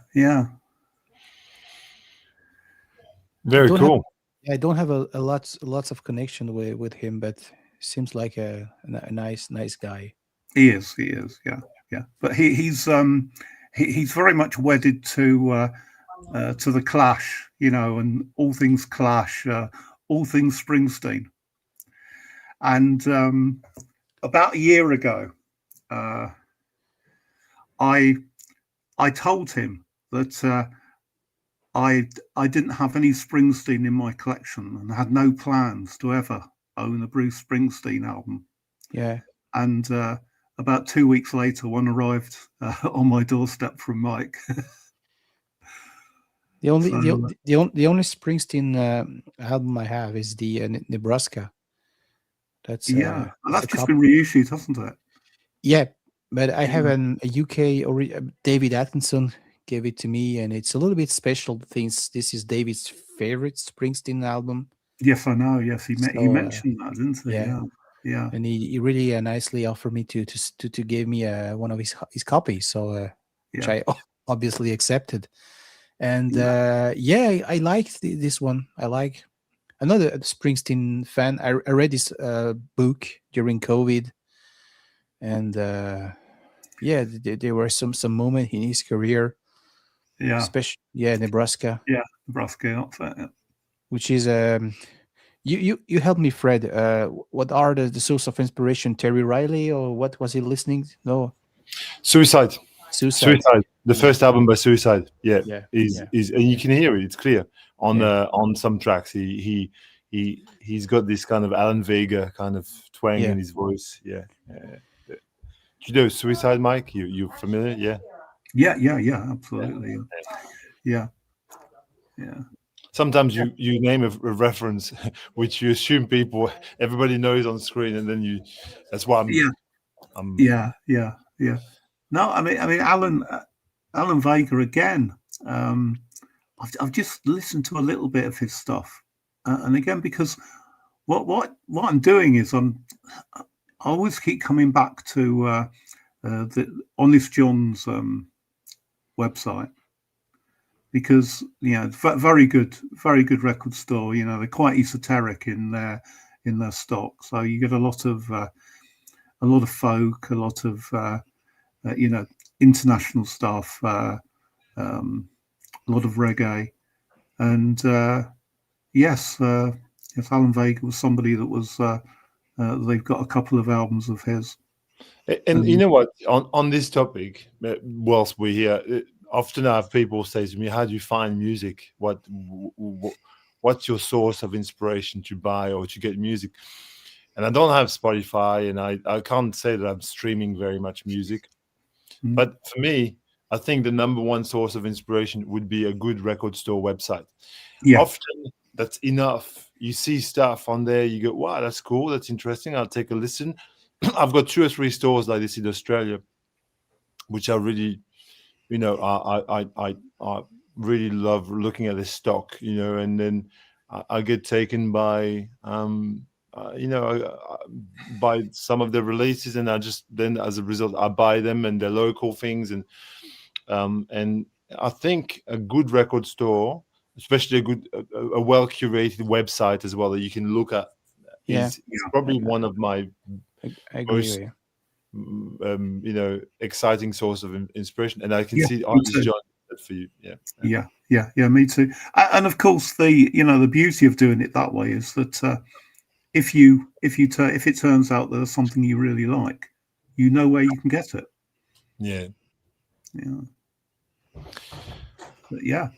Very cool. I don't have a lots of connection with him, but seems like a nice guy. He is. Yeah. But he's very much wedded to the Clash, and all things Clash, all things Springsteen. And about a year ago, I told him that I didn't have any Springsteen in my collection and had no plans to ever own a Bruce Springsteen album. Yeah. And about 2 weeks later, one arrived on my doorstep from Mike. The only Springsteen album I have is the Nebraska. That's and that's just been reissued, hasn't it? Yeah, but I have a UK or David Atkinson gave it to me, and it's a little bit special. Things this is David's favorite Springsteen album. Yes, I know. Yes, he mentioned that, didn't he? Yeah. And he really nicely offered me to give me one of his copies, so which I obviously accepted. And I liked this one. I like. I'm not a Springsteen fan. I read this book during COVID, and there were some moment in his career. Yeah, especially Nebraska. Yeah, Nebraska, which is you help me, Fred. What are the source of inspiration? Terry Riley, or what was he listening? No, Suicide. The first album by Suicide. Is and you can hear it. It's clear on some tracks. He's got this kind of Alan Vega kind of twang in his voice. Do you know Suicide, Mike? You familiar? Yeah, absolutely. Yeah. Sometimes you name a reference which you assume everybody knows on screen, and then that's why I'm Yeah. No, I mean Alan Vega again. I've just listened to a little bit of his stuff, and again, because what I'm doing is I always keep coming back to the Honest John's website, because very good record store. They're quite esoteric in their stock, so you get a lot of folk, a lot of international stuff, a lot of reggae, and yes, Alan Vega was somebody that was. They've got a couple of albums of his. And you know what? On this topic, whilst we're here, often I have people say to me, "How do you find music? What's your source of inspiration to buy or to get music?" And I don't have Spotify, and I can't say that I'm streaming very much music. But for me, I think the number one source of inspiration would be a good record store website. Yeah. Often that's enough. You see stuff on there, you go, "Wow, that's cool, that's interesting. I'll take a listen." I've got 2 or 3 stores like this in Australia, which I really, I really love looking at this stock, and then I get taken by, by some of the releases, and then as a result, I buy them, and they're local things, and I think a good record store, especially a well curated website as well that you can look at, is probably one of my most exciting source of inspiration, and I can see Honest John for you. Yeah, me too. And of course, the beauty of doing it that way is that if it turns out there's something you really like, where you can get it. Yeah. Yeah.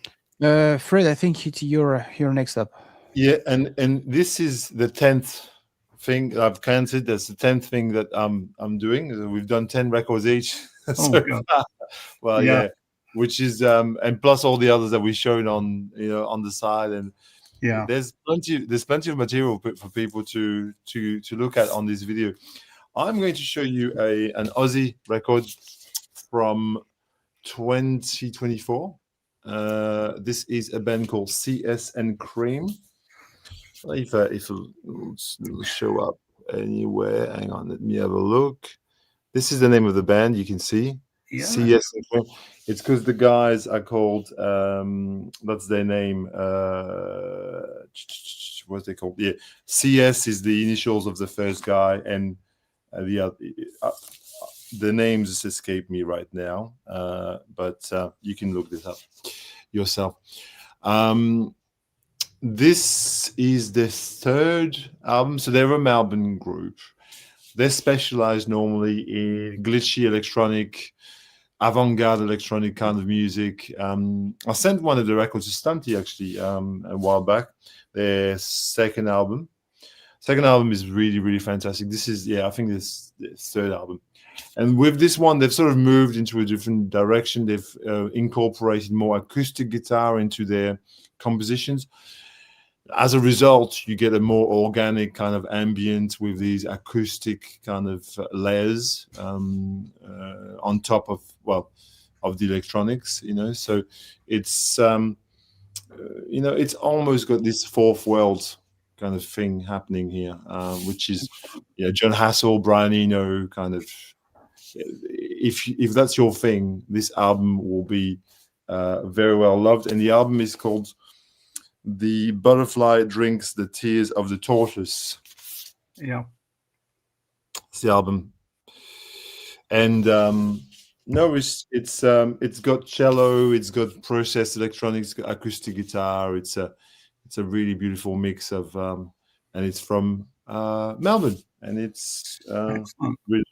Fred, I think you're next up. Yeah, and this is the 10th thing I've counted. That's the 10th thing that I'm doing. We've done 10 records each so God. far. Well, yeah, which is and plus all the others that we've shown on on the side, and there's plenty of material for people to look at on this video. I'm going to show you an Aussie record from 2024. This is a band called CS and Cream. If it'll show up anywhere, hang on, let me have a look. This is the name of the band. You can see CS and Cream. It's because the guys are called. That's their name. What's they called? Yeah, CS is the initials of the first guy, and the names just escape me right now. But you can look this up yourself. This is the third album. So they're a Melbourne group. They're specialized normally in glitchy electronic, avant-garde electronic kind of music. I sent one of the records to Stunty actually a while back. Their second album. Second album is really, really fantastic. This is, I think this third album. And with this one, they've sort of moved into a different direction. They've incorporated more acoustic guitar into their compositions. As a result, you get a more organic kind of ambient with these acoustic kind of layers on top of the electronics, So it's it's almost got this fourth world kind of thing happening here, which is John Hassel, Brian Eno kind of. If that's your thing, this album will be very well loved, and the album is called "The Butterfly Drinks the Tears of the Tortoise." Yeah, it's the album, and it's got cello, it's got processed electronics, acoustic guitar. It's a really beautiful mix of, and it's from Melbourne, and it's really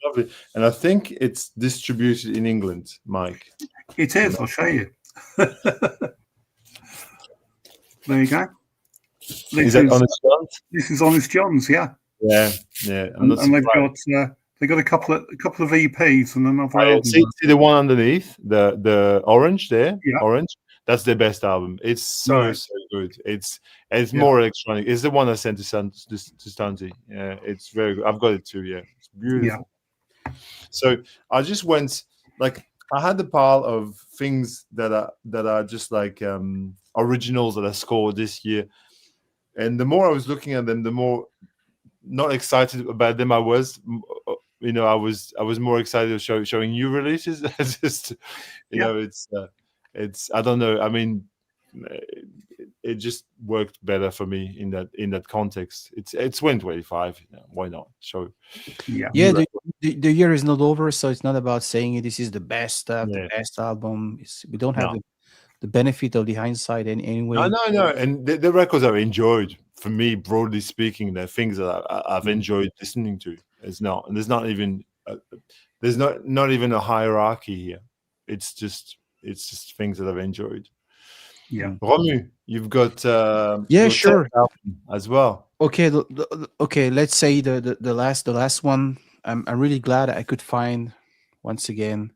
lovely. And I think it's distributed in England, Mike. It is. I'll show you. There you go. Is that Honest John's? This is Honest John's, yeah. Yeah. And they've got a couple of EPs and another album. See the one underneath, the orange there, orange. That's their best album. It's so good. It's more electronic. It's the one I sent to Stunty. Yeah, it's very good. I've got it too. Yeah, it's beautiful. Yeah. So I just went I had the pile of things that are just like originals that I scored this year, and the more I was looking at them, the more not excited about them I was. I was more excited of showing new releases. Just it's I don't know. I mean, it just worked better for me in that context. It's 2025. Why not? So the year is not over, so it's not about saying this is the best the best album. We don't have the benefit of the hindsight anyway. No, and the records I've enjoyed. For me, broadly speaking, they're things that I've enjoyed listening to. There's not even a hierarchy here. It's just things that I've enjoyed. Yeah, Romu, you've got sure as well. Okay, okay. Let's say the last one. I'm really glad I could find once again.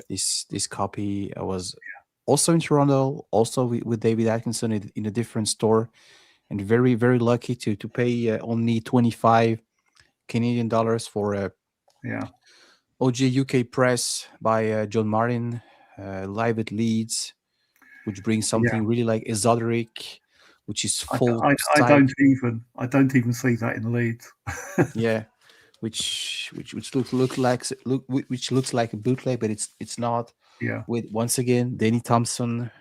This copy. I was also in Toronto, also with David Atkinson in a different store, and very, very lucky to pay only 25 Canadian dollars for a OG UK press by John Martin, live at Leeds, which brings something really like esoteric, which is full. I don't even see that in Leeds. which looks like a bootleg, but it's not. Yeah. With once again Danny Thompson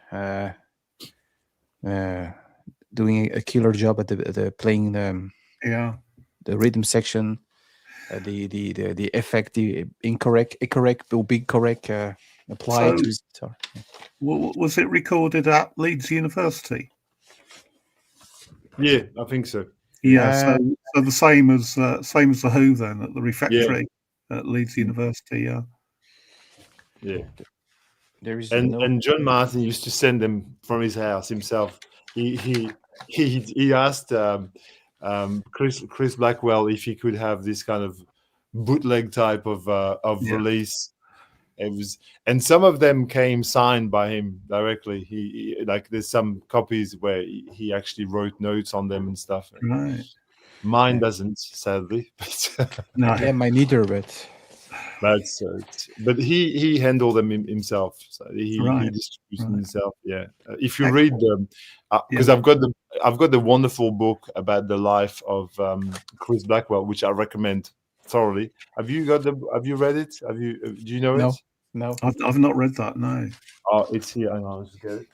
doing a killer job at the playing the rhythm section, the effect, the incorrect or big correct applied to his guitar. Was it recorded at Leeds University? Yeah, I think so. Yeah, so the same as the Who then at the Refectory at Leeds University. Yeah. There is and no. and John Martin used to send them from his house himself. He asked Chris Blackwell if he could have this kind of bootleg type of Yeah. release. It was, and some of them came signed by him directly. Like there's some copies where he actually wrote notes on them and stuff. Right. Mine Yeah. doesn't, sadly, No. Yeah, my neither, but but he handled them himself. So he Right. distributed them Right. himself. Yeah, if you Excellent. read them, because Yeah. I've got the wonderful book about the life of Chris Blackwell, which I recommend thoroughly. Have you read it? Do you know it? no, no. I've not read that. No. Oh, it's here. Hang on, let's get it.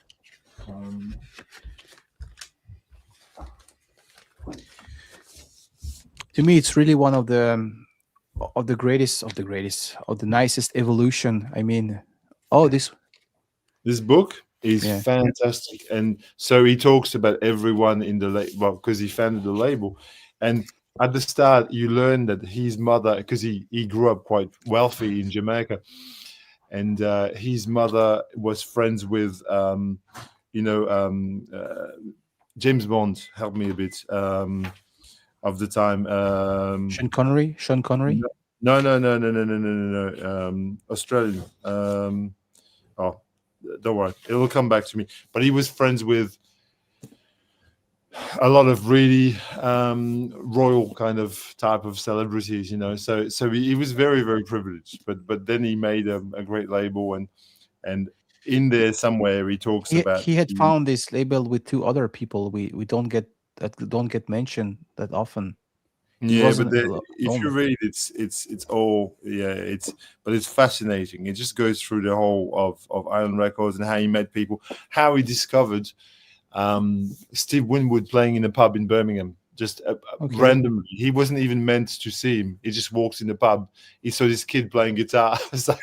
To me, it's really one of the greatest of the nicest evolution. I mean, oh, This book is Yeah. fantastic, and so he talks about everyone in the well, because he founded the label, and at the start you learn that his mother, because he grew up quite wealthy in Jamaica, and his mother was friends with James Bond. Help me a bit. Of the time, Sean Connery. no, Australian. Oh, don't worry, it will come back to me. But he was friends with a lot of really royal kind of type of celebrities, So he was very, very privileged. But then he made a great label, and in there somewhere he talks about He had found this label with two other people. We don't get mentioned that often. He wasn't if you alone. read it's all but it's fascinating. It just goes through the whole of Island Records and how he met people, how he discovered Steve Winwood playing in a pub in Birmingham, just randomly. He wasn't even meant to see him. He just walks in the pub. He saw this kid playing guitar. It's like,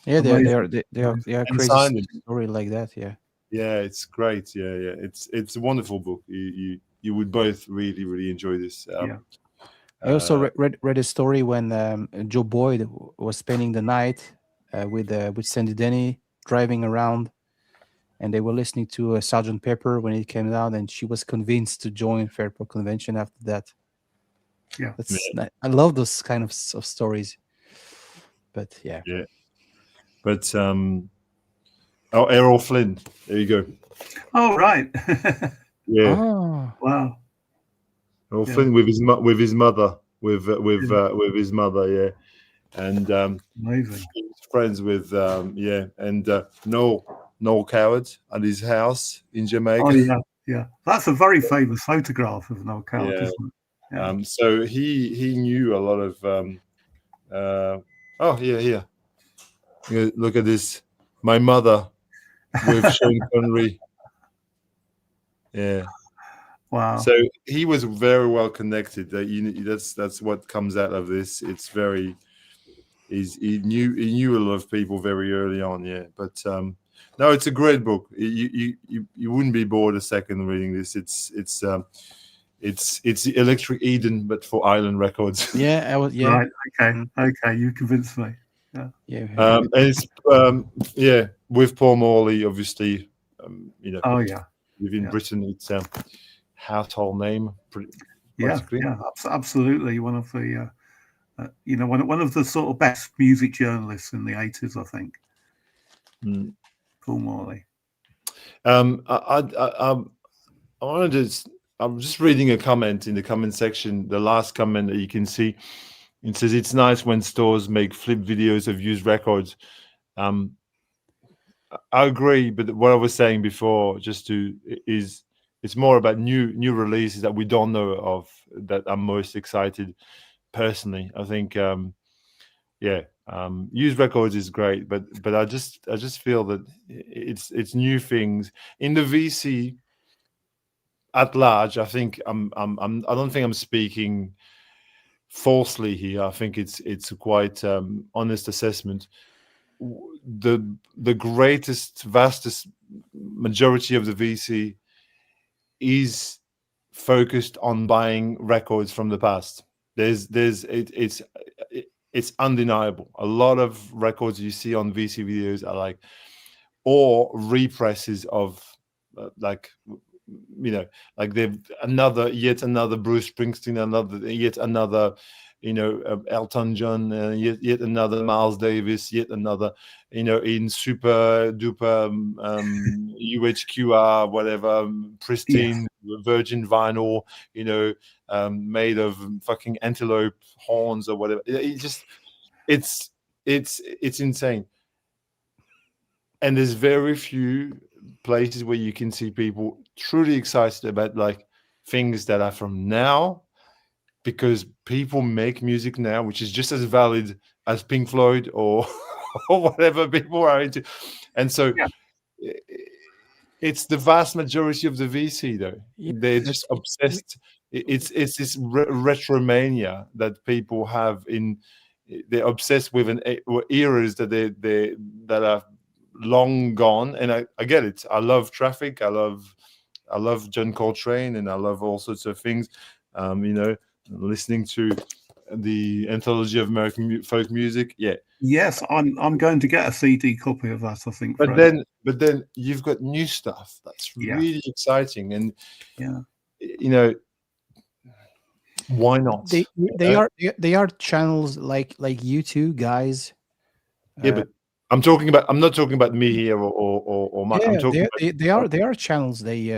Yeah, they are crazy story like that. Yeah. Yeah, it's great. Yeah. It's a wonderful book. You would both really, really enjoy this. I also read a story when Joe Boyd was spending the night with Sandy Denny driving around, and they were listening to Sgt. Pepper when it came out, and she was convinced to join Fairport Convention after that. Yeah, I love those kind of stories. But yeah. But Errol Flynn, there you go. Oh right. Yeah. Oh. Wow. Errol Flynn with his mother, with his mother, yeah, and amazing. He was friends with and Noel Coward at his house in Jamaica. Oh yeah. That's a very famous photograph of Noel Coward, isn't it? Yeah. So he knew a lot of. Here. Look at this. My mother with Sean Connery. Yeah. Wow. So he was very well connected. That's what comes out of this. It's very. He knew a lot of people very early on. Yeah, but no, it's a great book. You wouldn't be bored a second reading this. It's the Electric Eden, but for Island Records. Yeah, I was. Yeah. Right. Okay. You convinced me. Yeah. And it's with Paul Morley, obviously. Oh yeah. Within Britain, it's a household name. Yeah, absolutely. One of the one of the sort of best music journalists in the 80s, I think. Paul Morley. I wanted to. I'm just reading a comment in the comment section. The last comment that you can see, it says it's nice when stores make flip videos of used records. I agree, but what I was saying before, is it's more about new releases that we don't know of that I'm most excited personally. I think used records is great, but I just feel that it's new things in the VC at large. I think I don't think I'm speaking falsely here. I think it's a quite honest assessment. The greatest, vastest majority of the VC is focused on buying records from the past. It's undeniable. A lot of records you see on VC videos are like, or represses of like, you know, like they've yet another Bruce Springsteen, yet another, you know, Elton John, yet another Miles Davis, yet another, you know, in super duper UHQR, whatever, pristine virgin vinyl, you know, made of fucking antelope horns or whatever. It just, it's insane. And there's very few places where you can see people truly excited about like things that are from now, because people make music now which is just as valid as Pink Floyd or or whatever people are into. And so it's the vast majority of the VC though. They're just obsessed. It's this retromania that people have in. They're obsessed with eras that are long gone. And I get it. I love Traffic. I love John Coltrane, and I love all sorts of things. You know, listening to the Anthology of American Folk Music. Yeah. Yes, I'm going to get a CD copy of that, I think. But then you've got new stuff that's really exciting, and you know, why not? They are channels like you two guys. Yeah, but I'm not talking about me here or Mark. I'm talking about they are channels. They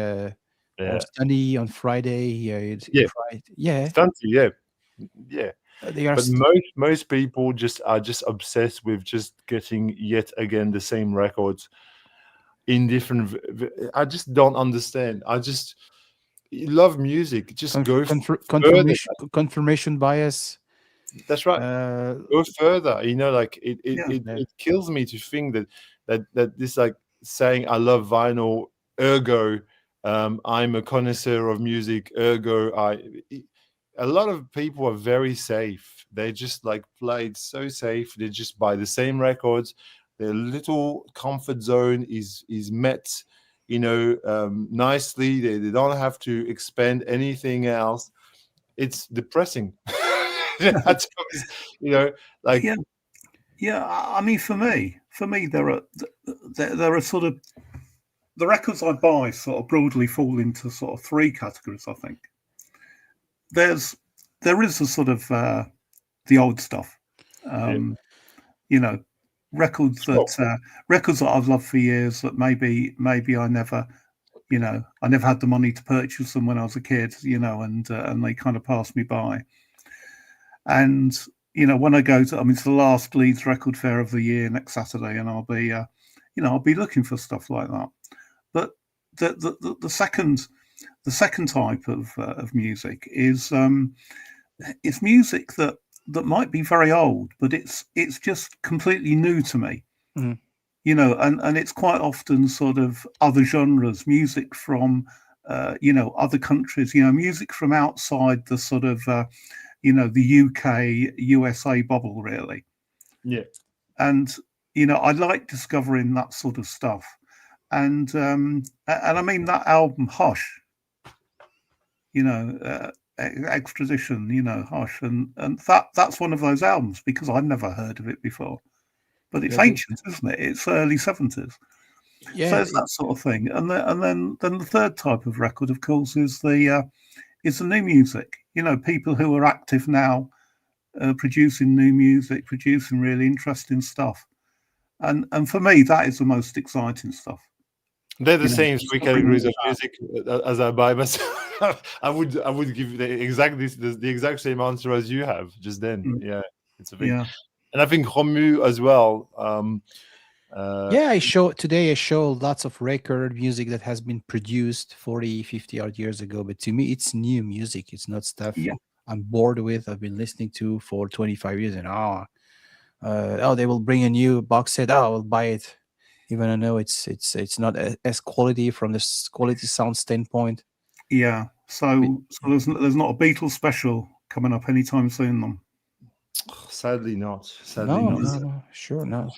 on Sunday, on Friday. Stunty, yeah. They are. But most people are just obsessed with just getting yet again the same records in different. I just don't understand. I just love music. Just go confirmation bias. That's right. Go further. You know, like it kills me to think that this, like, saying I love vinyl, ergo I'm a connoisseur of music, ergo a lot of people are very safe. They just like play it so safe. They just buy the same records. Their little comfort zone is met, you know, nicely. They don't have to expend anything else. It's depressing. You know, like I mean, for me, there are sort of the records I buy sort of broadly fall into sort of three categories. I think there is a sort of the old stuff, you know, records that I've loved for years that maybe I never had the money to purchase them when I was a kid, you know, and they kind of passed me by. And you know, when I go to, it's the last Leeds Record Fair of the year next Saturday, and I'll be looking for stuff like that. But the second type of music is music that might be very old, but it's just completely new to me. Mm. You know, and it's quite often sort of other genres, music from you know, other countries, you know, music from outside the sort of you know, the UK, USA bubble, really. Yeah. And, you know, I like discovering that sort of stuff. And I mean, that album, Hush, you know, Extradition, you know, Hush. And that's one of those albums, because I'd never heard of it before. But it's ancient, isn't it? It's early 70s. Yeah. So it's that sort of thing. And then the third type of record, of course, is the new music. You know, people who are active now, producing new music, producing really interesting stuff. And for me, that is the most exciting stuff. They're the same three categories of music as I buy myself. I would give the exact same answer as you have just then. Yeah, it's a thing. Yeah. And I think Romu as well. I show lots of record music that has been produced 40, 50 odd years ago. But to me, it's new music. It's not stuff I'm bored with. I've been listening to for 25 years, and they will bring a new box set. I'll buy it, even though I know it's not as quality from this quality sound standpoint. Yeah. So there's not a Beatles special coming up anytime soon, then? Sadly not. No, sure not.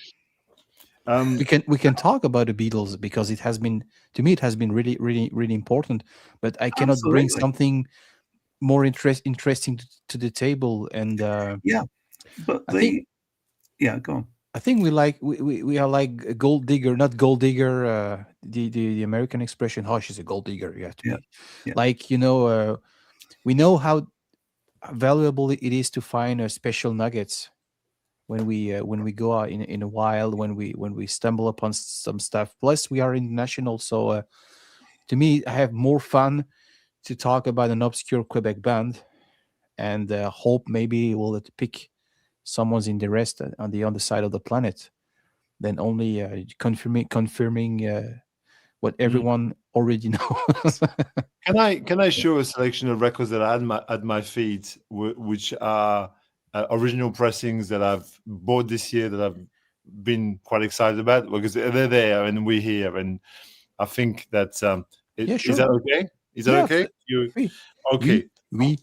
We can talk about the Beatles, because it has been, to me, it has been really, really, really important. But I cannot bring something more interesting to the table. And But I think go on. I think we are like a gold digger, not gold digger. The American expression, "Oh, she's a gold digger." You have to Yeah, be yeah. like we know how valuable it is to find special nuggets when we go out in a while, when we stumble upon some stuff. Plus, we are international, so to me, I have more fun to talk about an obscure Quebec band and hope maybe will it pick someone's in the rest on the other side of the planet than only confirming what everyone already knows. Can I show a selection of records that I had at my feet, which are original pressings that I've bought this year that I've been quite excited about because they're there and we're here, and I think that Yeah, is sure. that okay? Is that Yeah, okay? You oui, okay? oui.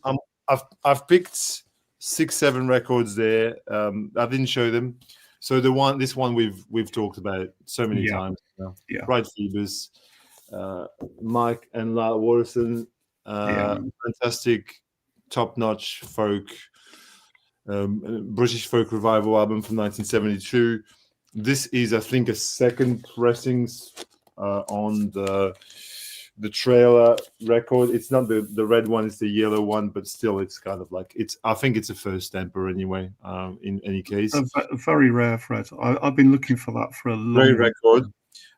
I've picked 6-7 records there. I didn't show them. So this one we've talked about so many Yeah, times now. yeah, Bright Phoebus, Mike and Lyle Watterson, yeah. fantastic, top-notch folk, British folk revival album from 1972. This is, I think, a second pressings on the trailer record. It's not the red one; it's the yellow one, but still, it's kind of like it's. I think it's a first stamper anyway. In any case, A very rare, Fred. I've been looking for that for a great long record.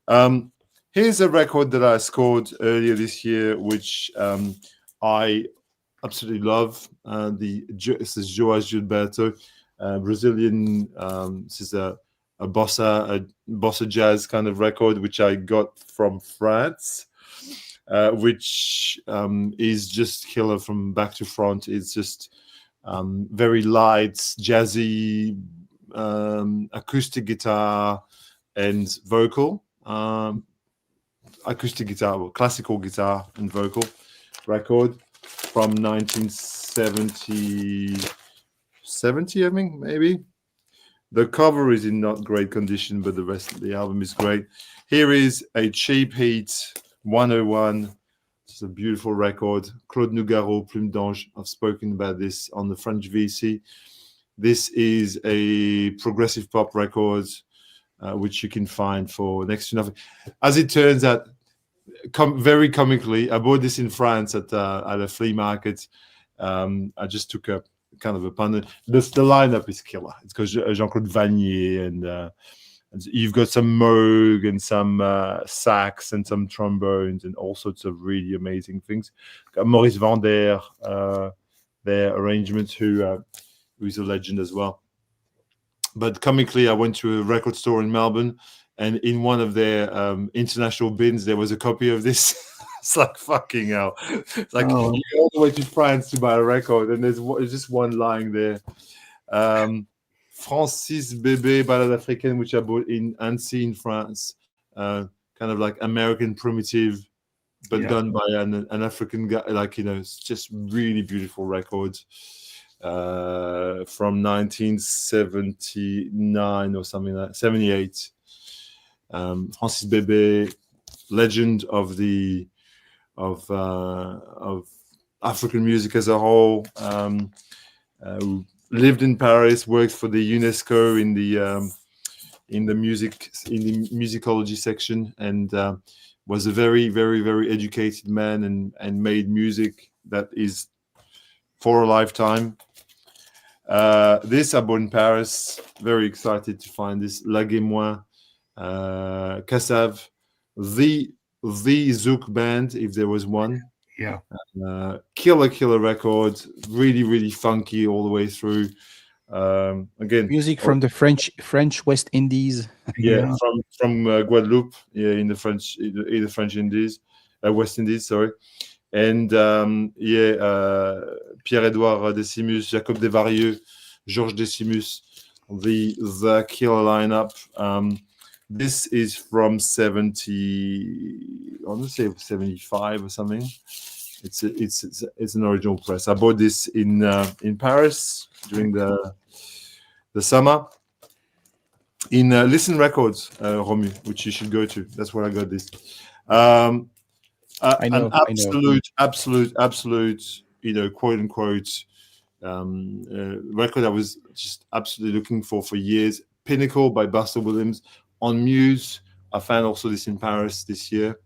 time. Here's a record that I scored earlier this year, which I absolutely love. This is João Gilberto, Brazilian. This is a bossa jazz kind of record, which I got from France, which is just killer from back to front. It's just very light, jazzy, acoustic guitar and vocal. Acoustic guitar, well, classical guitar and vocal record from 1970, I think, maybe. The cover is in not great condition, but the rest of the album is great. Here is a Cheap Heat 101. It's a beautiful record. Claude Nougaro, Plume d'Ange. I've spoken about this on the French VC. This is a progressive pop record, which you can find for next to nothing. As it turns out, very comically, I bought this in France at a flea market. I just took a kind of a pun. The lineup is killer. It's got Jean-Claude Vanier and you've got some Moog and some sax and some trombones and all sorts of really amazing things. Got Maurice Vander, their arrangement, who's a legend as well. But comically, I went to a record store in Melbourne, and in one of their international bins, there was a copy of this. It's like fucking hell. It's like you go all the way to France to buy a record, and there's just one lying there. Francis Bébé, Ballade Africaine, which I bought in Annecy in France. Kind of like American primitive, but done by an African guy. Like, it's just really beautiful records. From 1979 or something like that, 78. Francis Bébé, legend of African music as a whole. Who lived in Paris, worked for the UNESCO in the musicology section, and was a very, very, very educated man and made music that is for a lifetime. This I bought in Paris. Very excited to find this. Laguet-Moi, Kassav, the Zouk band, if there was one. Yeah. Killer record. Really, really funky all the way through. Again, music from the French West Indies. Yeah, from Guadeloupe. Yeah, in the French Indies, West Indies. Sorry. And Pierre-Edouard Decimus, Jacob Desvarieux, Georges Decimus, the killer lineup. This is from 70, I want to say 75 or something. It's an original press. I bought this in Paris during the summer. In Listen Records, Romu, which you should go to. That's where I got this. I know, absolute, quote unquote, record I was just absolutely looking for years. Pinnacle by Buster Williams on Muse. I found also this in Paris this year.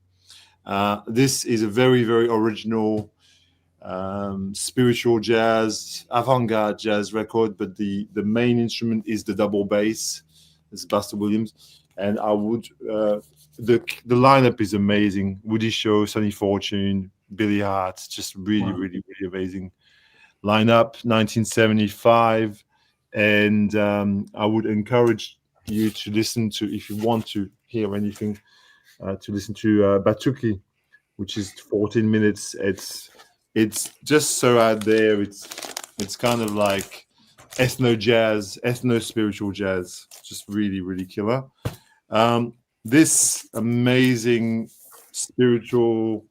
This is a very, very original spiritual jazz, avant-garde jazz record, but the main instrument is the double bass. It's Buster Williams, and I would the lineup is amazing. Woody Shaw, Sonny Fortune, Billy Hart, just really, really, really amazing lineup. 1975, and I would encourage you to listen to, if you want to hear anything, to listen to Batuki, which is 14 minutes. It's just so out there. It's kind of like ethno jazz, ethno spiritual jazz. Just really, really killer. This amazing spiritual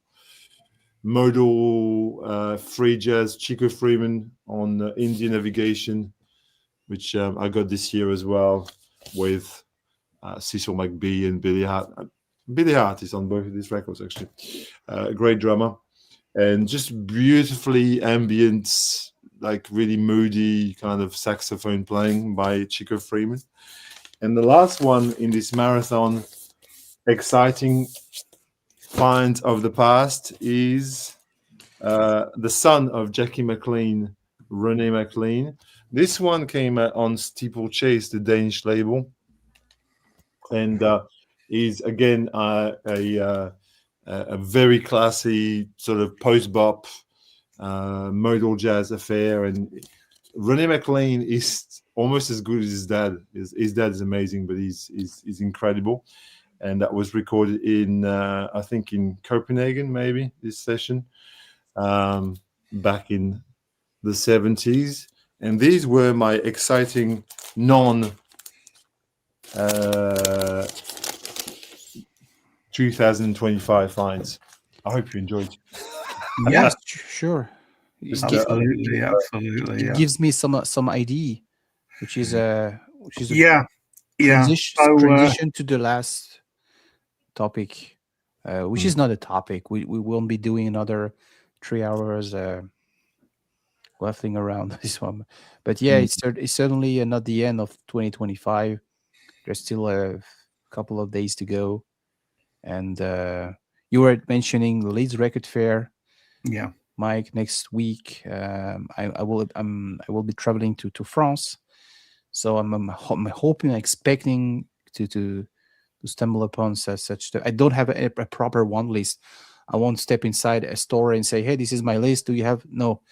modal free jazz, Chico Freeman on Indian Navigation, which I got this year as well with Cecil McBee and Billy Hart. Billy Hart is on both of these records, actually. Great drummer. And just beautifully ambient, like really moody kind of saxophone playing by Chico Freeman. And the last one in this marathon, exciting find of the past, is the son of Jackie McLean, René McLean. This one came out on Steeplechase, the Danish label, and is again a very classy sort of post-bop modal jazz affair. And René McLean is almost as good as his dad. His dad is amazing, but he's incredible. And that was recorded in I think in Copenhagen, maybe this session back in the 70s. And these were my exciting 2025 finds. I hope you enjoyed. Yes, sure. Absolutely. It gives me some idea, which is a transition to the last topic, which is not a topic. We won't be doing another 3 hours waffling around this one, but yeah, it's certainly not the end of 2025. There's still a couple of days to go. And you were mentioning the Leeds Record Fair, Mike. Next week, I will be traveling to France, so I'm hoping, expecting to stumble upon such. I don't have a proper one list. I won't step inside a store and say, "Hey, this is my list. Do you have?" No,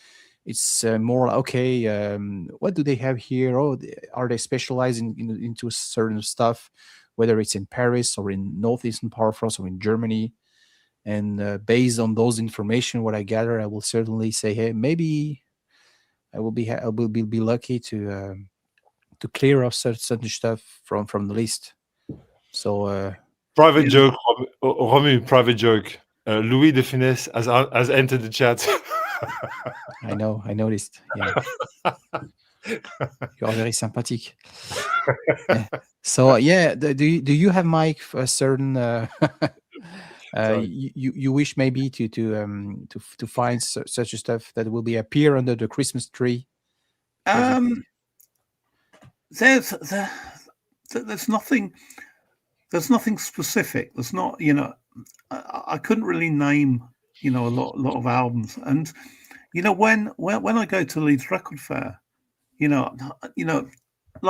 it's more like, okay, what do they have here? Oh, are they specializing into certain stuff? Whether it's in Paris or in northeastern part of France or in Germany. And based on those information, what I gather, I will certainly say, hey, maybe I will be lucky to clear off certain stuff from the list. So private joke, Romu, private joke. Louis de Finesse has entered the chat. I noticed. Yeah. You are very sympathetic. So yeah, do you have, Mike, a certain you wish maybe to find such a stuff that will be appear under the Christmas tree? There's nothing specific. There's not, I couldn't really name a lot of albums. And when I go to Leeds Record Fair, like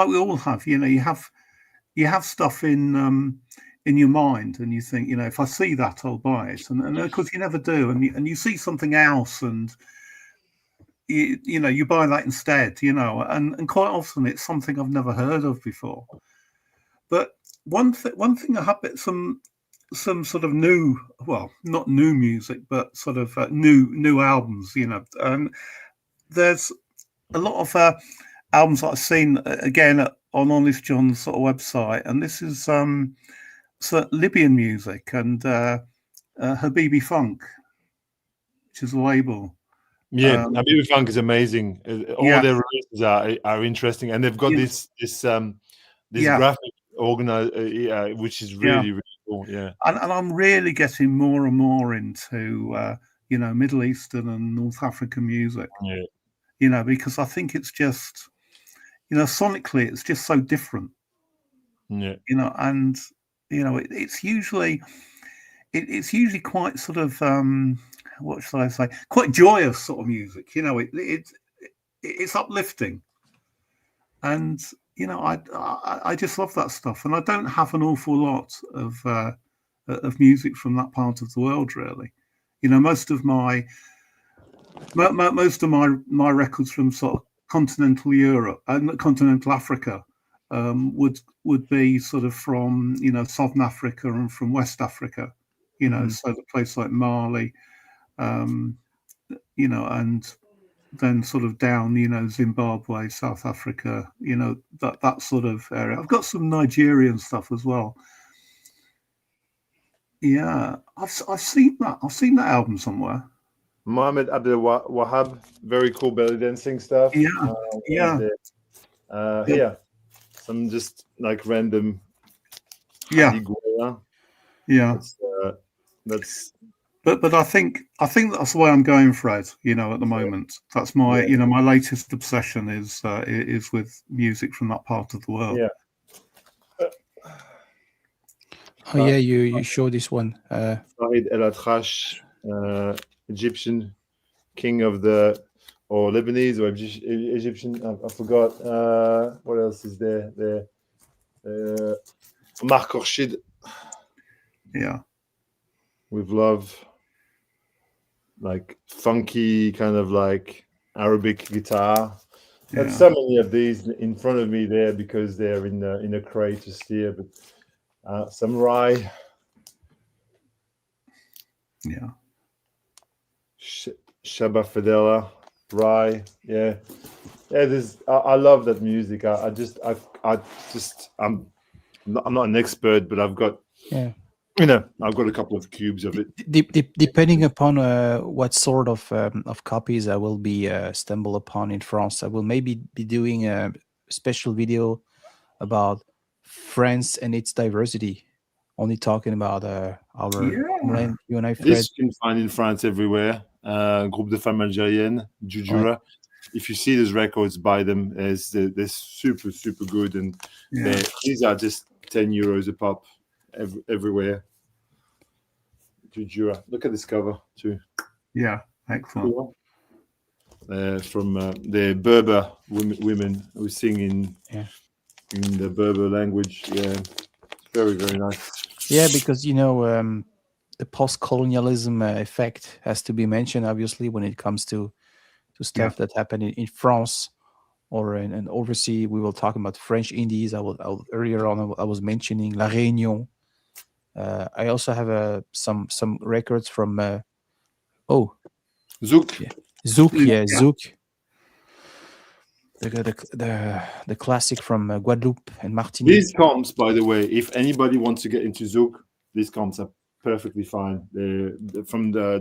we all have, you have stuff in your mind, and you think, if I see that, I'll buy it, and of course you never do, and you see something else, and you buy that instead, and quite often it's something I've never heard of before. But one thing I have, some sort of new, well, not new music, but sort of new albums, there's a lot of albums that I've seen again on Honest John's sort of website, and this is Libyan music and Habibi Funk, which is a label. Yeah, Habibi Funk is amazing. All their releases are interesting, and they've got this graphic organized, which is really really cool. Yeah, and I'm really getting more and more into Middle Eastern and North African music. Yeah. because I think it's just, sonically, it's just so different, Yeah. And it's usually quite sort of what should I say? Quite joyous sort of music. It's uplifting, and I just love that stuff. And I don't have an awful lot of music from that part of the world, really. Most of my records from sort of continental Europe and continental Africa would be sort of from Southern Africa and from West Africa. So the place like Mali, and then sort of down, Zimbabwe, South Africa, that sort of area. I've got some Nigerian stuff as well. Yeah, I've seen that. I've seen that album somewhere. Mohammed Abdel Wahab, very cool belly dancing stuff. Yeah. Here, some just like random. Yeah. That's. But I think that's the way I'm going, Fred. At the moment, that's my my latest obsession is with music from that part of the world. Yeah. Oh yeah, you show this one. Farid El Atrash, Egyptian king of or Lebanese or Egyptian. I forgot. What else is there? Mark Orshid. Yeah. With love. Like funky kind of like Arabic guitar. Yeah. And so many of these in front of me there because they're in a crate just here. But some rye. Yeah. Shabba Fidela, rye. Yeah. I love that music. I'm not an expert, but I've got I've got a couple of cubes of it. Depending upon what sort of copies I will be stumble upon in France, I will maybe be doing a special video about France and its diversity. Only talking about our homeland. You and I, Fred. This you can find in France everywhere. Groupe de Femmes Algériennes, Jujura. Right. If you see these records, buy them. They're super, super good. And these are just 10 euros a pop everywhere. Jujura. Look at this cover too. Yeah, excellent. Cool. From the Berber women who sing in the Berber language. Yeah, very, very nice. Yeah, because the post-colonialism effect has to be mentioned, obviously, when it comes to stuff that happened in France or in overseas. We will talk about French Indies. Earlier on I was mentioning La Réunion. I also have some records from Zouk. Zouk, Zouk. The classic from Guadeloupe and Martinique. These comps, by the way, if anybody wants to get into Zouk, these comps are perfectly fine. They're from the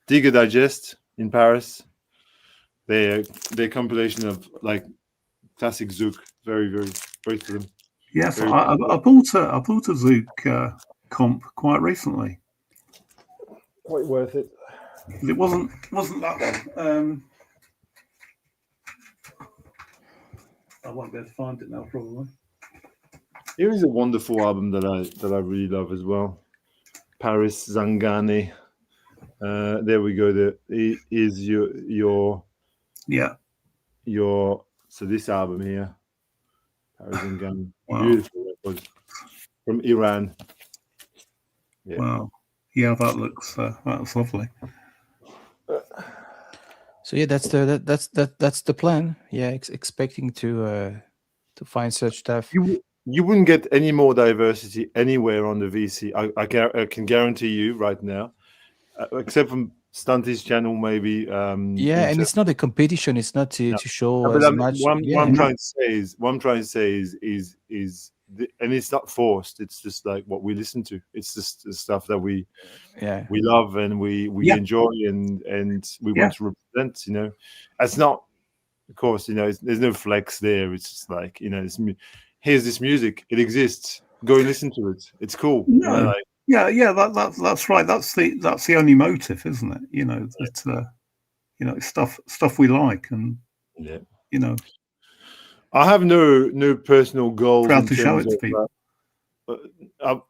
Digger Digest in Paris. They're compilation of like classic Zouk. Very, very great for them. Yes, I bought a Zouk comp quite recently. Quite worth it. It wasn't that one. I won't be able to find it now, probably. Here is a wonderful album that I really love as well. Paris Zangane. There we go. Is your so this album here. Paris Zangane. Wow. Beautiful record from Iran. Yeah. Wow. Yeah, that looks lovely. So yeah, that's the plan. Yeah, expecting to find such stuff. You wouldn't get any more diversity anywhere on the VC. I can guarantee you right now, except from Stunty's channel, maybe. And it's not a competition. It's not to show but as much. What I'm trying to say is, and it's not forced. It's just like what we listen to. It's just the stuff that we love and we enjoy and we want to represent. It's not, of course, there's no flex there. It's just like here's this music. It exists. Go and listen to it. It's cool. No. Yeah, that's right. That's the only motive, isn't it? That it's stuff we like, and Yeah. I have no personal goals proud in to show terms it to of. people.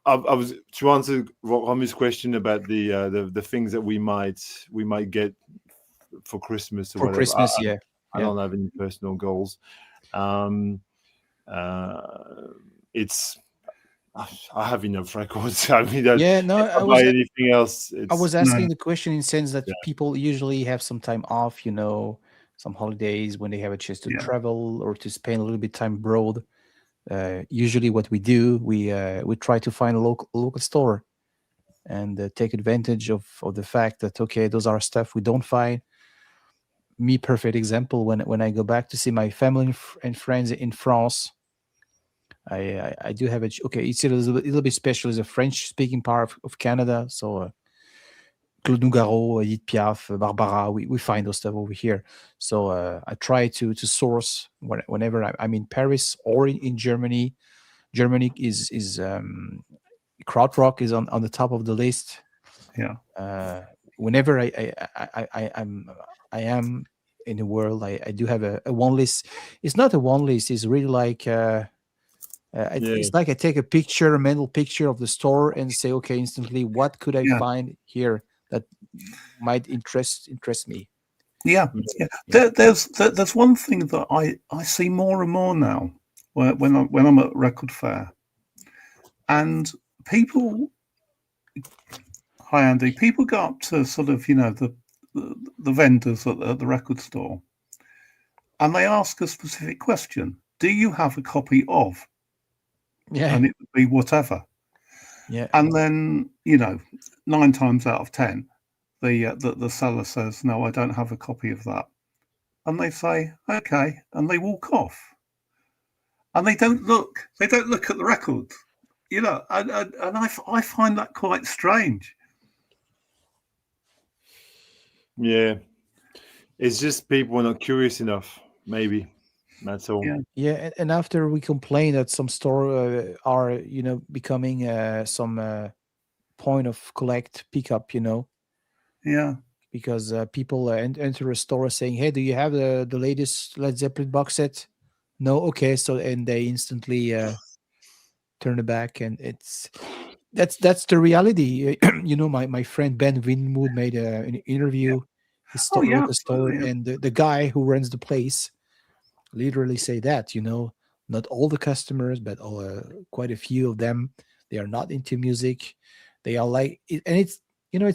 I was to answer Romi's question about the things that we might get for Christmas or For whatever. Christmas, yeah. I don't have any personal goals. It's I have enough records. I mean, if I buy anything else, I was asking the question in the sense that people usually have some time off, some holidays when they have a chance to travel or to spend a little bit time abroad. Usually, what we do, we try to find a local store and take advantage of the fact that those are stuff we don't find. Me, perfect example, when I go back to see my family and friends in France, I do have it's a little bit special. It's a French speaking part of Canada, so Claude Nougaro, Edith Piaf, Barbara, we find those stuff over here. So I try to source whenever I'm in Paris or in Germany. Germany is krautrock is on the top of the list. Whenever I am in the world, I do have a one list. It's not a one list. It's really like it's like I take a mental picture of the store and say, okay, instantly, what could I find here that might interest me? Yeah. There's one thing that I see more and more now when I'm at record fair, and people. Hi, Andy. People go up to sort of the vendors at the record store, and they ask a specific question: do you have a copy of? Yeah. And it would be whatever. Yeah. And then 9 times out of 10, the seller says, "No, I don't have a copy of that." And they say, "Okay," and they walk off. And they don't look. They don't look at the records. And I find that quite strange. Yeah, it's just people are not curious enough. Maybe that's all. Yeah, and after we complain that some store are becoming some point of collect pickup, Yeah. Because people enter a store saying, "Hey, do you have the latest Led Zeppelin box set?" No, okay. So and they instantly turn it back, and that's the reality. My friend Ben Winwood made an interview. His local store, and the guy who runs the place literally say that not all the customers, but quite a few of them, they are not into music. They are like and it's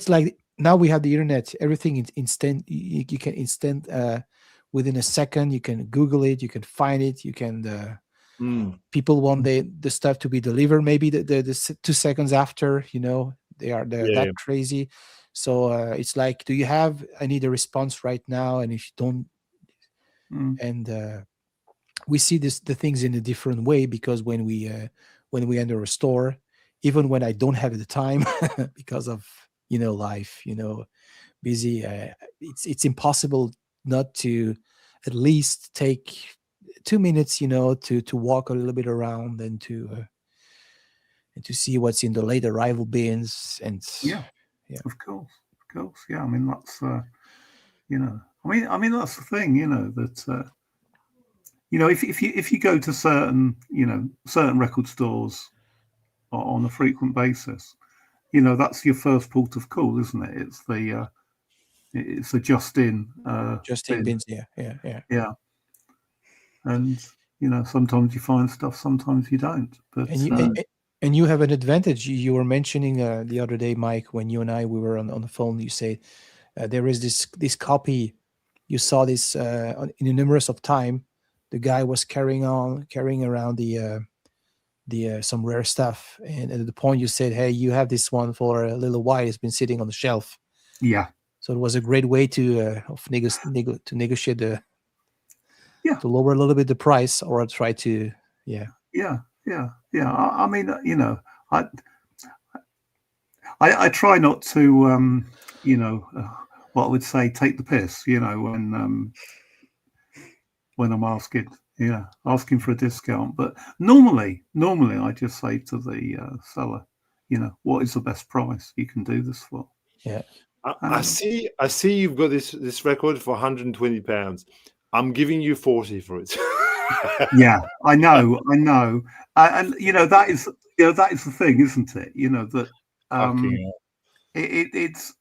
like now we have the internet, everything is instant. You can instant within a second you can Google it, you can find it, you can people want the stuff to be delivered maybe the 2 seconds after. They're that crazy. So it's like, do you have, I need a response right now, and if you don't and we see the things in a different way, because when we enter a store, even when I don't have the time because of life, busy, it's impossible not to at least take 2 minutes, to walk a little bit around and to see what's in the late arrival bins. And of course, yeah. I mean, that's I mean that's the thing, that if you go to certain record stores on a frequent basis, that's your first port of call, isn't it? It's the just in bins. Yeah. And sometimes you find stuff, sometimes you don't. But and you have an advantage. You were mentioning the other day, Mike, when you and I we were on the phone. You said there is this copy. You saw this in a numerous of time. The guy was carrying around the some rare stuff, and at the point you said, "Hey, you have this one for a little while. It's been sitting on the shelf." Yeah. So it was a great way to negotiate to lower a little bit the price, or try to Yeah. I mean, I try not to what I would say, take the piss, when I'm asking for a discount. But normally I just say to the seller, what is the best price you can do this for? Yeah. I see you've got this record for £120. I'm giving you 40 for it. Yeah, I know, and that is the thing, isn't it? That Fucking it's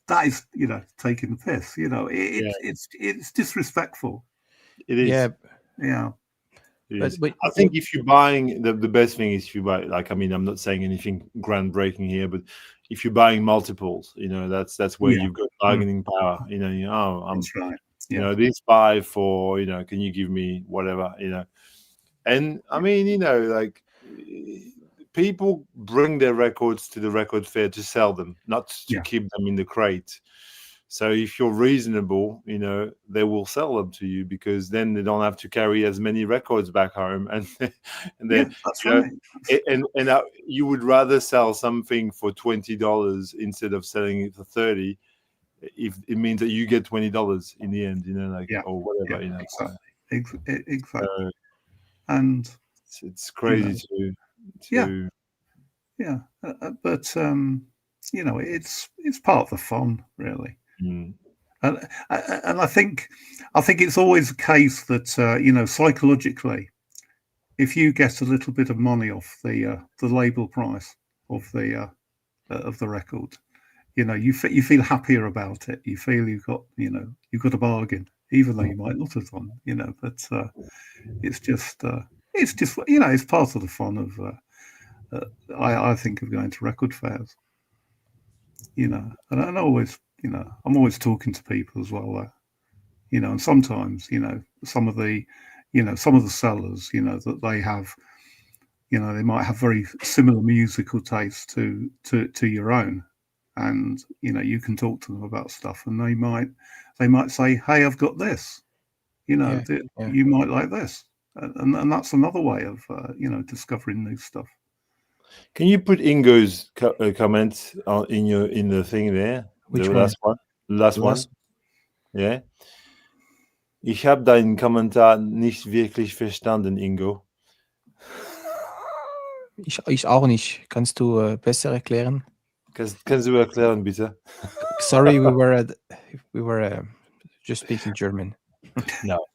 that is taking the piss. yeah, It's disrespectful. it is. Yeah. Yeah, It But is. but I think if you're buying the best thing is if you buy, like, I mean, I'm not saying anything groundbreaking here, but if you're buying multiples, that's where yeah, you've got bargaining power. I'm that's right. Yeah, this buy for, can you give me whatever, and I mean, like, people bring their records to the record fair to sell them, not to yeah, keep them in the crate. So if you're reasonable, they will sell them to you, because then they don't have to carry as many records back home, and and yeah. they, That's you know, right. you would rather sell something for $20 instead of selling it for 30, if it means that you get $20 in the end, like, Yeah, or yeah, whatever, So, exactly. uh, And it's you crazy know, to yeah, to yeah. But it's part of the fun, really. mm, And I think it's always a case that psychologically, if you get a little bit of money off the label price of the record, you feel happier about it. You feel you've got a bargain, even though you might not have done. But it's just it's part of the fun of I think of going to record fairs. And always I'm always talking to people as well. And sometimes some of the sellers that they have, they might have very similar musical tastes to your own, and you can talk to them about stuff, and they might say, hey, I've got this, yeah. that Yeah. you might like this, and that's another way of discovering new stuff. Can you put Ingo's comment in the thing there? Which The one? last one. The last The one. last. Yeah. Ich habe deinen Kommentar nicht wirklich verstanden, Ingo. Ich auch nicht. Kannst du besser erklären? Kannst du erklären, bitte? Sorry, we were just speaking German. No.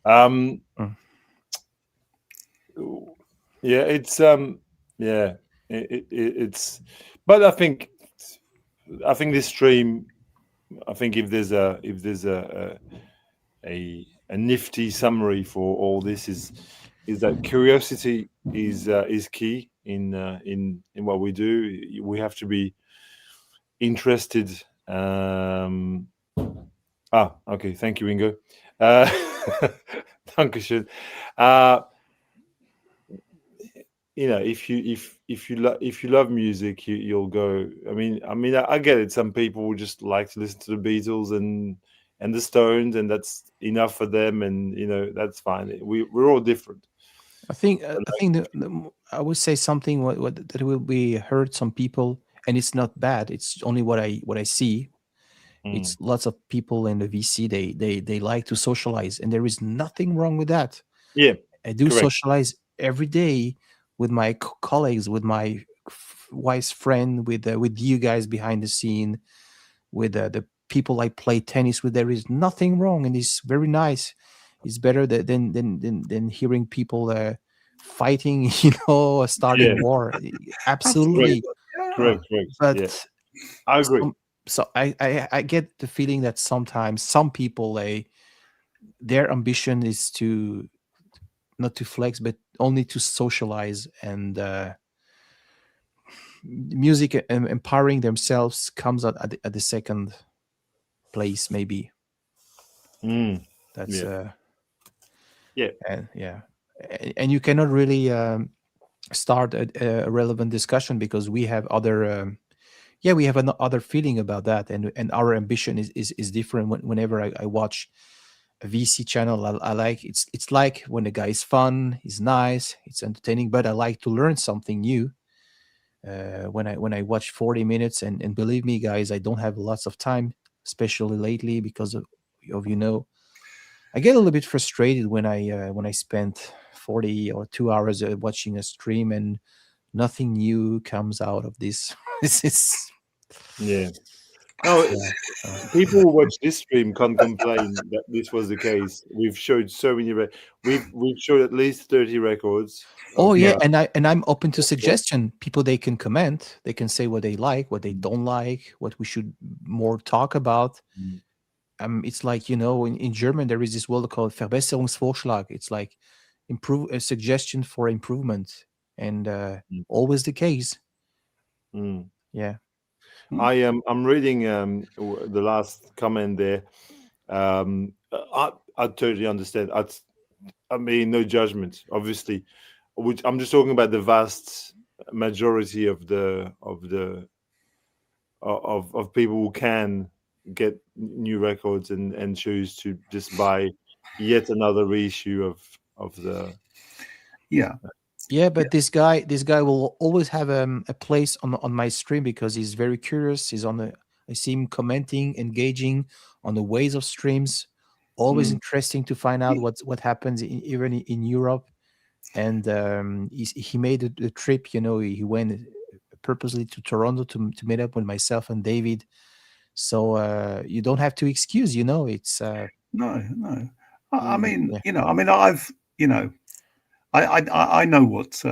Mm. Yeah, it's it's. But I think this stream. I think if there's a nifty summary for all this is that curiosity is key in what we do. We have to be interested. Okay, thank you, Ingo. Dankeschön. If you love music, you'll go. I mean, I get it. Some people just like to listen to the Beatles and the Stones, and that's enough for them, and that's fine. We're all different. I think I would say something that will be hurt some people, and it's not bad. It's only what I see. It's lots of people in the VC. They like to socialize, and there is nothing wrong with that. Yeah, I do correct. socialize every day with my colleagues, with my wife's friend, with you guys behind the scene, with the people I play tennis with. There is nothing wrong, and it's very nice. It's better than hearing people fighting, starting Yeah, war. Absolutely. Absolutely, correct. but Yeah, I agree. so I get the feeling that sometimes some people their ambition is to not to flex, but only to socialize, and music empowering themselves comes at the second place, maybe. That's Yeah. and yeah, and you cannot really start a relevant discussion, because we have other we have another feeling about that, and our ambition is different. Whenever I watch a VC channel, I like it's like when the guy is fun, he's nice, it's entertaining, but I like to learn something new. When I watch 40 minutes, and believe me, guys, I don't have lots of time, especially lately because of I get a little bit frustrated when I spend 40 or 2 hours watching a stream and nothing new comes out of this. This is Yeah. No, people who watch this stream can't complain that this was the case. We've showed so many. We've showed at least 30 records. oh Of, yeah, and I'm open to suggestion. People, they can comment, they can say what they like, what they Mm. don't like, what we should more talk about. It's like, in German there is this word called Verbesserungsvorschlag. It's like improve a suggestion for improvement, and always the case. Yeah. I'm reading the last comment there. I totally understand. I mean, no judgment, obviously. Which I'm just talking about the vast majority of people who can get new records and choose to just buy yet another reissue of the. Yeah, but this guy will always have a place on my stream because he's very curious. I see him commenting, engaging on the ways of streams. Always interesting to find out what happens even in Europe. And he made a trip. He went purposely to Toronto to meet up with myself and David. So you don't have to excuse. It's no. I mean, I've I know what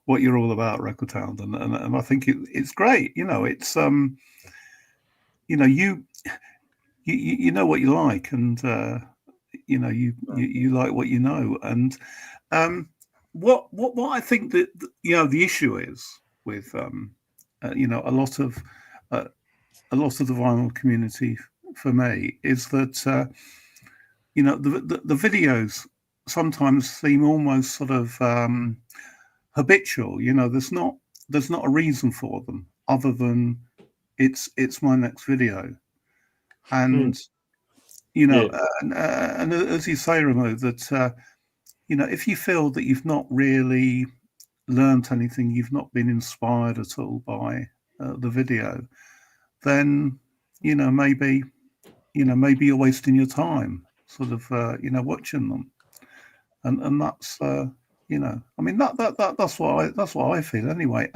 what you're all about, Record Town, and I think it's great. It's you know what you like, and you like what you know, and what I think that the issue is with a lot of the vinyl community for me is that the videos sometimes seem almost sort of habitual. There's not a reason for them other than it's my next video, and and as you say, Remo, that if you feel that you've not really learned anything, you've not been inspired at all by the video, then maybe you're wasting your time sort of watching them, and that's I mean that's what I feel anyway.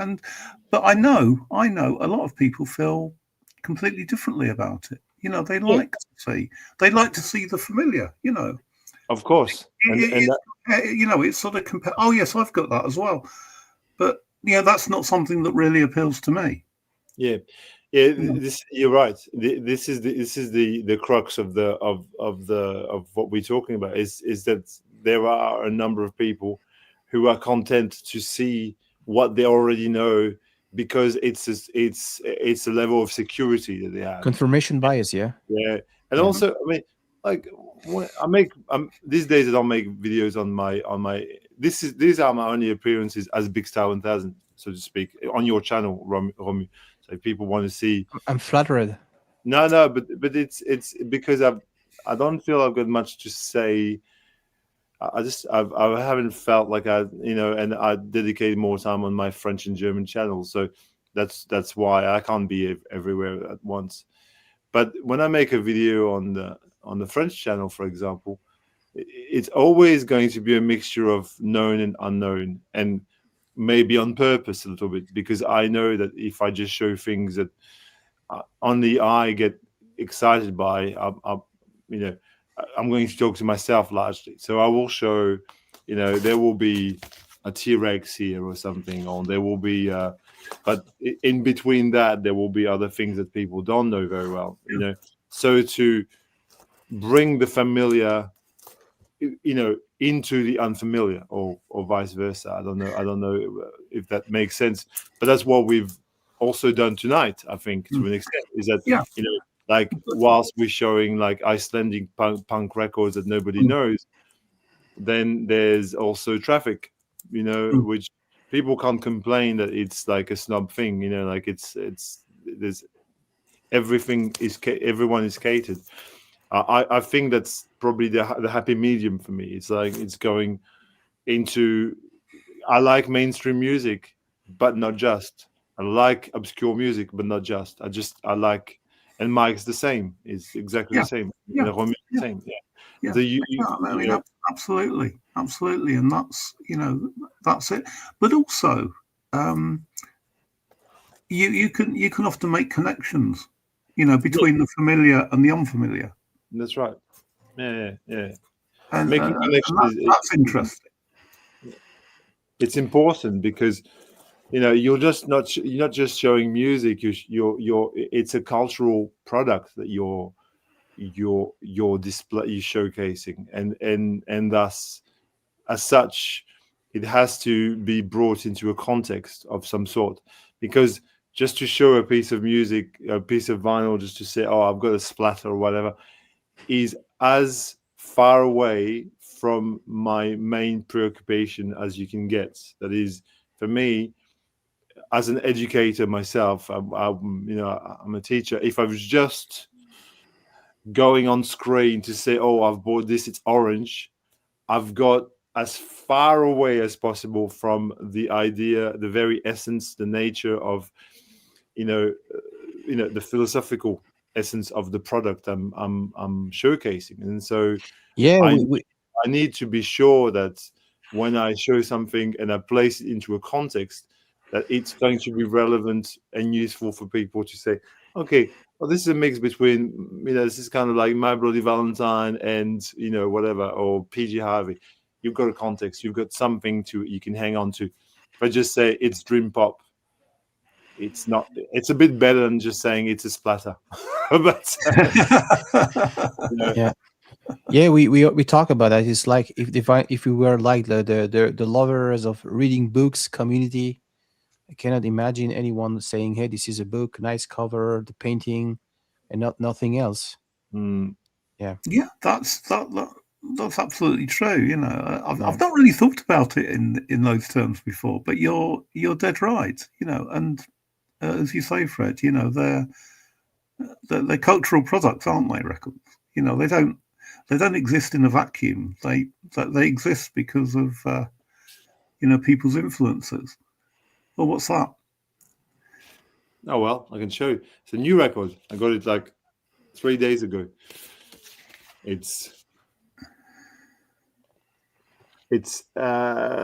But I know a lot of people feel completely differently about it. They like to see the familiar. Of course, it's sort of oh yes, I've got that as well, but that's not something that really appeals to me. Yeah. You're right. This is the crux of what we're talking about is that there are a number of people who are content to see what they already know because it's a level of security that they have. Confirmation bias, yeah. Yeah, and also, I mean, like when I make these days, I don't make videos on my. These are my only appearances as Big Star 1000, so to speak, on your channel, Romu. So if people want to see, I'm flattered. No, but it's because I don't feel I've got much to say. I haven't felt like and I dedicated more time on my French and German channels, so that's why I can't be everywhere at once. But when I make a video on the French channel, for example, it's always going to be a mixture of known and unknown, and maybe on purpose a little bit, because I know that if I just show things that only I get excited by, I'm going to talk to myself largely. So I will show, there will be a T-Rex here or something, or there will be, but in between that, there will be other things that people don't know very well, So to bring the familiar, into the unfamiliar, or vice versa. I don't know if that makes sense, but that's what we've also done tonight. I think to an extent is that like whilst we're showing like Icelandic punk records that nobody knows, then there's also Traffic, which people can't complain that it's like a snob thing, like it's there's everyone is catered. I think that's probably the happy medium for me. It's like it's going into. I like mainstream music, but not just. I like obscure music, but not just. I like, and Mike's the same. It's exactly the same. The same. Yeah. So absolutely, and that's that's it. But also, you can often make connections, between the familiar and the unfamiliar. That's right. Yeah. And Making connections that's interesting. It's important because you're not just showing music. You're it's a cultural product that you're showcasing, and thus, as such, it has to be brought into a context of some sort. Because just to show a piece of music, a piece of vinyl, just to say, oh, I've got a splatter or whatever, is as far away from my main preoccupation as you can get. That is, for me, as an educator myself, I'm a teacher. If I was just going on screen to say, oh, I've bought this, it's orange, I've got as far away as possible from the idea, the very essence, the nature of, the philosophical essence of the product I'm showcasing. And so Yeah, I we I need to be sure that when I show something and I place it into a context, that it's going to be relevant and useful for people to say, okay, well, this is a mix between, this is kind of like My Bloody Valentine and, whatever, or PG Harvey. You've got a context, you've got something you can hang on to. If I just say it's dream pop, it's not, it's a bit better than just saying it's a splatter. But, yeah. Yeah, we talk about that. It's like if we were like the lovers of reading books community, I cannot imagine anyone saying, "Hey, this is a book, nice cover, the painting, and nothing else." Yeah, Yeah, that's absolutely true. I've not really thought about it in those terms before, but you're dead right. And as you say, Fred, they're cultural products, aren't they? Records. They don't exist in a vacuum. They exist because of people's influences. Well, what's that? Oh, well, I can show you. It's a new record. I got it like 3 days ago. It's Berani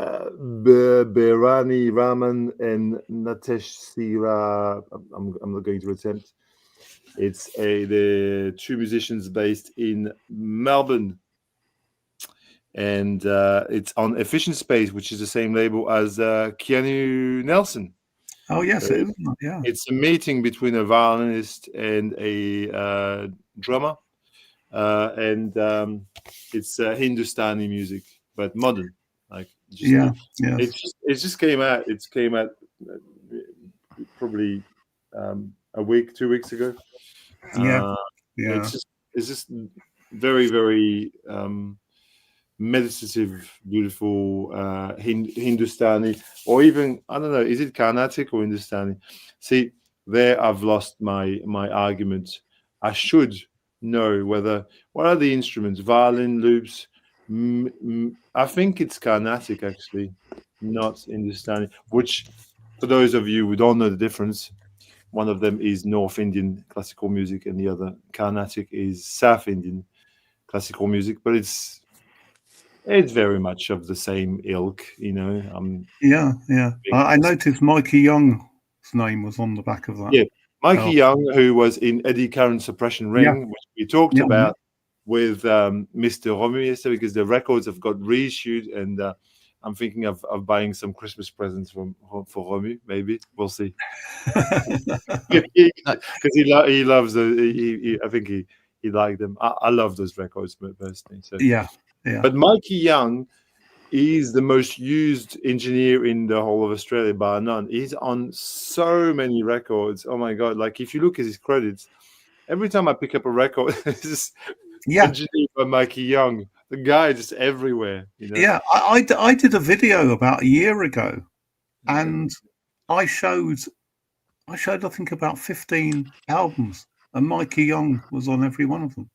Raman and Natesh Sira. I'm not going to attempt. It's the two musicians based in Melbourne, and it's on Efficient Space, which is the same label as Keanu Nelson. Oh yes, it is. Yeah, it's a meeting between a violinist and a drummer, and it's Hindustani music, but modern. Like it just came out. It came out probably a week, 2 weeks ago. It's just very, very meditative, beautiful Hindustani, or even, I don't know, is it Carnatic or Hindustani? See, there I've lost my argument. I should know what are the instruments? Violin, loops. I think it's Carnatic, actually, not Hindustani. Which, for those of you who don't know the difference, one of them is North Indian classical music, and the other, Carnatic, is South Indian classical music. But it's very much of the same ilk, Yeah. I noticed Mikey Young's name was on the back of that. Yeah, Mikey Young, who was in Eddie Curran's Suppression Ring, which we talked about with Mr. Romu yesterday, because the records have got reissued, and I'm thinking of buying some Christmas presents for Romu. Maybe we'll see. Because he loves I think he liked them. I love those records personally. So yeah. But Mikey Young is the most used engineer in the whole of Australia, bar none. He's on so many records. Oh my God! Like, if you look at his credits, every time I pick up a record, it's engineered by Mikey Young. The guy is just everywhere. Yeah, I did a video about a year ago, and I showed I think about 15 albums, and Mikey Young was on every one of them.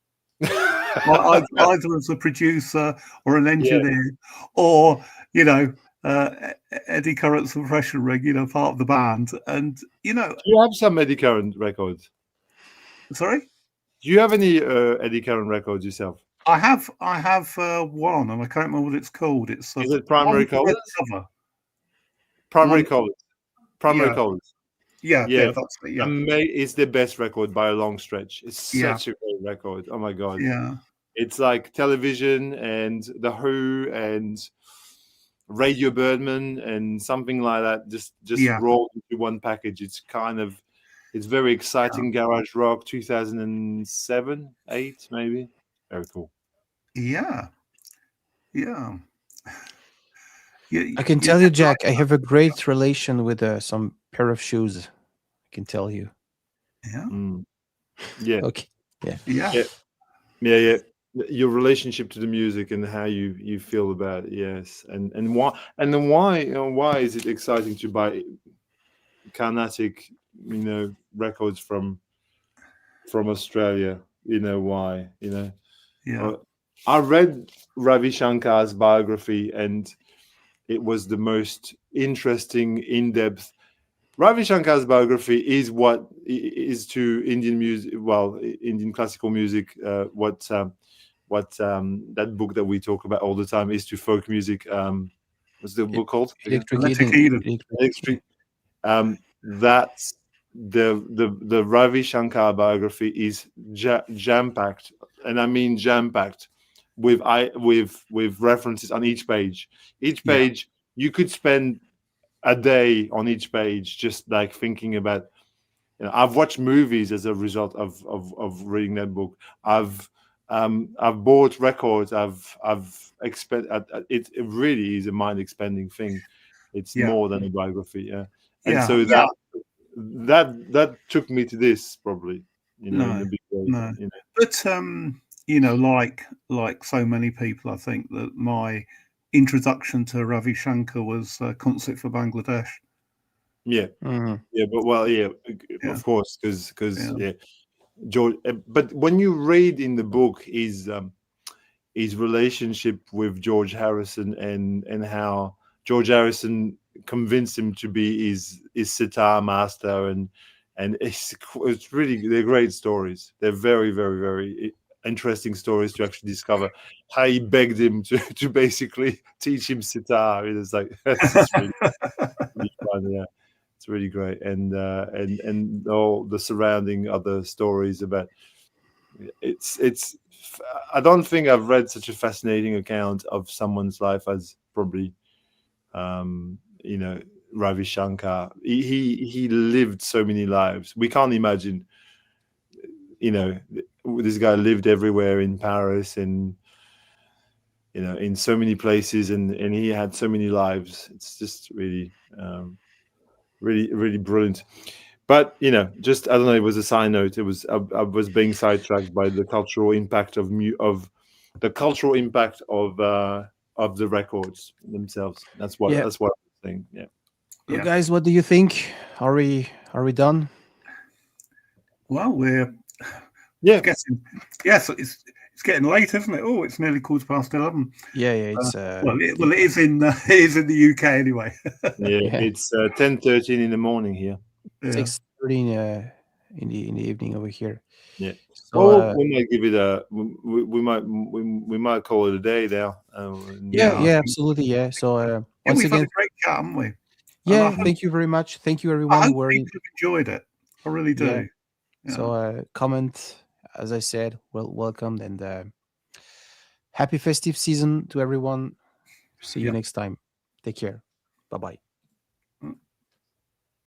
Either as a producer or an engineer, or Eddie Curran's Suppression Ring, part of the band. And do you have some Eddie Curran records? Sorry, do you have any Eddie Curran records yourself? I have one, and I can't remember what it's called. Is it Primary Colors? Cover. Primary Colors. Primary Colors. Yeah, Yeah, that's it. Yeah, it's the best record by a long stretch. It's yeah, such a great record. Oh my god, yeah, it's like Television and The Who and Radio Birdman and something like that. Just yeah, rolled into one package. It's very yeah, exciting garage rock. 2007, 8 maybe. Very cool. yeah, yeah. I can tell you, Jack, I have a great relation with some pair of shoes. I can tell you. Yeah, Mm. Yeah, Okay. Yeah. yeah, yeah, yeah. Your relationship to the music and how you feel about it. Yes, and why why is it exciting to buy Carnatic, records from Australia? Why? yeah, I read Ravi Shankar's biography, and it was the most interesting, in-depth. Ravi Shankar's biography is what is to Indian music, well, Indian classical music, what that book that we talk about all the time is to folk music. What's the E- book called again? Electric Electric Eden. Eden. Yeah. Electric. That's the Ravi Shankar biography is jam packed, and I mean jam packed with references on each page. Each Yeah, page you could spend a day on each page, just like thinking about. I've watched movies as a result of reading that book. I've bought records. I've it really is a mind expanding thing. It's yeah, more than a biography, yeah. And yeah, so yeah. that took me to this probably, in a No, big way. no. But like so many people, I think that my introduction to Ravi Shankar was Concert for Bangladesh. Yeah, Mhm. yeah, but well, yeah, Yeah, of course, because yeah, yeah, George. But when you read in the book his relationship with George Harrison and how George Harrison convinced him to be his sitar master and it's really, they're great stories. They're very, very, very interesting stories to actually discover how he begged him to basically teach him sitar. It's like that's just really, really fun. Yeah, it's really great, and all the surrounding other stories about it's I don't think I've read such a fascinating account of someone's life as probably um you know Ravi Shankar. He lived so many lives. We can't imagine, you know this guy lived everywhere in Paris and in so many places, and he had so many lives. It's just really really, really brilliant. But just I don't know. It was a side note. It was I was being sidetracked by the cultural impact of the cultural impact of the records themselves. Yeah. That's what I'm saying. Yeah. Well, yeah. guys, what do you think? Are we done? Well, we're Yeah. getting yes, it's getting late, isn't it? Oh, it's nearly 11:15. Yeah, yeah. It's Well, it is in it is in the UK anyway. Yeah. yeah, It's 10:13 in the morning here. Yeah, 6:30 in the evening over here. Yeah. So Well, we might give it a we might call it a day now. yeah, yeah. I yeah, think, absolutely, yeah. So yeah, once we've had a again, great chat, haven't we? And yeah, thank you very much. Thank you I everyone who hope were people have enjoyed it. I really yeah. do. Yeah, So comment, as I said, welcome, and happy festive season to everyone. See you yeah. next time. Take care. Bye bye.